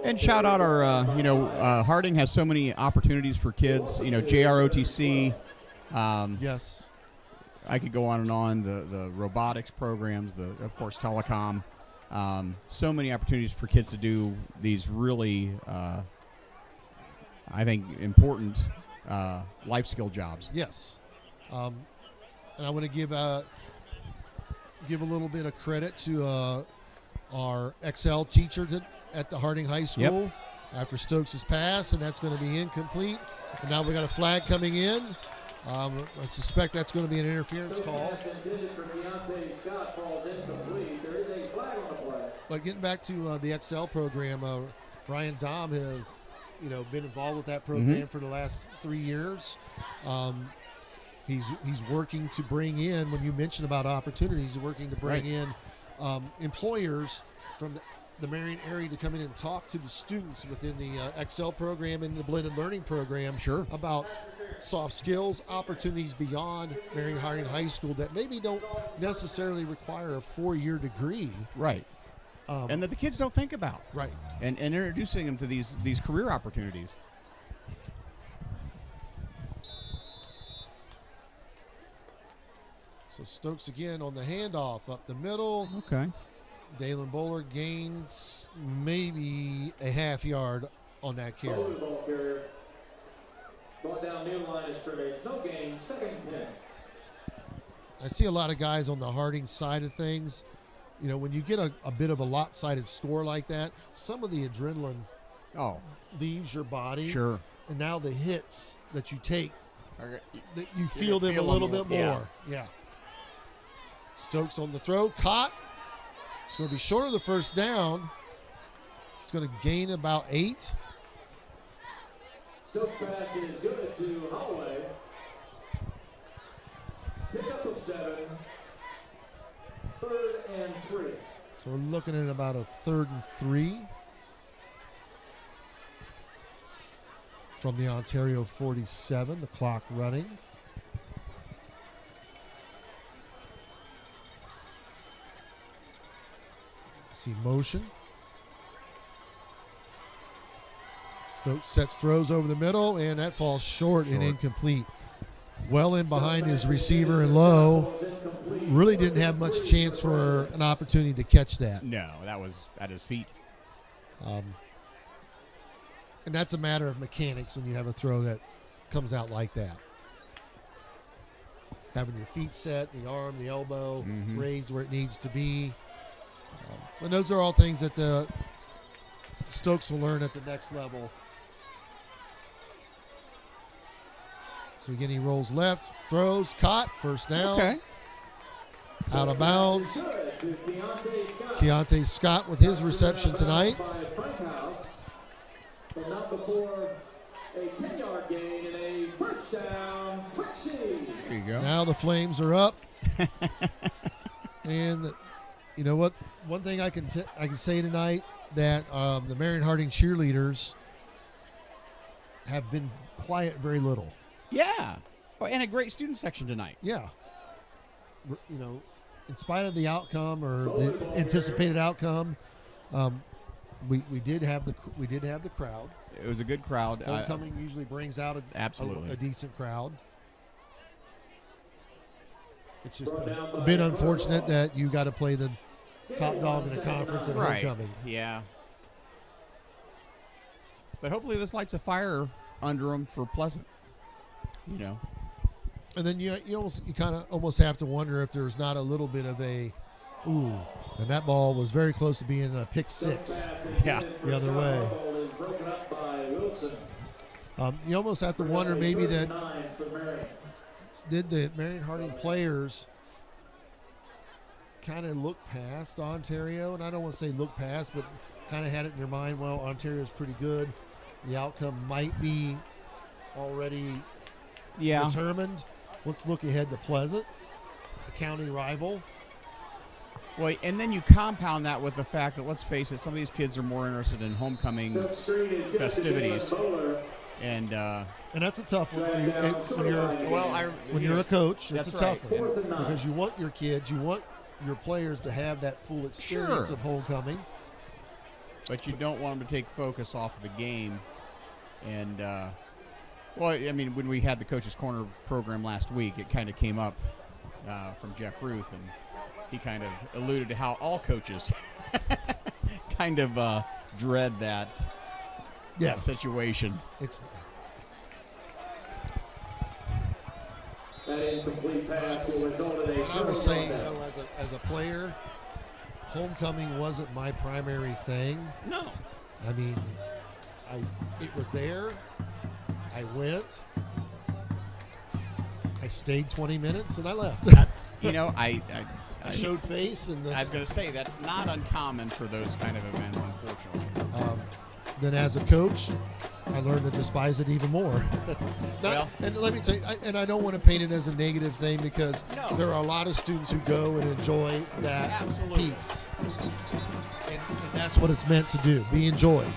And shout out our, Harding has so many opportunities for kids. You know, JROTC. Yes. I could go on and on. The robotics programs, of course, telecom. So many opportunities for kids to do these really, I think, important life skill jobs. Yes. And I want to give a little bit of credit to our XL teacher at the Harding High School after Stokes' pass, and that's going to be incomplete. And now we got a flag coming in. I suspect that's going to be an interference call. But getting back to the XL program, Brian Dom has, been involved with that program for the last 3 years. He's working to bring in, when you mentioned about opportunities, he's working to bring in employers from the Marion area to come in and talk to the students within the XL program and the blended learning program about soft skills, opportunities beyond Marion Harding High School that maybe don't necessarily require a 4-year degree. Right. And that the kids don't think about. Right. And introducing them to these career opportunities. So Stokes again on the handoff up the middle. Okay. Dalen Bowler gains maybe a half yard on that carry. Ball carrier. Brought down near line of scrimmage. No gain. 2nd and 10. I see a lot of guys on the Harding side of things. When you get a bit of a lopsided score like that, some of the adrenaline leaves your body. Sure. and now the hits that you take, that you You're feel gonna them a feel little them bit yeah. more. Yeah. Stokes on the throw, caught. It's going to be short of the first down. It's going to gain about 8. Stokes pass is good to Holloway. Pickup of 7. 3rd and 3. So we're looking at about a 3rd and 3 from the Ontario 47, the clock running. See motion. Stokes sets throws over the middle, and that falls short and incomplete. Well in behind his receiver and low. Really didn't have much chance for an opportunity to catch that. No, that was at his feet. And that's a matter of mechanics when you have a throw that comes out like that. Having your feet set, the arm, the elbow raised where it needs to be. And those are all things that the Stokes will learn at the next level. So again, he rolls left, throws, caught, first down. Okay. Out of bounds. Keontae Scott with his reception tonight. But not before a 10-yard gain and a first down. There you go. Now the Flames are up. And you know what? One thing I can say tonight that the Marion Harding cheerleaders have been quiet very little. Yeah. Oh, and a great student section tonight. Yeah. You know, in spite of the outcome or the anticipated outcome, we did have the crowd. It was a good crowd. Homecoming usually brings out a decent crowd. It's just a bit unfortunate that you got to play the top dog in the conference at homecoming. Yeah. But hopefully this lights a fire under them for Pleasant. You know. And then you kind of almost have to wonder if there's not a little bit of a, ooh, and that ball was very close to being a pick 6. Yeah. The other way. You almost have to wonder maybe that did the Marion Harding players kind of look past Ontario, and I don't want to say look past, but kind of had it in their mind, well, Ontario's pretty good. The outcome might be already determined. Let's look ahead to Pleasant, a county rival. Well, and then you compound that with the fact that, let's face it, some of these kids are more interested in homecoming festivities. And that's a tough one for you when you're a coach. It's a tough one because you want your kids, you want your players to have that full experience of homecoming. But you don't want them to take focus off of the game. And, well, I mean, when we had the Coach's Corner program last week, it kind of came up from Jeff Ruth, and he kind of alluded to how all coaches kind of dread that situation. It's that incomplete pass will result in a I will say, as a player, homecoming wasn't my primary thing. No. I mean, it was there. I went. I stayed 20 minutes and I left. You know, I showed face, and I was going to say that's not uncommon for those kind of events, unfortunately. Then as a coach, I learned to despise it even more. And let me tell you, and I don't want to paint it as a negative thing because there are a lot of students who go and enjoy that piece. And that's what it's meant to do, be enjoyed.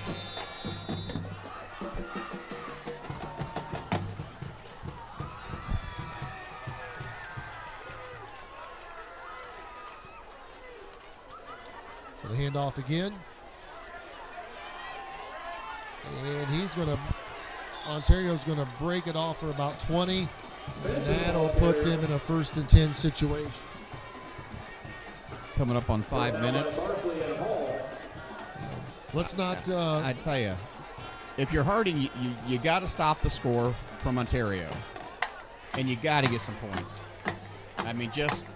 So the handoff again. And Ontario's going to break it off for about 20. And that'll put them in a 1st and 10 situation. Coming up on 5 minutes. Let's not. I tell you, if you're Harding, you got to stop the score from Ontario. And you got to get some points. I mean, just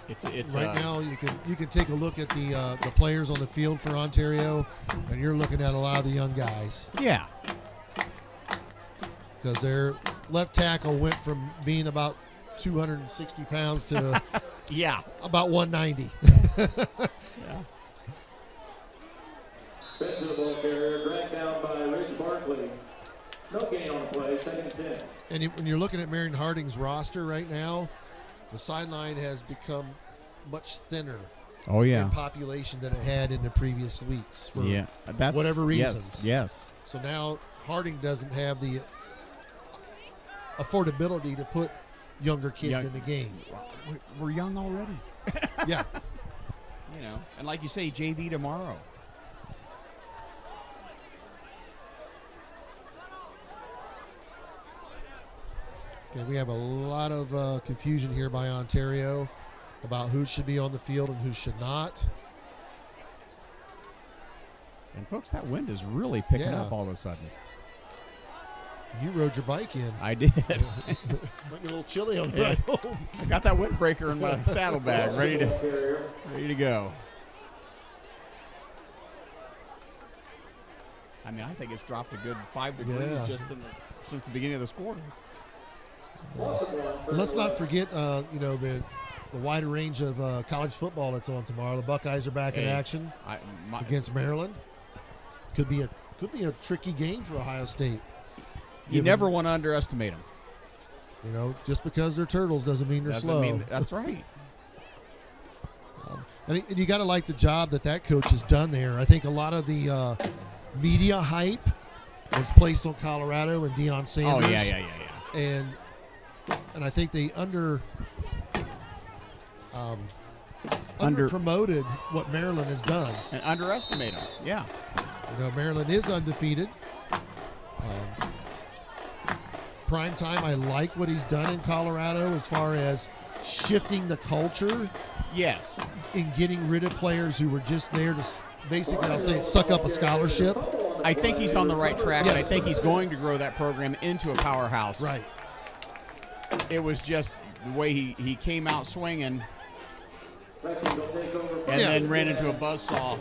It's right now. You can take a look at the players on the field for Ontario, and you're looking at a lot of the young guys. Yeah. Because their left tackle went from being about 260 pounds to yeah, about 190. Yeah. Spencer, the ball carrier, dragged down by Rich Barkley. No gain on the play, 2nd and 10. And when you're looking at Marion Harding's roster right now, the sideline has become much thinner Oh yeah. in population than it had in the previous weeks for That's whatever reasons. Yes. So now Harding doesn't have the affordability to put younger kids in the game. We're young already. Yeah. You know, and like you say, JV tomorrow. Okay, we have a lot of confusion here by Ontario about who should be on the field and who should not. And folks, that wind is really picking Yeah. up all of a sudden. You rode your bike in. I did. Might be a little chilly on the ride home. I got that windbreaker in my saddlebag, ready to go. I mean, I think it's dropped a good 5 degrees just since the beginning of this quarter. Let's not forget, the wider range of college football that's on tomorrow. The Buckeyes are back in action against Maryland. Could be a tricky game for Ohio State. You never want to underestimate them. You know, just because they're turtles doesn't mean they're slow. That's right. And you got to like the job that coach has done there. I think a lot of the media hype was placed on Colorado and Deion Sanders. Oh yeah. And I think they under promoted what Maryland has done and underestimate them. Yeah. You know, Maryland is undefeated. Prime time, I like what he's done in Colorado as far as shifting the culture. Yes. In getting rid of players who were just there to basically, I'll say, suck up a scholarship. I think he's on the right track, yes. And I think he's going to grow that program into a powerhouse. Right. It was just the way he came out swinging and then ran into a buzzsaw.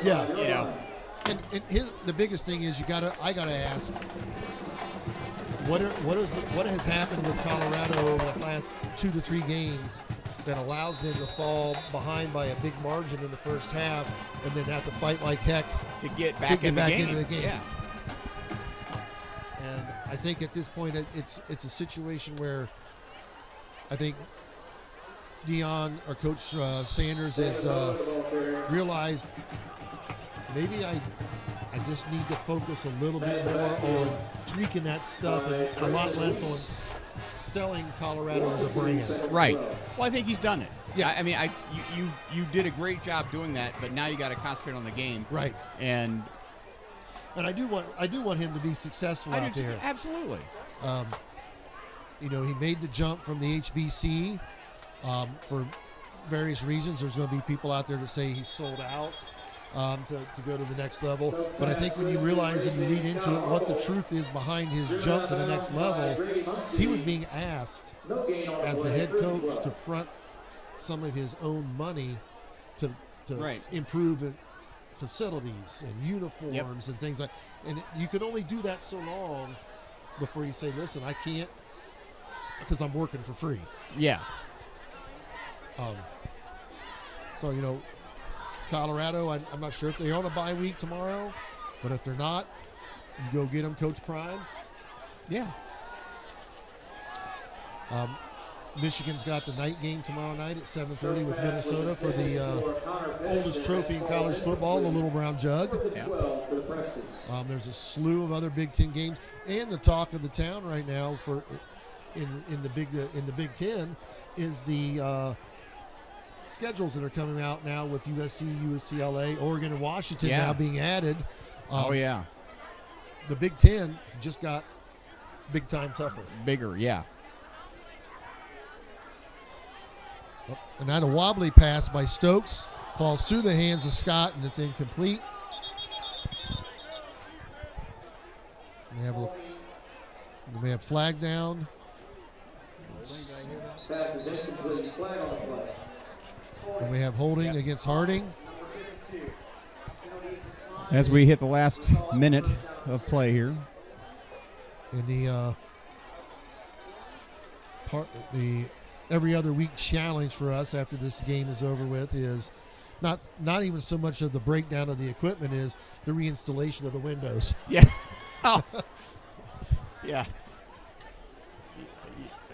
Yeah. You know. And the biggest thing is I gotta ask, what has happened with Colorado over the last 2 to 3 games that allows them to fall behind by a big margin in the first half and then have to fight like heck to get back into the game. Yeah. And I think at this point it's a situation where I think Deion or Coach Sanders has realized maybe I just need to focus a little bit more on tweaking that stuff and a lot less on selling Colorado as a brand. Right. Well, I think he's done it. Yeah. I mean, you did a great job doing that, but now you got to concentrate on the game. Right. And I do want him to be successful out there. Absolutely. He made the jump from the HBC for various reasons. There's going to be people out there to say he's sold out. To go to the next level. But I think when you realize and you read into it what the truth is behind his jump to the next level, he was being asked as the head coach to front some of his own money to improve facilities and uniforms and things like that. And you can only do that so long before you say, listen, I can't because I'm working for free. Yeah. So, Colorado, I'm not sure if they're on a bye week tomorrow, but if they're not, you go get them, Coach Prime. Yeah. Michigan's got the night game tomorrow night at 7:30 with Minnesota for the oldest trophy in college football, the Little Brown Jug. Yeah. There's a slew of other Big Ten games, and the talk of the town right now for in the Big Ten is the schedules that are coming out now with USC, UCLA, Oregon, and Washington now being added. The Big Ten just got big time tougher. Bigger, yeah. And now a wobbly pass by Stokes falls through the hands of Scott, and it's incomplete. We have flag down. Pass is incomplete. Flag on the play. And we have holding against Harding. As we hit the last minute of play here. In the every other week challenge for us after this game is over with is not even so much of the breakdown of the equipment, is the reinstallation of the windows. Yeah. Oh. Yeah.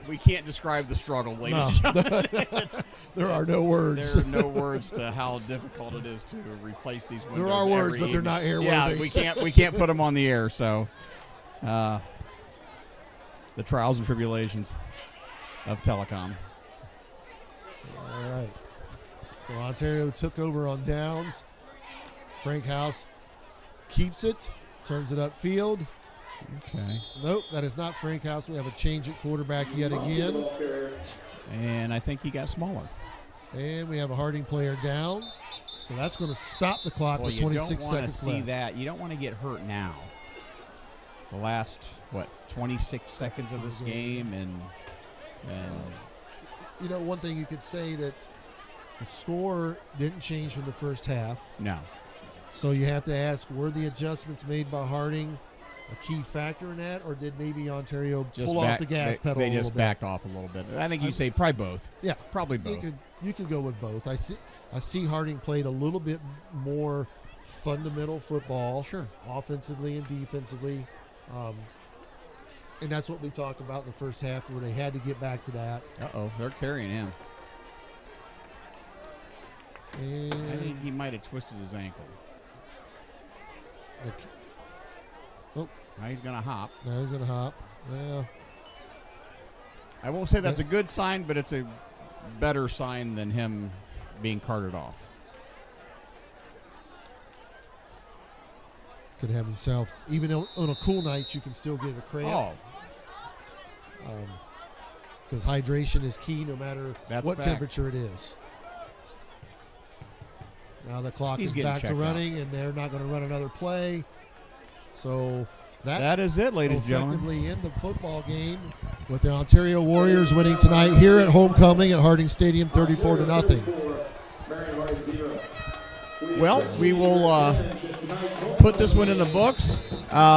We can't describe the struggle, ladies and gentlemen. There are no words. There are no words to how difficult it is to replace these windows. There are words, every but they're evening. not airworthy. Yeah, we can't put them on the air. So, the trials and tribulations of telecom. All right. So Ontario took over on downs. Frank House keeps it, turns it upfield. Okay. Nope, that is not Frank House. We have a change at quarterback yet again. And I think he got smaller. And we have a Harding player down. So that's going to stop the clock with 26 seconds left. That. You don't want to get hurt now. The last, 26 seconds of this game, and you know, one thing you could say that the score didn't change from the first half. No. So you have to ask, were the adjustments made by Harding a key factor in that, or did maybe Ontario pull off the gas pedal a little bit? They just backed off a little bit. I think you say probably both. Yeah. Probably both. You could go with both. I see Harding played a little bit more fundamental football. Sure. Offensively and defensively. And that's what we talked about in the first half, where they had to get back to that. Uh-oh, they're carrying him. And I think he might have twisted his ankle. Now he's going to hop. Now he's going to hop. Yeah. I won't say that's a good sign, but it's a better sign than him being carted off. Could have himself, even on a cool night, you can still get a cramp. Because hydration is key no matter what temperature it is. Now the clock is back to running, and they're not going to run another play. So that is it, ladies and gentlemen. Effectively end the football game with the Ontario Warriors winning tonight here at homecoming at Harding Stadium, 34-0. Well, we will put this one in the books.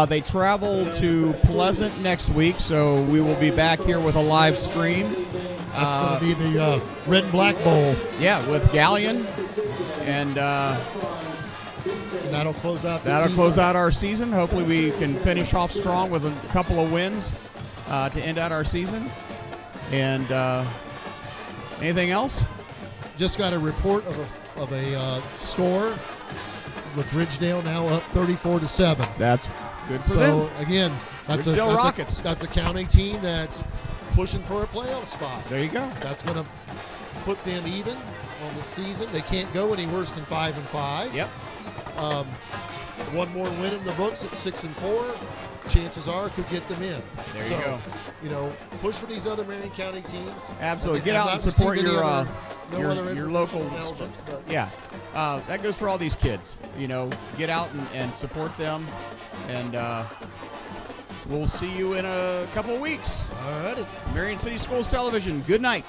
They travel to Pleasant next week, so we will be back here with a live stream. That's going to be the Red and Black Bowl. Yeah, with Galleon. And that'll close out close out our season. Hopefully we can finish off strong with a couple of wins to end out our season. And anything else? Just got a report of a score with Ridgedale now up 34-7. That's good for them. So again, that's Rockets. That's a county team that's pushing for a playoff spot. There you go. That's going to put them even on the season. They can't go any worse than 5-5. Yep. One more win in the books at 6-4. Chances are could get them in. There you go. You know, push for these other Marion County teams. Absolutely. Get out and support your local. Yeah. That goes for all these kids. You know, get out and support them. And we'll see you in a couple of weeks. All righty. Marion City Schools Television. Good night.